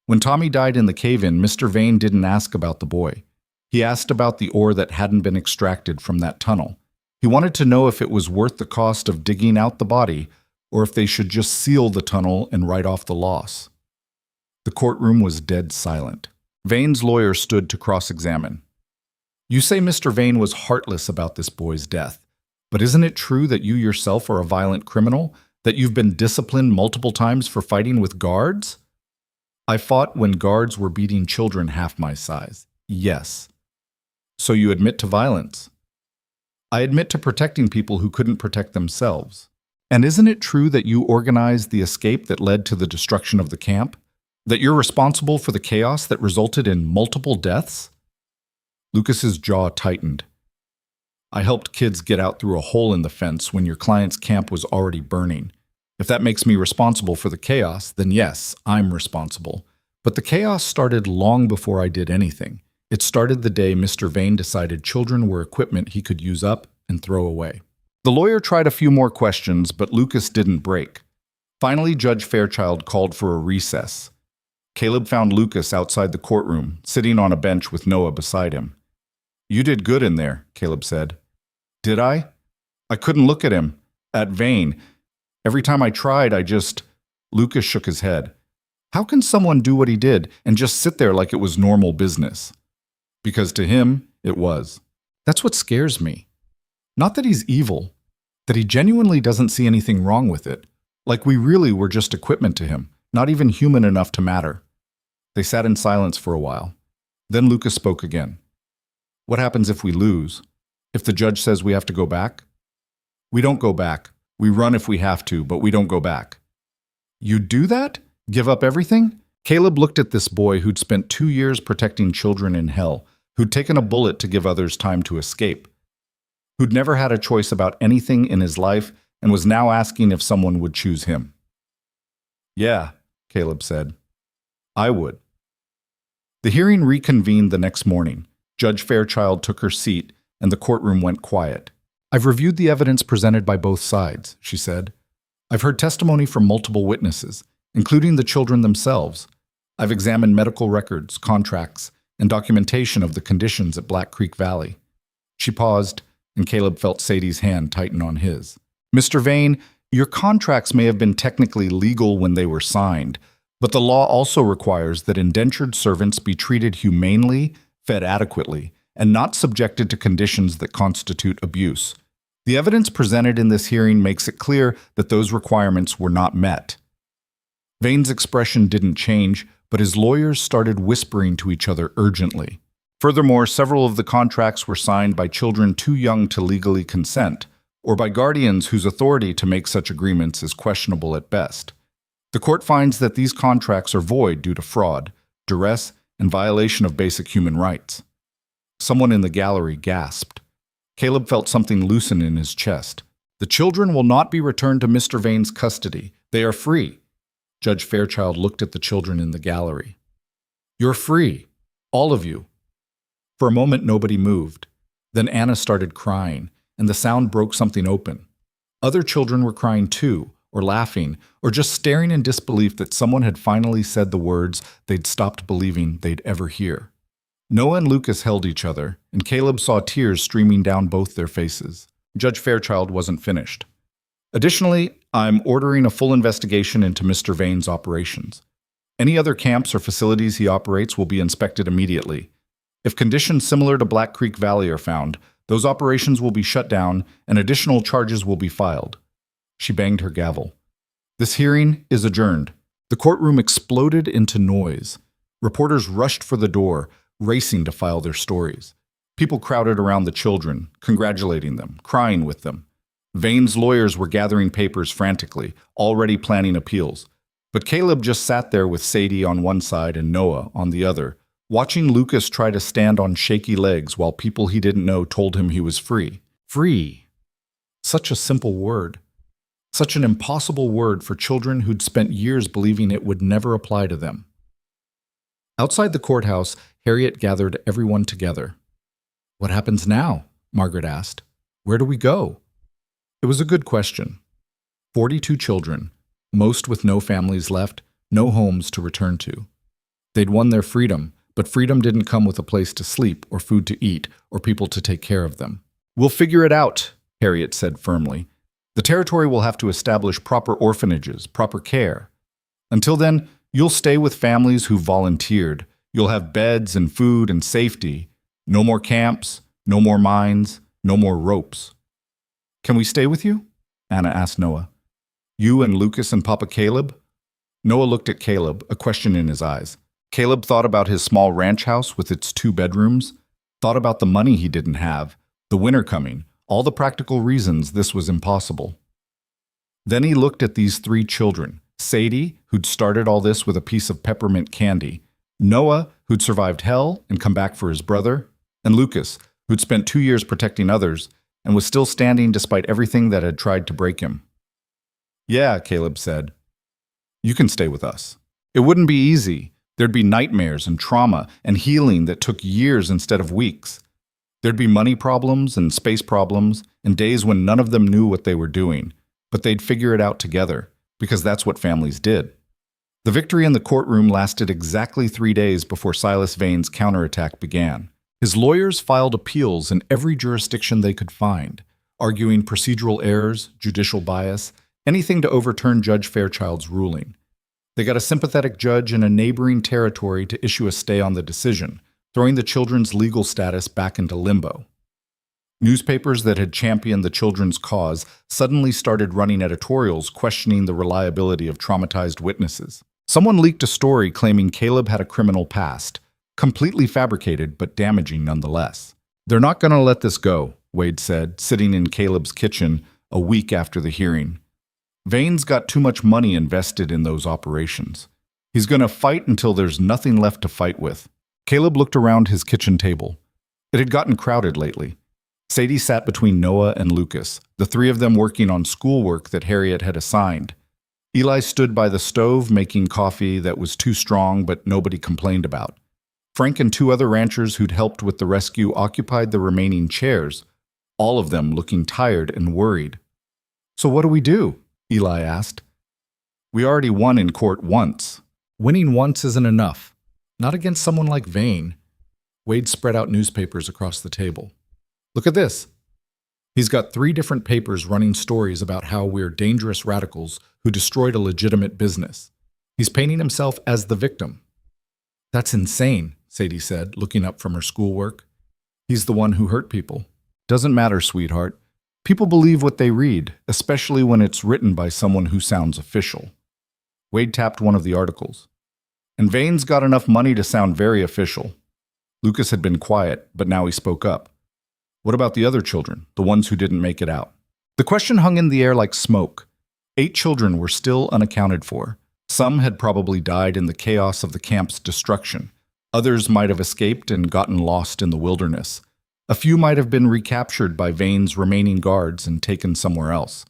When Tommy died in the cave-in, Mr. Vane didn't ask about the boy. He asked about the ore that hadn't been extracted from that tunnel. He wanted to know if it was worth the cost of digging out the body, or if they should just seal the tunnel and write off the loss. The courtroom was dead silent. Vane's lawyer stood to cross-examine. You say Mr. Vane was heartless about this boy's death, but isn't it true that you yourself are a violent criminal, that you've been disciplined multiple times for fighting with guards? I fought when guards were beating children half my size. Yes. So you admit to violence? I admit to protecting people who couldn't protect themselves. And isn't it true that you organized the escape that led to the destruction of the camp? That you're responsible for the chaos that resulted in multiple deaths? Lucas's jaw tightened. I helped kids get out through a hole in the fence when your client's camp was already burning. If that makes me responsible for the chaos, then yes, I'm responsible. But the chaos started long before I did anything. It started the day Mr. Vane decided children were equipment he could use up and throw away. The lawyer tried a few more questions, but Lucas didn't break. Finally, Judge Fairchild called for a recess. Caleb found Lucas outside the courtroom, sitting on a bench with Noah beside him. "You did good in there," Caleb said. "Did I? I couldn't look at him. At Vane. Every time I tried, Lucas shook his head. How can someone do what he did and just sit there like it was normal business? Because to him, it was. That's what scares me. Not that he's evil, that he genuinely doesn't see anything wrong with it. Like we really were just equipment to him, not even human enough to matter." They sat in silence for a while. Then Lucas spoke again. "What happens if we lose? If the judge says we have to go back?" "We don't go back. We run if we have to, but we don't go back." "You do that? Give up everything?" Caleb looked at this boy who'd spent 2 years protecting children in hell, who'd taken a bullet to give others time to escape, who'd never had a choice about anything in his life and was now asking if someone would choose him. "Yeah," Caleb said. "I would." The hearing reconvened the next morning. Judge Fairchild took her seat, and the courtroom went quiet. "I've reviewed the evidence presented by both sides," she said. "I've heard testimony from multiple witnesses, including the children themselves. I've examined medical records, contracts, and documentation of the conditions at Black Creek Valley." She paused, and Caleb felt Sadie's hand tighten on his. "Mr. Vane, your contracts may have been technically legal when they were signed, but the law also requires that indentured servants be treated humanely, fed adequately, and not subjected to conditions that constitute abuse. The evidence presented in this hearing makes it clear that those requirements were not met." Vane's expression didn't change, but his lawyers started whispering to each other urgently. Furthermore, several of the contracts were signed by children too young to legally consent, or by guardians whose authority to make such agreements is questionable at best. The court finds that these contracts are void due to fraud, duress, and violation of basic human rights. Someone in the gallery gasped. Caleb felt something loosen in his chest. "The children will not be returned to Mr. Vane's custody. They are free." Judge Fairchild looked at the children in the gallery. "You're free. All of you." For a moment, nobody moved. Then Anna started crying, and the sound broke something open. Other children were crying too, or laughing, or just staring in disbelief that someone had finally said the words they'd stopped believing they'd ever hear. Noah and Lucas held each other, and Caleb saw tears streaming down both their faces. Judge Fairchild wasn't finished. "Additionally, I'm ordering a full investigation into Mr. Vane's operations. Any other camps or facilities he operates will be inspected immediately. If conditions similar to Black Creek Valley are found, those operations will be shut down and additional charges will be filed." She banged her gavel. "This hearing is adjourned." The courtroom exploded into noise. Reporters rushed for the door, racing to file their stories. People crowded around the children, congratulating them, crying with them. Vane's lawyers were gathering papers frantically, already planning appeals. But Caleb just sat there with Sadie on one side and Noah on the other, watching Lucas try to stand on shaky legs while people he didn't know told him he was free. Free. Such a simple word. Such an impossible word for children who'd spent years believing it would never apply to them. Outside the courthouse, Harriet gathered everyone together. "What happens now?" Margaret asked. "Where do we go?" It was a good question. 42 children, most with no families left, no homes to return to. They'd won their freedom, but freedom didn't come with a place to sleep or food to eat or people to take care of them. "We'll figure it out," Harriet said firmly. "The territory will have to establish proper orphanages, proper care. Until then, you'll stay with families who volunteered. You'll have beds and food and safety. No more camps, no more mines, no more ropes." "Can we stay with you?" Anna asked Noah. "You and Lucas and Papa Caleb?" Noah looked at Caleb, a question in his eyes. Caleb thought about his small ranch house with its 2 bedrooms, thought about the money he didn't have, the winter coming, all the practical reasons this was impossible. Then he looked at these 3 children, Sadie, who'd started all this with a piece of peppermint candy, Noah, who'd survived hell and come back for his brother, And Lucas, who'd spent 2 years protecting others and was still standing despite everything that had tried to break him. Yeah, Caleb said. You can stay with us. It wouldn't be easy. There'd be nightmares and trauma and healing that took years instead of weeks. There'd be money problems and space problems and days when none of them knew what they were doing, but they'd figure it out together, because that's what families did. The victory in the courtroom lasted exactly 3 days before Silas Vane's counterattack began. His lawyers filed appeals in every jurisdiction they could find, arguing procedural errors, judicial bias, anything to overturn Judge Fairchild's ruling. They got a sympathetic judge in a neighboring territory to issue a stay on the decision, throwing the children's legal status back into limbo. Newspapers that had championed the children's cause suddenly started running editorials questioning the reliability of traumatized witnesses. Someone leaked a story claiming Caleb had a criminal past, completely fabricated but damaging nonetheless. They're not going to let this go, Wade said, sitting in Caleb's kitchen a week after the hearing. Vane's got too much money invested in those operations. He's going to fight until there's nothing left to fight with. Caleb looked around his kitchen table. It had gotten crowded lately. Sadie sat between Noah and Lucas, the three of them working on schoolwork that Harriet had assigned. Eli stood by the stove making coffee that was too strong but nobody complained about. Frank and 2 other ranchers who'd helped with the rescue occupied the remaining chairs, all of them looking tired and worried. So what do we do? Eli asked. We already won in court once. Winning once isn't enough. Not against someone like Vane. Wade spread out newspapers across the table. Look at this. He's got 3 different papers running stories about how we're dangerous radicals who destroyed a legitimate business. He's painting himself as the victim. That's insane, Sadie said, looking up from her schoolwork. He's the one who hurt people. Doesn't matter, sweetheart. People believe what they read, especially when it's written by someone who sounds official. Wade tapped one of the articles. And Vane's got enough money to sound very official. Lucas had been quiet, but now he spoke up. What about the other children, the ones who didn't make it out? The question hung in the air like smoke. 8 children were still unaccounted for. Some had probably died in the chaos of the camp's destruction. Others might have escaped and gotten lost in the wilderness. A few might have been recaptured by Vane's remaining guards and taken somewhere else.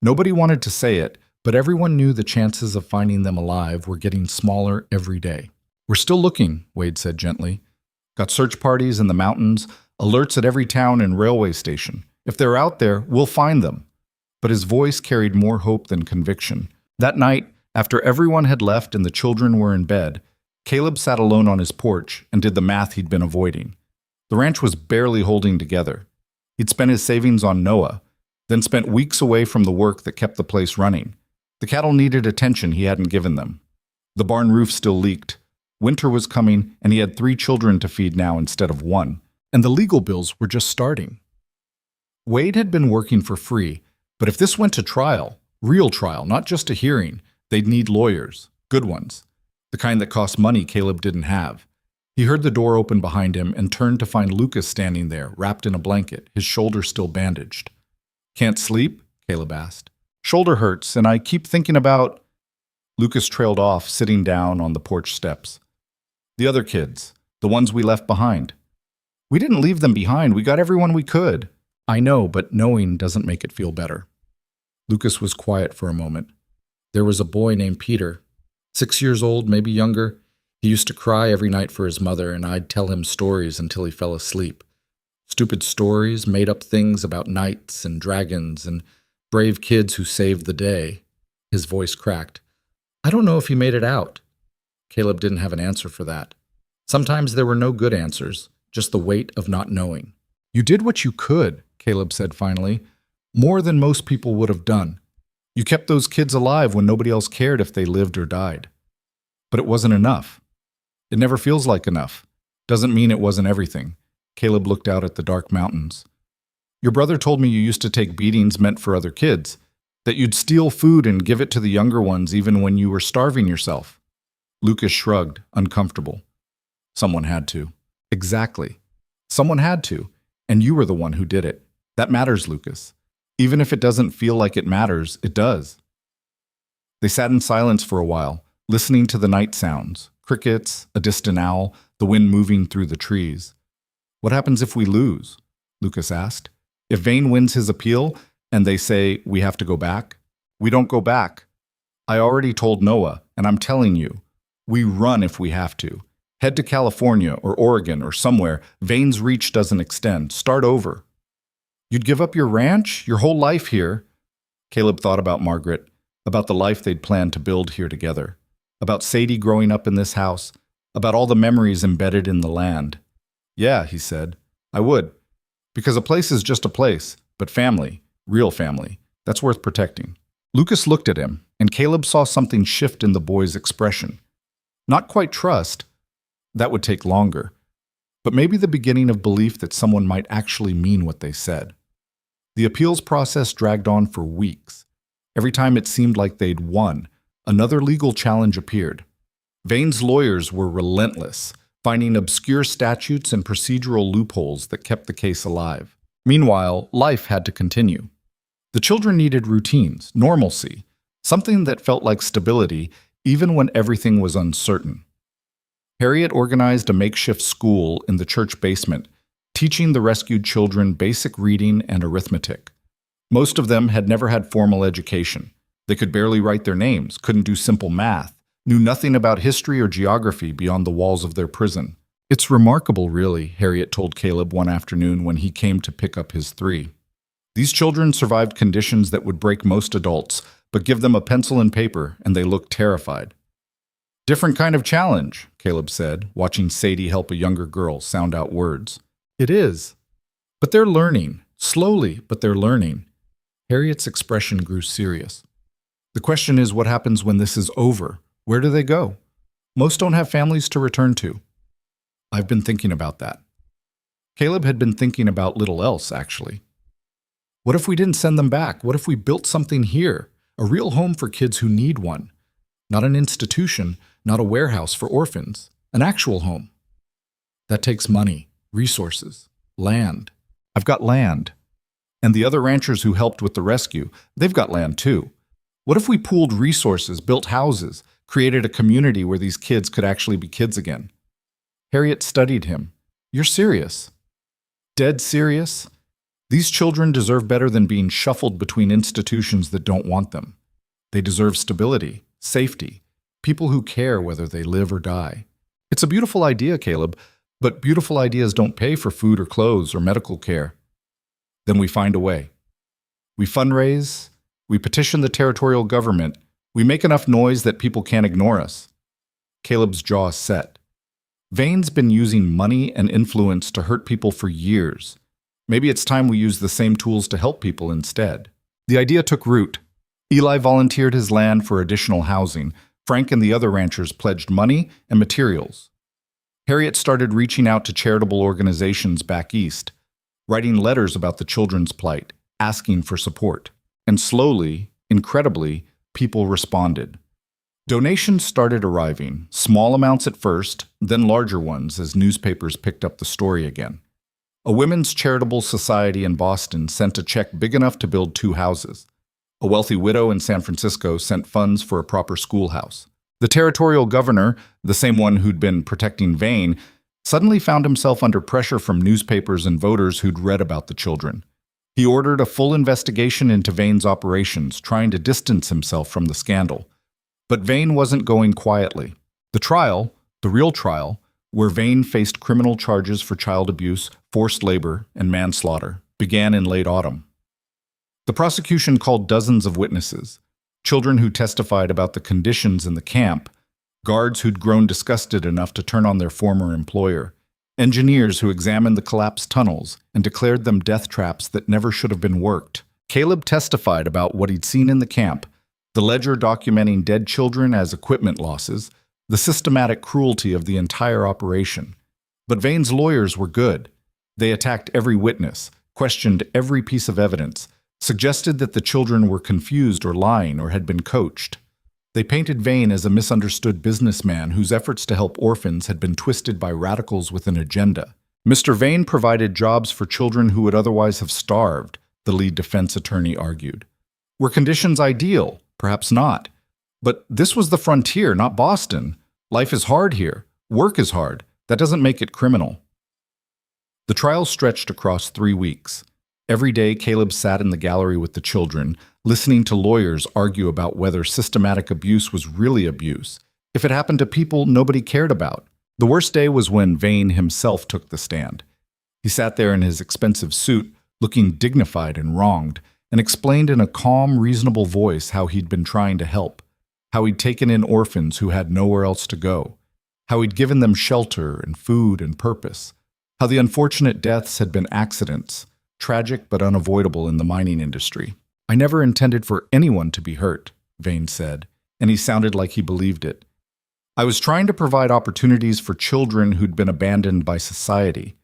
Nobody wanted to say it, but everyone knew the chances of finding them alive were getting smaller every day. We're still looking, Wade said gently. Got search parties in the mountains, alerts at every town and railway station. If they're out there, we'll find them. But his voice carried more hope than conviction. That night, after everyone had left and the children were in bed, Caleb sat alone on his porch and did the math he'd been avoiding. The ranch was barely holding together. He'd spent his savings on Noah, then spent weeks away from the work that kept the place running. The cattle needed attention he hadn't given them. The barn roof still leaked. Winter was coming, and he had 3 children to feed now instead of 1. And the legal bills were just starting. Wade had been working for free, but if this went to trial, real trial, not just a hearing, they'd need lawyers, good ones, the kind that cost money Caleb didn't have. He heard the door open behind him and turned to find Lucas standing there, wrapped in a blanket, his shoulder still bandaged. Can't sleep? Caleb asked. Shoulder hurts, and I keep thinking about... Lucas trailed off, sitting down on the porch steps. The other kids, the ones we left behind. We didn't leave them behind. We got everyone we could. I know, but knowing doesn't make it feel better. Lucas was quiet for a moment. There was a boy named Peter, 6 years old, maybe younger. He used to cry every night for his mother, and I'd tell him stories until he fell asleep. Stupid stories, made-up things about knights and dragons and brave kids who saved the day. His voice cracked. I don't know if he made it out. Caleb didn't have an answer for that. Sometimes there were no good answers, just the weight of not knowing. You did what you could, Caleb said finally, more than most people would have done. You kept those kids alive when nobody else cared if they lived or died. But it wasn't enough. It never feels like enough. Doesn't mean it wasn't everything. Caleb looked out at the dark mountains. Your brother told me you used to take beatings meant for other kids, that you'd steal food and give it to the younger ones even when you were starving yourself. Lucas shrugged, uncomfortable. Someone had to. Exactly. Someone had to, and you were the one who did it. That matters, Lucas. Even if it doesn't feel like it matters, it does. They sat in silence for a while, listening to the night sounds, crickets, a distant owl, the wind moving through the trees. What happens if we lose? Lucas asked. If Vane wins his appeal and they say we have to go back? We don't go back. I already told Noah, and I'm telling you, we run if we have to. Head to California or Oregon or somewhere. Vane's reach doesn't extend. Start over. You'd give up your ranch, your whole life here? Caleb thought about Margaret, about the life they'd planned to build here together, about Sadie growing up in this house, about all the memories embedded in the land. Yeah, he said, I would. Because a place is just a place, but family, real family, that's worth protecting. Lucas looked at him, and Caleb saw something shift in the boy's expression. Not quite trust. That would take longer. But maybe the beginning of belief that someone might actually mean what they said. The appeals process dragged on for weeks. Every time it seemed like they'd won, another legal challenge appeared. Vane's lawyers were relentless, finding obscure statutes and procedural loopholes that kept the case alive. Meanwhile, life had to continue. The children needed routines, normalcy, something that felt like stability even when everything was uncertain. Harriet organized a makeshift school in the church basement, teaching the rescued children basic reading and arithmetic. Most of them had never had formal education. They could barely write their names, couldn't do simple math, knew nothing about history or geography beyond the walls of their prison. It's remarkable, really, Harriet told Caleb one afternoon when he came to pick up his 3. These children survived conditions that would break most adults, but give them a pencil and paper, and they looked terrified. Different kind of challenge, Caleb said, watching Sadie help a younger girl sound out words. It is. But they're learning. Slowly, but they're learning. Harriet's expression grew serious. The question is, what happens when this is over? Where do they go? Most don't have families to return to. I've been thinking about that. Caleb had been thinking about little else, actually. What if we didn't send them back? What if we built something here? A real home for kids who need one. Not an institution, not a warehouse for orphans. An actual home. That takes money, resources, land. I've got land. And the other ranchers who helped with the rescue, they've got land too. What if we pooled resources, built houses, created a community where these kids could actually be kids again? Harriet studied him. You're serious? Dead serious? These children deserve better than being shuffled between institutions that don't want them. They deserve stability, safety, people who care whether they live or die. It's a beautiful idea, Caleb, but beautiful ideas don't pay for food or clothes or medical care. Then we find a way. We fundraise, we petition the territorial government, we make enough noise that people can't ignore us. Caleb's jaw set. Vane's been using money and influence to hurt people for years. Maybe it's time we use the same tools to help people instead. The idea took root. Eli volunteered his land for additional housing. Frank and the other ranchers pledged money and materials. Harriet started reaching out to charitable organizations back east, writing letters about the children's plight, asking for support. And slowly, incredibly, people responded. Donations started arriving, small amounts at first, then larger ones as newspapers picked up the story again. A women's charitable society in Boston sent a check big enough to build 2 houses. A wealthy widow in San Francisco sent funds for a proper schoolhouse. The territorial governor, the same one who'd been protecting Vane, suddenly found himself under pressure from newspapers and voters who'd read about the children. He ordered a full investigation into Vane's operations, trying to distance himself from the scandal. But Vane wasn't going quietly. The trial, the real trial, where Vane faced criminal charges for child abuse, forced labor, and manslaughter, began in late autumn. The prosecution called dozens of witnesses, children who testified about the conditions in the camp, guards who'd grown disgusted enough to turn on their former employer, engineers who examined the collapsed tunnels and declared them death traps that never should have been worked. Caleb testified about what he'd seen in the camp, the ledger documenting dead children as equipment losses, the systematic cruelty of the entire operation. But Vane's lawyers were good. They attacked every witness, questioned every piece of evidence, suggested that the children were confused or lying or had been coached. They painted Vane as a misunderstood businessman whose efforts to help orphans had been twisted by radicals with an agenda. Mr. Vane provided jobs for children who would otherwise have starved, the lead defense attorney argued. Were conditions ideal? Perhaps not. But this was the frontier, not Boston. Life is hard here. Work is hard. That doesn't make it criminal. The trial stretched across 3 weeks. Every day, Caleb sat in the gallery with the children, listening to lawyers argue about whether systematic abuse was really abuse. If it happened to people nobody cared about. The worst day was when Vane himself took the stand. He sat there in his expensive suit, looking dignified and wronged, and explained in a calm, reasonable voice how he'd been trying to help, how he'd taken in orphans who had nowhere else to go, how he'd given them shelter and food and purpose, how the unfortunate deaths had been accidents, tragic but unavoidable in the mining industry. "I never intended for anyone to be hurt," Vane said, and he sounded like he believed it. "I was trying to provide opportunities for children who'd been abandoned by society.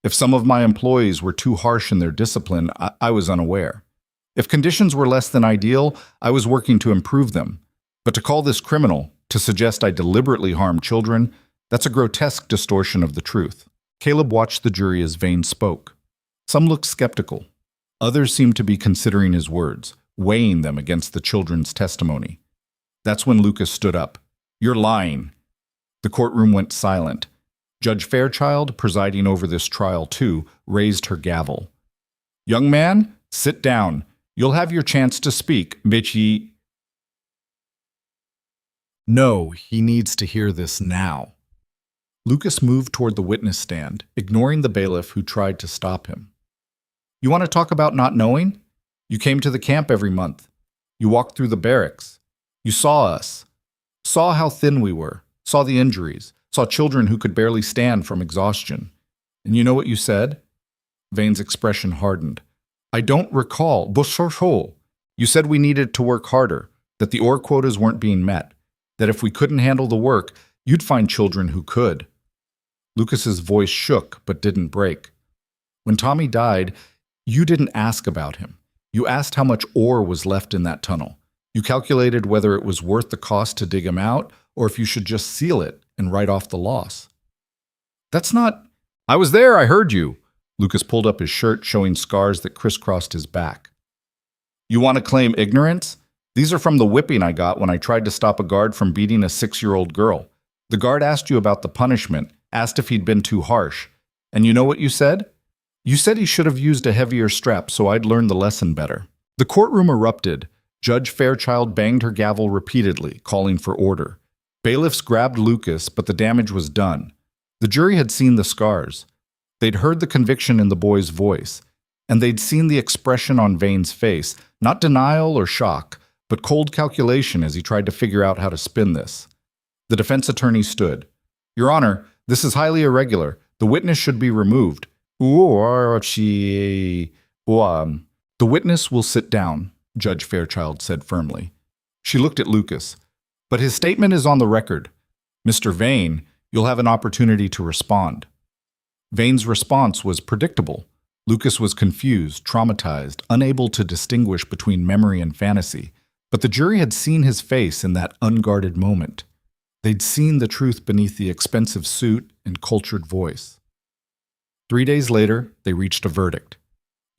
If some of my employees were too harsh in their discipline, I was unaware. If conditions were less than ideal, I was working to improve them. But to call this criminal, to suggest I deliberately harmed children, that's a grotesque distortion of the truth." Caleb watched the jury as Vane spoke. Some looked skeptical. Others seemed to be considering his words, weighing them against the children's testimony. That's when Lucas stood up. "You're lying." The courtroom went silent. Judge Fairchild, presiding over this trial too, raised her gavel. "Young man, sit down. You'll have your chance to speak, Bitchy." No, he needs to hear this now. Lucas moved toward the witness stand, ignoring the bailiff who tried to stop him. "You want to talk about not knowing? You came to the camp every month. You walked through the barracks. You saw us. Saw how thin we were. Saw the injuries. Saw children who could barely stand from exhaustion. And you know what you said?" Vane's expression hardened. "I don't recall. You said we needed to work harder, that the ore quotas weren't being met, that if we couldn't handle the work, you'd find children who could." Lucas's voice shook but didn't break. "When Tommy died, you didn't ask about him. You asked how much ore was left in that tunnel. You calculated whether it was worth the cost to dig him out, or if you should just seal it and write off the loss." "That's not—" "I was there, I heard you." Lucas pulled up his shirt, showing scars that crisscrossed his back. "You want to claim ignorance? These are from the whipping I got when I tried to stop a guard from beating a 6-year-old girl. The guard asked you about the punishment, asked if he'd been too harsh. And you know what you said? You said he should have used a heavier strap so I'd learn the lesson better." The courtroom erupted. Judge Fairchild banged her gavel repeatedly, calling for order. Bailiffs grabbed Lucas, but the damage was done. The jury had seen the scars. They'd heard the conviction in the boy's voice, and they'd seen the expression on Vane's face, not denial or shock, but cold calculation as he tried to figure out how to spin this. The defense attorney stood. "Your Honor, this is highly irregular. The witness should be removed." "The witness will sit down," Judge Fairchild said firmly. She looked at Lucas. "But his statement is on the record. Mr. Vane, you'll have an opportunity to respond." Vane's response was predictable. Lucas was confused, traumatized, unable to distinguish between memory and fantasy. But the jury had seen his face in that unguarded moment. They'd seen the truth beneath the expensive suit and cultured voice. 3 days later, they reached a verdict.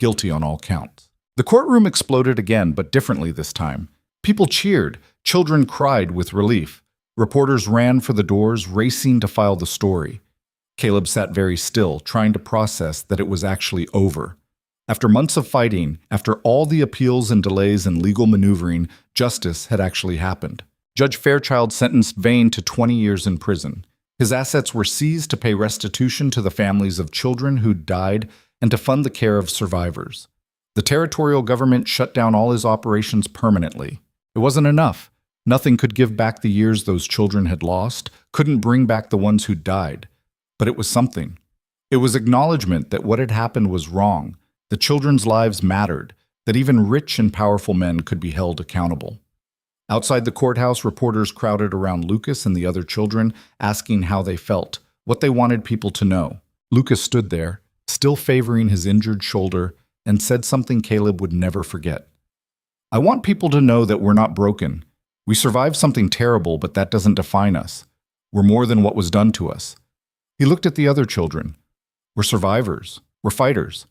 Guilty on all counts. The courtroom exploded again, but differently this time. People cheered. Children cried with relief. Reporters ran for the doors, racing to file the story. Caleb sat very still, trying to process that it was actually over. After months of fighting, after all the appeals and delays and legal maneuvering, justice had actually happened. Judge Fairchild sentenced Vane to 20 years in prison. His assets were seized to pay restitution to the families of children who'd died and to fund the care of survivors. The territorial government shut down all his operations permanently. It wasn't enough. Nothing could give back the years those children had lost, couldn't bring back the ones who'd died. But it was something. It was acknowledgement that what had happened was wrong, that children's lives mattered, that even rich and powerful men could be held accountable. Outside the courthouse, reporters crowded around Lucas and the other children, asking how they felt, what they wanted people to know. Lucas stood there, still favoring his injured shoulder, and said something Caleb would never forget. "I want people to know that we're not broken. We survived something terrible, but that doesn't define us. We're more than what was done to us." He looked at the other children. "We're survivors. We're fighters.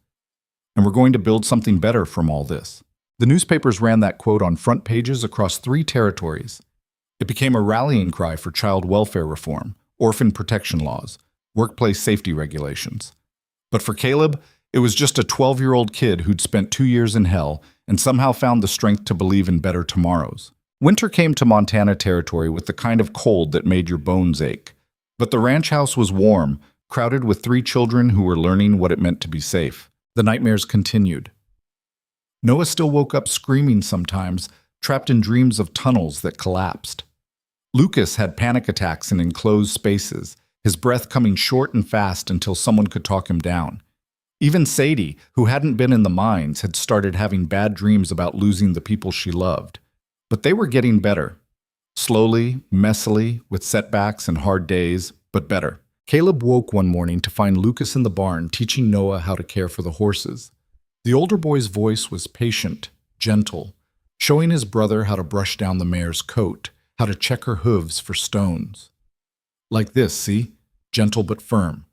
And we're going to build something better from all this." The newspapers ran that quote on front pages across 3 territories. It became a rallying cry for child welfare reform, orphan protection laws, workplace safety regulations. But for Caleb, it was just a 12-year-old kid who'd spent 2 years in hell and somehow found the strength to believe in better tomorrows. Winter came to Montana territory with the kind of cold that made your bones ache. But the ranch house was warm, crowded with 3 children who were learning what it meant to be safe. The nightmares continued. Noah still woke up screaming sometimes, trapped in dreams of tunnels that collapsed. Lucas had panic attacks in enclosed spaces, his breath coming short and fast until someone could talk him down. Even Sadie, who hadn't been in the mines, had started having bad dreams about losing the people she loved. But they were getting better. Slowly, messily, with setbacks and hard days, but better. Caleb woke one morning to find Lucas in the barn teaching Noah how to care for the horses. The older boy's voice was patient, gentle, showing his brother how to brush down the mare's coat, how to check her hooves for stones. Like this, see? Gentle but firm.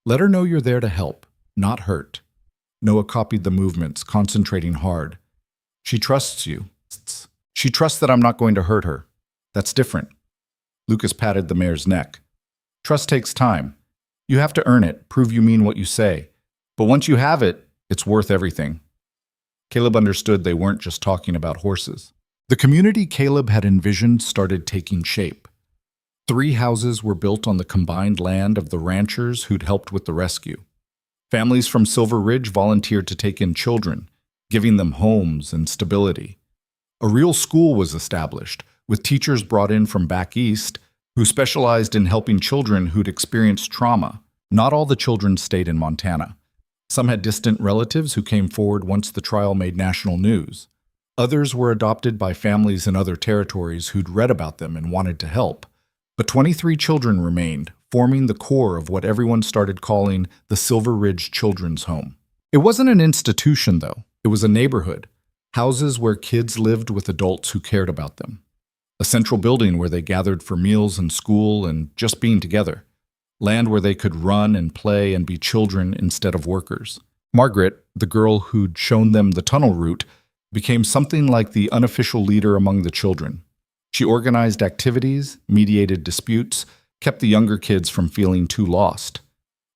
Let her know you're there to help, not hurt. Noah copied the movements, concentrating hard. She trusts you. She trusts that I'm not going to hurt her. That's different. Lucas patted the mare's neck. Trust takes time. You have to earn it, prove you mean what you say. But once you have it, it's worth everything. Caleb understood they weren't just talking about horses. The community Caleb had envisioned started taking shape. 3 houses were built on the combined land of the ranchers who'd helped with the rescue. Families from Silver Ridge volunteered to take in children, giving them homes and stability. A real school was established, with teachers brought in from back east who specialized in helping children who'd experienced trauma. Not all the children stayed in Montana. Some had distant relatives who came forward once the trial made national news. Others were adopted by families in other territories who'd read about them and wanted to help. But 23 children remained, forming the core of what everyone started calling the Silver Ridge Children's Home. It wasn't an institution, though. It was a neighborhood. Houses where kids lived with adults who cared about them. A central building where they gathered for meals and school and just being together. Land where they could run and play and be children instead of workers. Margaret, the girl who'd shown them the tunnel route, became something like the unofficial leader among the children. She organized activities, mediated disputes, kept the younger kids from feeling too lost.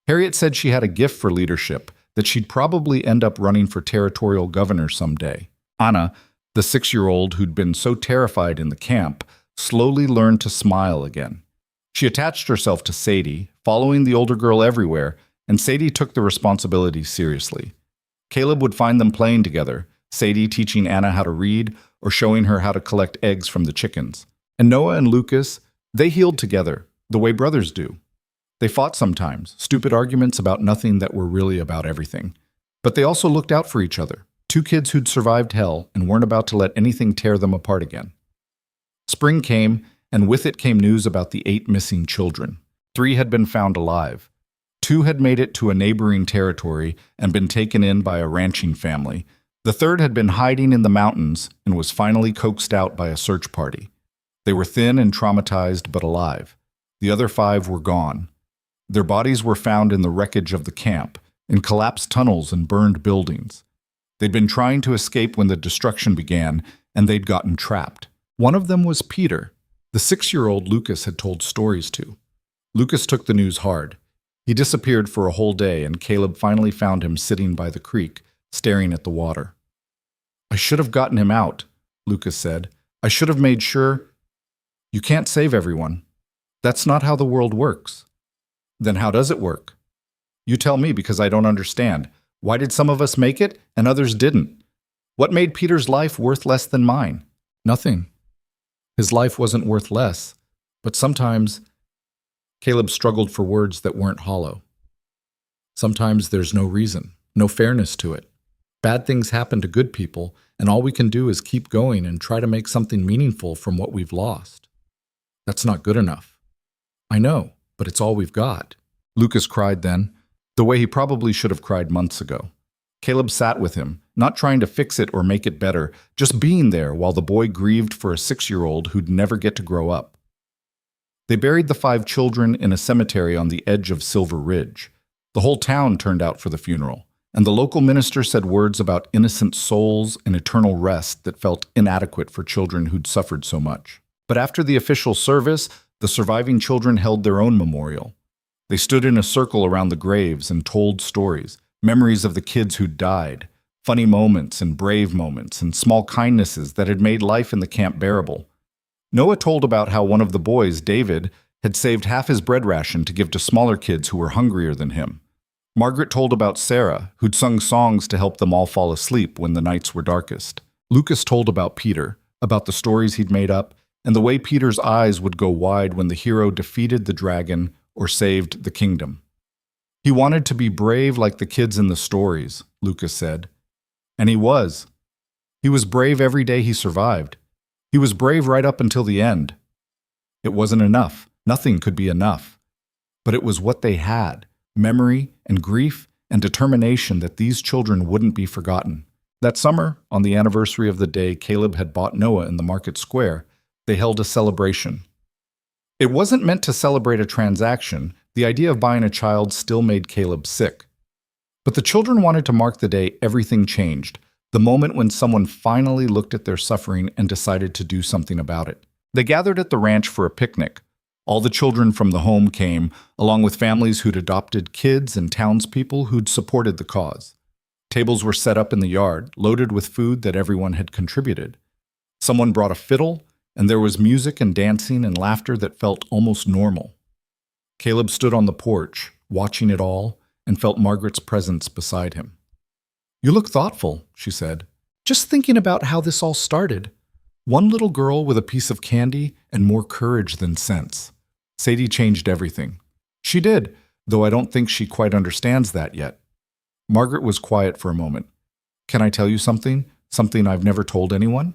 Harriet said she had a gift for leadership, that she'd probably end up running for territorial governor someday. Anna, the 6-year-old who'd been so terrified in the camp, slowly learned to smile again. She attached herself to Sadie, following the older girl everywhere, and Sadie took the responsibility seriously. Caleb would find them playing together, Sadie teaching Anna how to read or showing her how to collect eggs from the chickens. And Noah and Lucas, they healed together, the way brothers do. They fought sometimes, stupid arguments about nothing that were really about everything. But they also looked out for each other, 2 kids who'd survived hell and weren't about to let anything tear them apart again. Spring came, and with it came news about the 8 missing children. 3 had been found alive. 2 had made it to a neighboring territory and been taken in by a ranching family. The 3rd had been hiding in the mountains and was finally coaxed out by a search party. They were thin and traumatized but alive. The other 5 were gone. Their bodies were found in the wreckage of the camp, in collapsed tunnels and burned buildings. They'd been trying to escape when the destruction began, and they'd gotten trapped. One of them was Peter, the 6-year-old Lucas had told stories to. Lucas took the news hard. He disappeared for a whole day, and Caleb finally found him sitting by the creek, staring at the water. "I should have gotten him out," Lucas said. "I should have made sure." "You can't save everyone. That's not how the world works." "Then how does it work?" "You tell me, because I don't understand. Why did some of us make it and others didn't? What made Peter's life worth less than mine?" "Nothing. His life wasn't worth less, but sometimes—" Caleb struggled for words that weren't hollow. "Sometimes there's no reason, no fairness to it. Bad things happen to good people, and all we can do is keep going and try to make something meaningful from what we've lost. That's not good enough." "I know, but it's all we've got." Lucas cried then, the way he probably should have cried months ago. Caleb sat with him, not trying to fix it or make it better, just being there while the boy grieved for a 6-year-old who'd never get to grow up. They buried the 5 children in a cemetery on the edge of Silver Ridge. The whole town turned out for the funeral, and the local minister said words about innocent souls and eternal rest that felt inadequate for children who'd suffered so much. But after the official service, the surviving children held their own memorial. They stood in a circle around the graves and told stories, memories of the kids who'd died, funny moments and brave moments, and small kindnesses that had made life in the camp bearable. Noah told about how one of the boys, David, had saved half his bread ration to give to smaller kids who were hungrier than him. Margaret told about Sarah, who'd sung songs to help them all fall asleep when the nights were darkest. Lucas told about Peter, about the stories he'd made up, and the way Peter's eyes would go wide when the hero defeated the dragon or saved the kingdom. He wanted to be brave like the kids in the stories, Lucas said. And he was. He was brave every day he survived. He was brave right up until the end. It wasn't enough. Nothing could be enough. But it was what they had, memory and grief and determination that these children wouldn't be forgotten. That summer, on the anniversary of the day Caleb had bought Noah in the market square, they held a celebration. It wasn't meant to celebrate a transaction. The idea of buying a child still made Caleb sick. But the children wanted to mark the day everything changed, the moment when someone finally looked at their suffering and decided to do something about it. They gathered at the ranch for a picnic. All the children from the home came, along with families who'd adopted kids and townspeople who'd supported the cause. Tables were set up in the yard, loaded with food that everyone had contributed. Someone brought a fiddle, and there was music and dancing and laughter that felt almost normal. Caleb stood on the porch, watching it all, and felt Margaret's presence beside him. "You look thoughtful," she said. "Just thinking about how this all started. One little girl with a piece of candy and more courage than sense. Sadie changed everything." "She did, though I don't think she quite understands that yet." Margaret was quiet for a moment. "Can I tell you something? Something I've never told anyone?"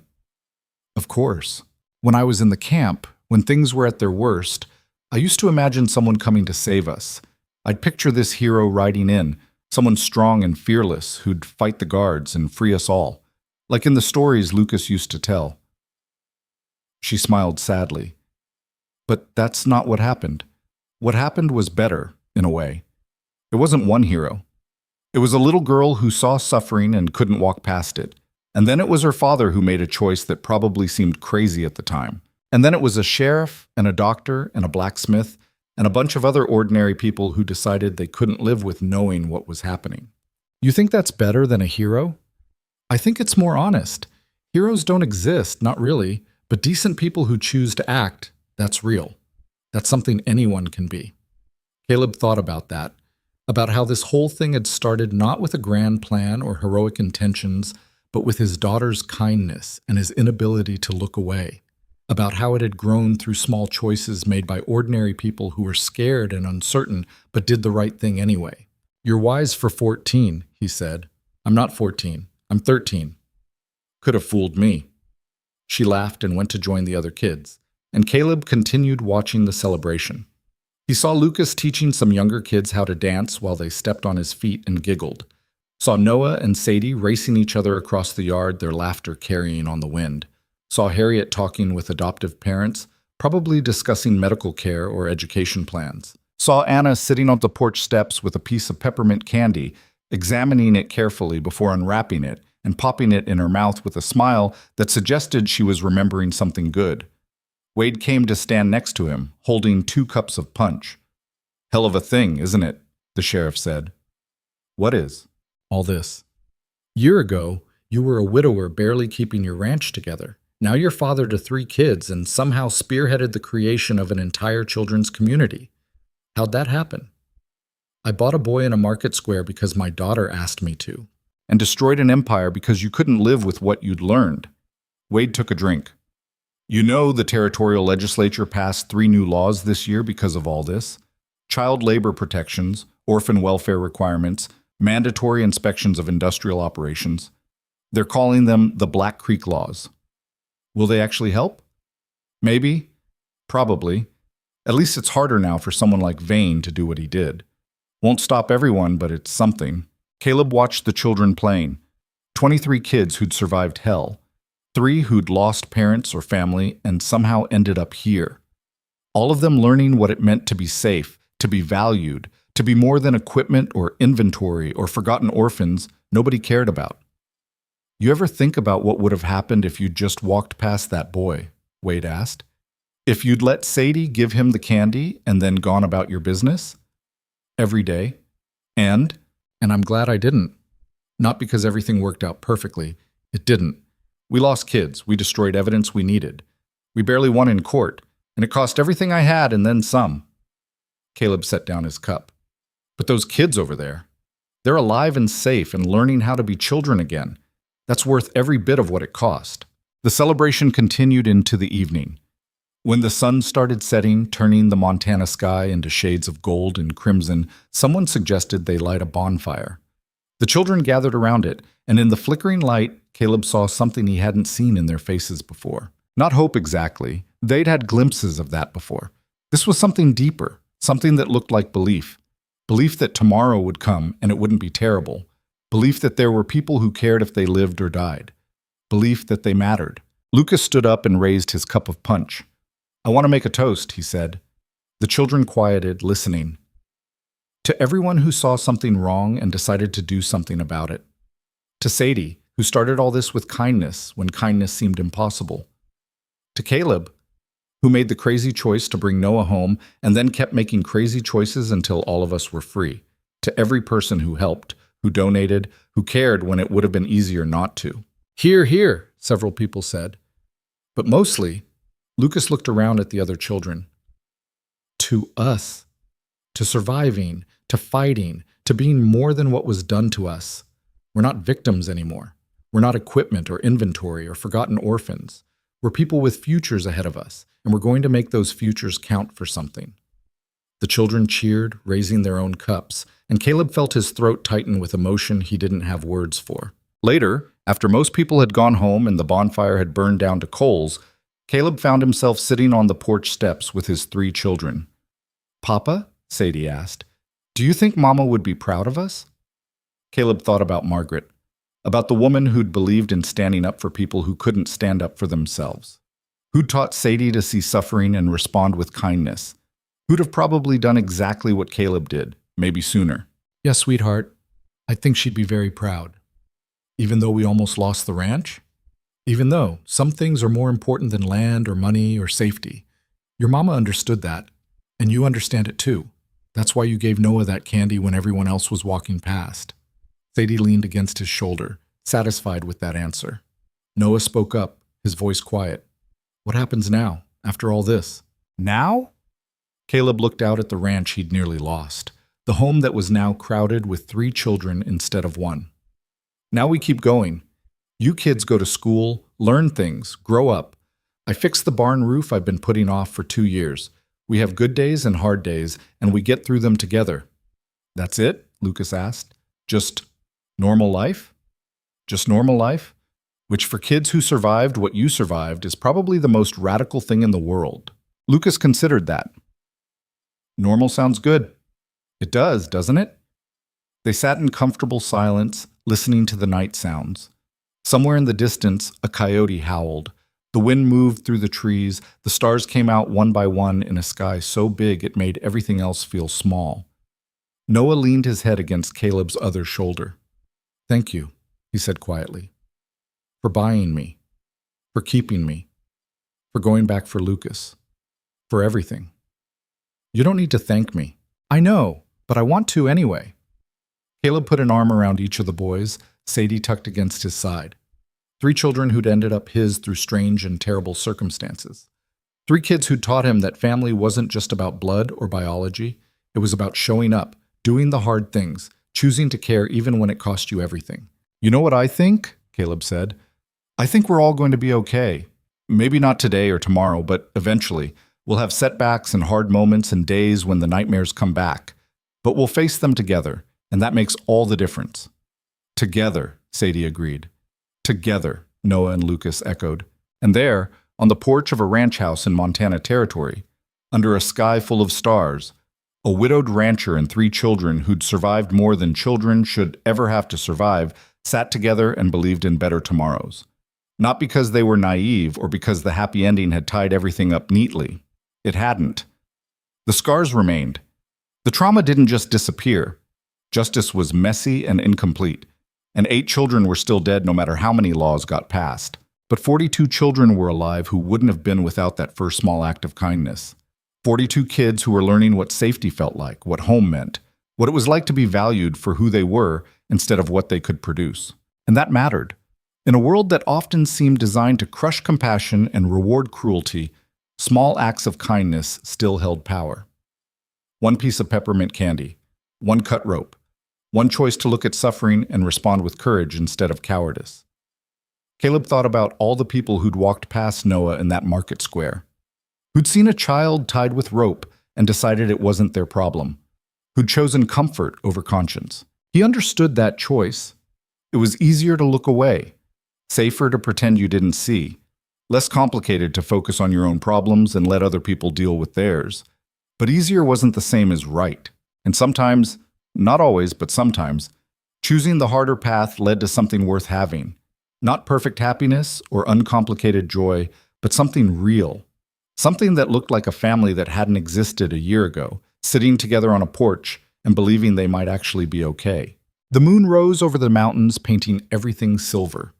"Of course. When I was in the camp, when things were at their worst, I used to imagine someone coming to save us. I'd picture this hero riding in, someone strong and fearless who'd fight the guards and free us all, like in the stories Lucas used to tell." She smiled sadly. "But that's not what happened. What happened was better, in a way. It wasn't one hero. It was a little girl who saw suffering and couldn't walk past it. And then it was her father who made a choice that probably seemed crazy at the time. And then it was a sheriff and a doctor and a blacksmith and a bunch of other ordinary people who decided they couldn't live with knowing what was happening." "You think that's better than a hero?" "I think it's more honest. Heroes don't exist, not really, but decent people who choose to act, that's real. That's something anyone can be." Caleb thought about that, about how this whole thing had started not with a grand plan or heroic intentions, but with his daughter's kindness and his inability to look away, about how it had grown through small choices made by ordinary people who were scared and uncertain but did the right thing anyway. "You're wise for 14, he said. "I'm not 14. I'm 13. "Could have fooled me." She laughed and went to join the other kids, and Caleb continued watching the celebration. He saw Lucas teaching some younger kids how to dance while they stepped on his feet and giggled. Saw Noah and Sadie racing each other across the yard, their laughter carrying on the wind. Saw Harriet talking with adoptive parents, probably discussing medical care or education plans. Saw Anna sitting on the porch steps with a piece of peppermint candy, examining it carefully before unwrapping it and popping it in her mouth with a smile that suggested she was remembering something good. Wade came to stand next to him, holding 2 cups of punch. "Hell of a thing, isn't it?" the sheriff said. "What is?" "All this. Year ago, you were a widower barely keeping your ranch together. Now you're father to 3 kids and somehow spearheaded the creation of an entire children's community. How'd that happen?" "I bought a boy in a market square because my daughter asked me to." "And destroyed an empire because you couldn't live with what you'd learned." Wade took a drink. "You know the territorial legislature passed 3 new laws this year because of all this. Child labor protections, orphan welfare requirements, mandatory inspections of industrial operations. They're calling them the Black Creek Laws. Will they actually help? Maybe. Probably. At least it's harder now for someone like Vane to do what he did. Won't stop everyone, but it's something." Caleb watched the children playing. 23 kids who'd survived hell. 3 who'd lost parents or family and somehow ended up here. All of them learning what it meant to be safe, to be valued, to be more than equipment or inventory or forgotten orphans nobody cared about. "You ever think about what would have happened if you'd just walked past that boy?" Wade asked. "If you'd let Sadie give him the candy and then gone about your business? every day. And I'm glad I didn't. Not because everything worked out perfectly. It didn't. We lost kids. We destroyed evidence we needed. We barely won in court, and it cost everything I had and then some. Caleb set down his cup. But those kids over there, they're alive and safe and learning how to be children again. That's worth every bit of what it cost. The celebration continued into the evening. When the sun started setting, turning the Montana sky into shades of gold and crimson, someone suggested they light a bonfire. The children gathered around it, and in the flickering light, Caleb saw something he hadn't seen in their faces before. Not hope exactly. They'd had glimpses of that before. This was something deeper, something that looked like belief. Belief that tomorrow would come and it wouldn't be terrible. Belief that there were people who cared if they lived or died. Belief that they mattered. Lucas stood up and raised his cup of punch. "I want to make a toast," he said. The children quieted, listening. To everyone who saw something wrong and decided to do something about it. To Sadie, who started all this with kindness when kindness seemed impossible. To Caleb, who made the crazy choice to bring Noah home and then kept making crazy choices until all of us were free. To every person who helped, who donated, who cared when it would have been easier not to. "Hear, hear," several people said. But mostly, Lucas looked around at the other children. To us. To surviving, to fighting, to being more than what was done to us. We're not victims anymore. We're not equipment or inventory or forgotten orphans. We're people with futures ahead of us, and we're going to make those futures count for something. The children cheered, raising their own cups, and Caleb felt his throat tighten with emotion he didn't have words for. Later, after most people had gone home and the bonfire had burned down to coals, Caleb found himself sitting on the porch steps with his 3 children. "Papa," Sadie asked, "do you think Mama would be proud of us?" Caleb thought about Margaret, about the woman who'd believed in standing up for people who couldn't stand up for themselves, who'd taught Sadie to see suffering and respond with kindness, who'd have probably done exactly what Caleb did, maybe sooner. "Yes, sweetheart, I think she'd be very proud. Even though we almost lost the ranch? Even though some things are more important than land or money or safety. Your mama understood that, and you understand it too. That's why you gave Noah that candy when everyone else was walking past." Sadie leaned against his shoulder, satisfied with that answer. Noah spoke up, his voice quiet. "What happens now, after all this?" "Now?" Caleb looked out at the ranch he'd nearly lost, the home that was now crowded with 3 children instead of 1. "Now we keep going. You kids go to school, learn things, grow up. I fixed the barn roof I've been putting off for 2 years. We have good days and hard days, and we get through them together." "That's it?" Lucas asked. "Just normal life?" "Just normal life?" Which for kids who survived what you survived is probably the most radical thing in the world. Lucas considered that. "Normal sounds good." "It does, doesn't it?" They sat in comfortable silence, listening to the night sounds. Somewhere in the distance, a coyote howled. The wind moved through the trees. The stars came out one by one in a sky so big it made everything else feel small. Noah leaned his head against Caleb's other shoulder. "Thank you," he said quietly. "For buying me. For keeping me. For going back for Lucas. For everything. You don't need to thank me. I know, but I want to anyway." Caleb put an arm around each of the boys, Sadie tucked against his side. 3 children who'd ended up his through strange and terrible circumstances. 3 kids who'd taught him that family wasn't just about blood or biology. It was about showing up, doing the hard things, choosing to care even when it cost you everything. "You know what I think?" Caleb said. "I think we're all going to be okay. Maybe not today or tomorrow, but eventually. We'll have setbacks and hard moments and days when the nightmares come back. But we'll face them together, and that makes all the difference." "Together," Sadie agreed. "Together," Noah and Lucas echoed. And there, on the porch of a ranch house in Montana Territory, under a sky full of stars, a widowed rancher and 3 children who'd survived more than children should ever have to survive sat together and believed in better tomorrows. Not because they were naive or because the happy ending had tied everything up neatly. It hadn't. The scars remained. The trauma didn't just disappear. Justice was messy and incomplete, and 8 children were still dead no matter how many laws got passed. But 42 children were alive who wouldn't have been without that first small act of kindness. 42 kids who were learning what safety felt like, what home meant, what it was like to be valued for who they were instead of what they could produce. And that mattered. In a world that often seemed designed to crush compassion and reward cruelty, small acts of kindness still held power. One piece of peppermint candy, one cut rope, one choice to look at suffering and respond with courage instead of cowardice. Caleb thought about all the people who'd walked past Noah in that market square, who'd seen a child tied with rope and decided it wasn't their problem, who'd chosen comfort over conscience. He understood that choice. It was easier to look away, safer to pretend you didn't see, less complicated to focus on your own problems and let other people deal with theirs. But easier wasn't the same as right. And sometimes, not always, but sometimes, choosing the harder path led to something worth having. Not perfect happiness or uncomplicated joy, but something real. Something that looked like a family that hadn't existed a year ago, sitting together on a porch and believing they might actually be okay. The moon rose over the mountains, painting everything silver.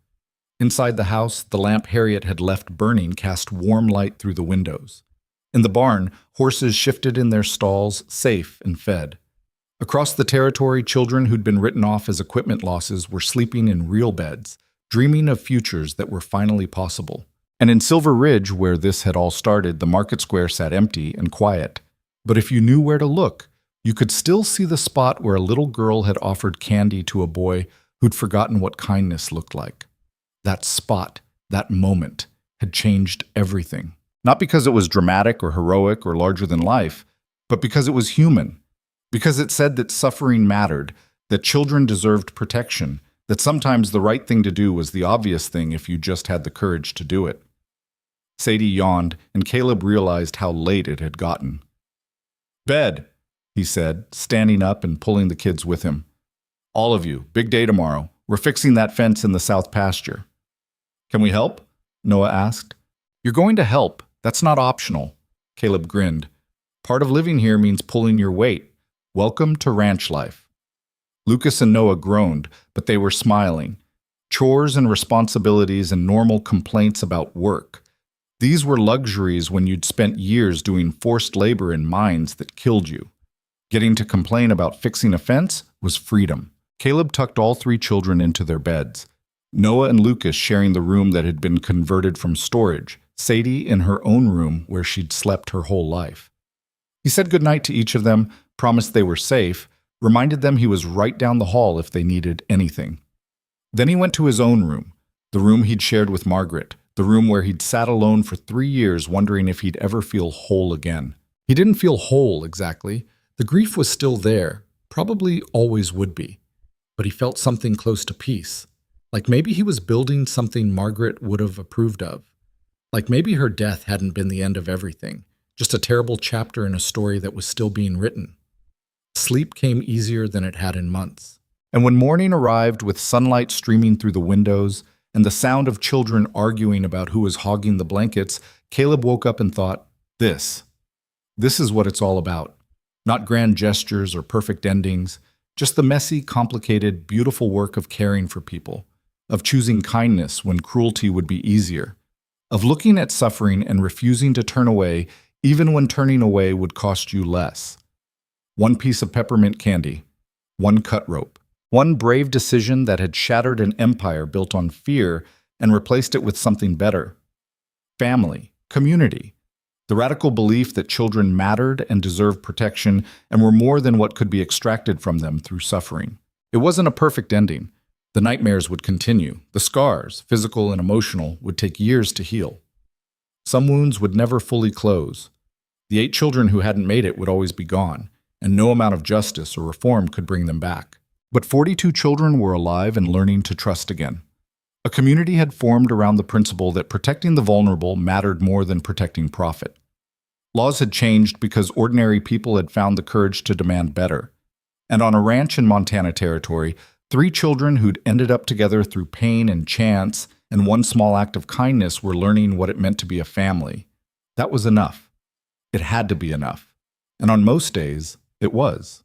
Inside the house, the lamp Harriet had left burning cast warm light through the windows. In the barn, horses shifted in their stalls, safe and fed. Across the territory, children who'd been written off as equipment losses were sleeping in real beds, dreaming of futures that were finally possible. And in Silver Ridge, where this had all started, the market square sat empty and quiet. But if you knew where to look, you could still see the spot where a little girl had offered candy to a boy who'd forgotten what kindness looked like. That spot, that moment, had changed everything. Not because it was dramatic or heroic or larger than life, but because it was human. Because it said that suffering mattered, that children deserved protection, that sometimes the right thing to do was the obvious thing if you just had the courage to do it. Sadie yawned, and Caleb realized how late it had gotten. "Bed," he said, standing up and pulling the kids with him. "All of you, big day tomorrow. We're fixing that fence in the south pasture." "Can we help?" Noah asked. "You're going to help. That's not optional." Caleb grinned. "Part of living here means pulling your weight. Welcome to ranch life." Lucas and Noah groaned, but they were smiling. Chores and responsibilities and normal complaints about work. These were luxuries when you'd spent years doing forced labor in mines that killed you. Getting to complain about fixing a fence was freedom. Caleb tucked all three children into their beds. Noah and Lucas sharing the room that had been converted from storage, Sadie in her own room where she'd slept her whole life. He said goodnight to each of them, promised they were safe, reminded them he was right down the hall if they needed anything. Then he went to his own room, the room he'd shared with Margaret, the room where he'd sat alone for 3 years wondering if he'd ever feel whole again. He didn't feel whole, exactly. The grief was still there, probably always would be. But he felt something close to peace. Like maybe he was building something Margaret would have approved of. Like maybe her death hadn't been the end of everything, just a terrible chapter in a story that was still being written. Sleep came easier than it had in months. And when morning arrived with sunlight streaming through the windows and the sound of children arguing about who was hogging the blankets, Caleb woke up and thought, This is what it's all about. Not grand gestures or perfect endings, just the messy, complicated, beautiful work of caring for people, of choosing kindness when cruelty would be easier, of looking at suffering and refusing to turn away even when turning away would cost you less. One piece of peppermint candy, one cut rope, one brave decision that had shattered an empire built on fear and replaced it with something better. Family, community, the radical belief that children mattered and deserved protection and were more than what could be extracted from them through suffering. It wasn't a perfect ending. The nightmares would continue. The scars, physical and emotional, would take years to heal. Some wounds would never fully close. The 8 children who hadn't made it would always be gone, and no amount of justice or reform could bring them back. But 42 children were alive and learning to trust again. A community had formed around the principle that protecting the vulnerable mattered more than protecting profit. Laws had changed because ordinary people had found the courage to demand better. And on a ranch in Montana Territory, 3 children who'd ended up together through pain and chance and one small act of kindness were learning what it meant to be a family. That was enough. It had to be enough. And on most days, it was.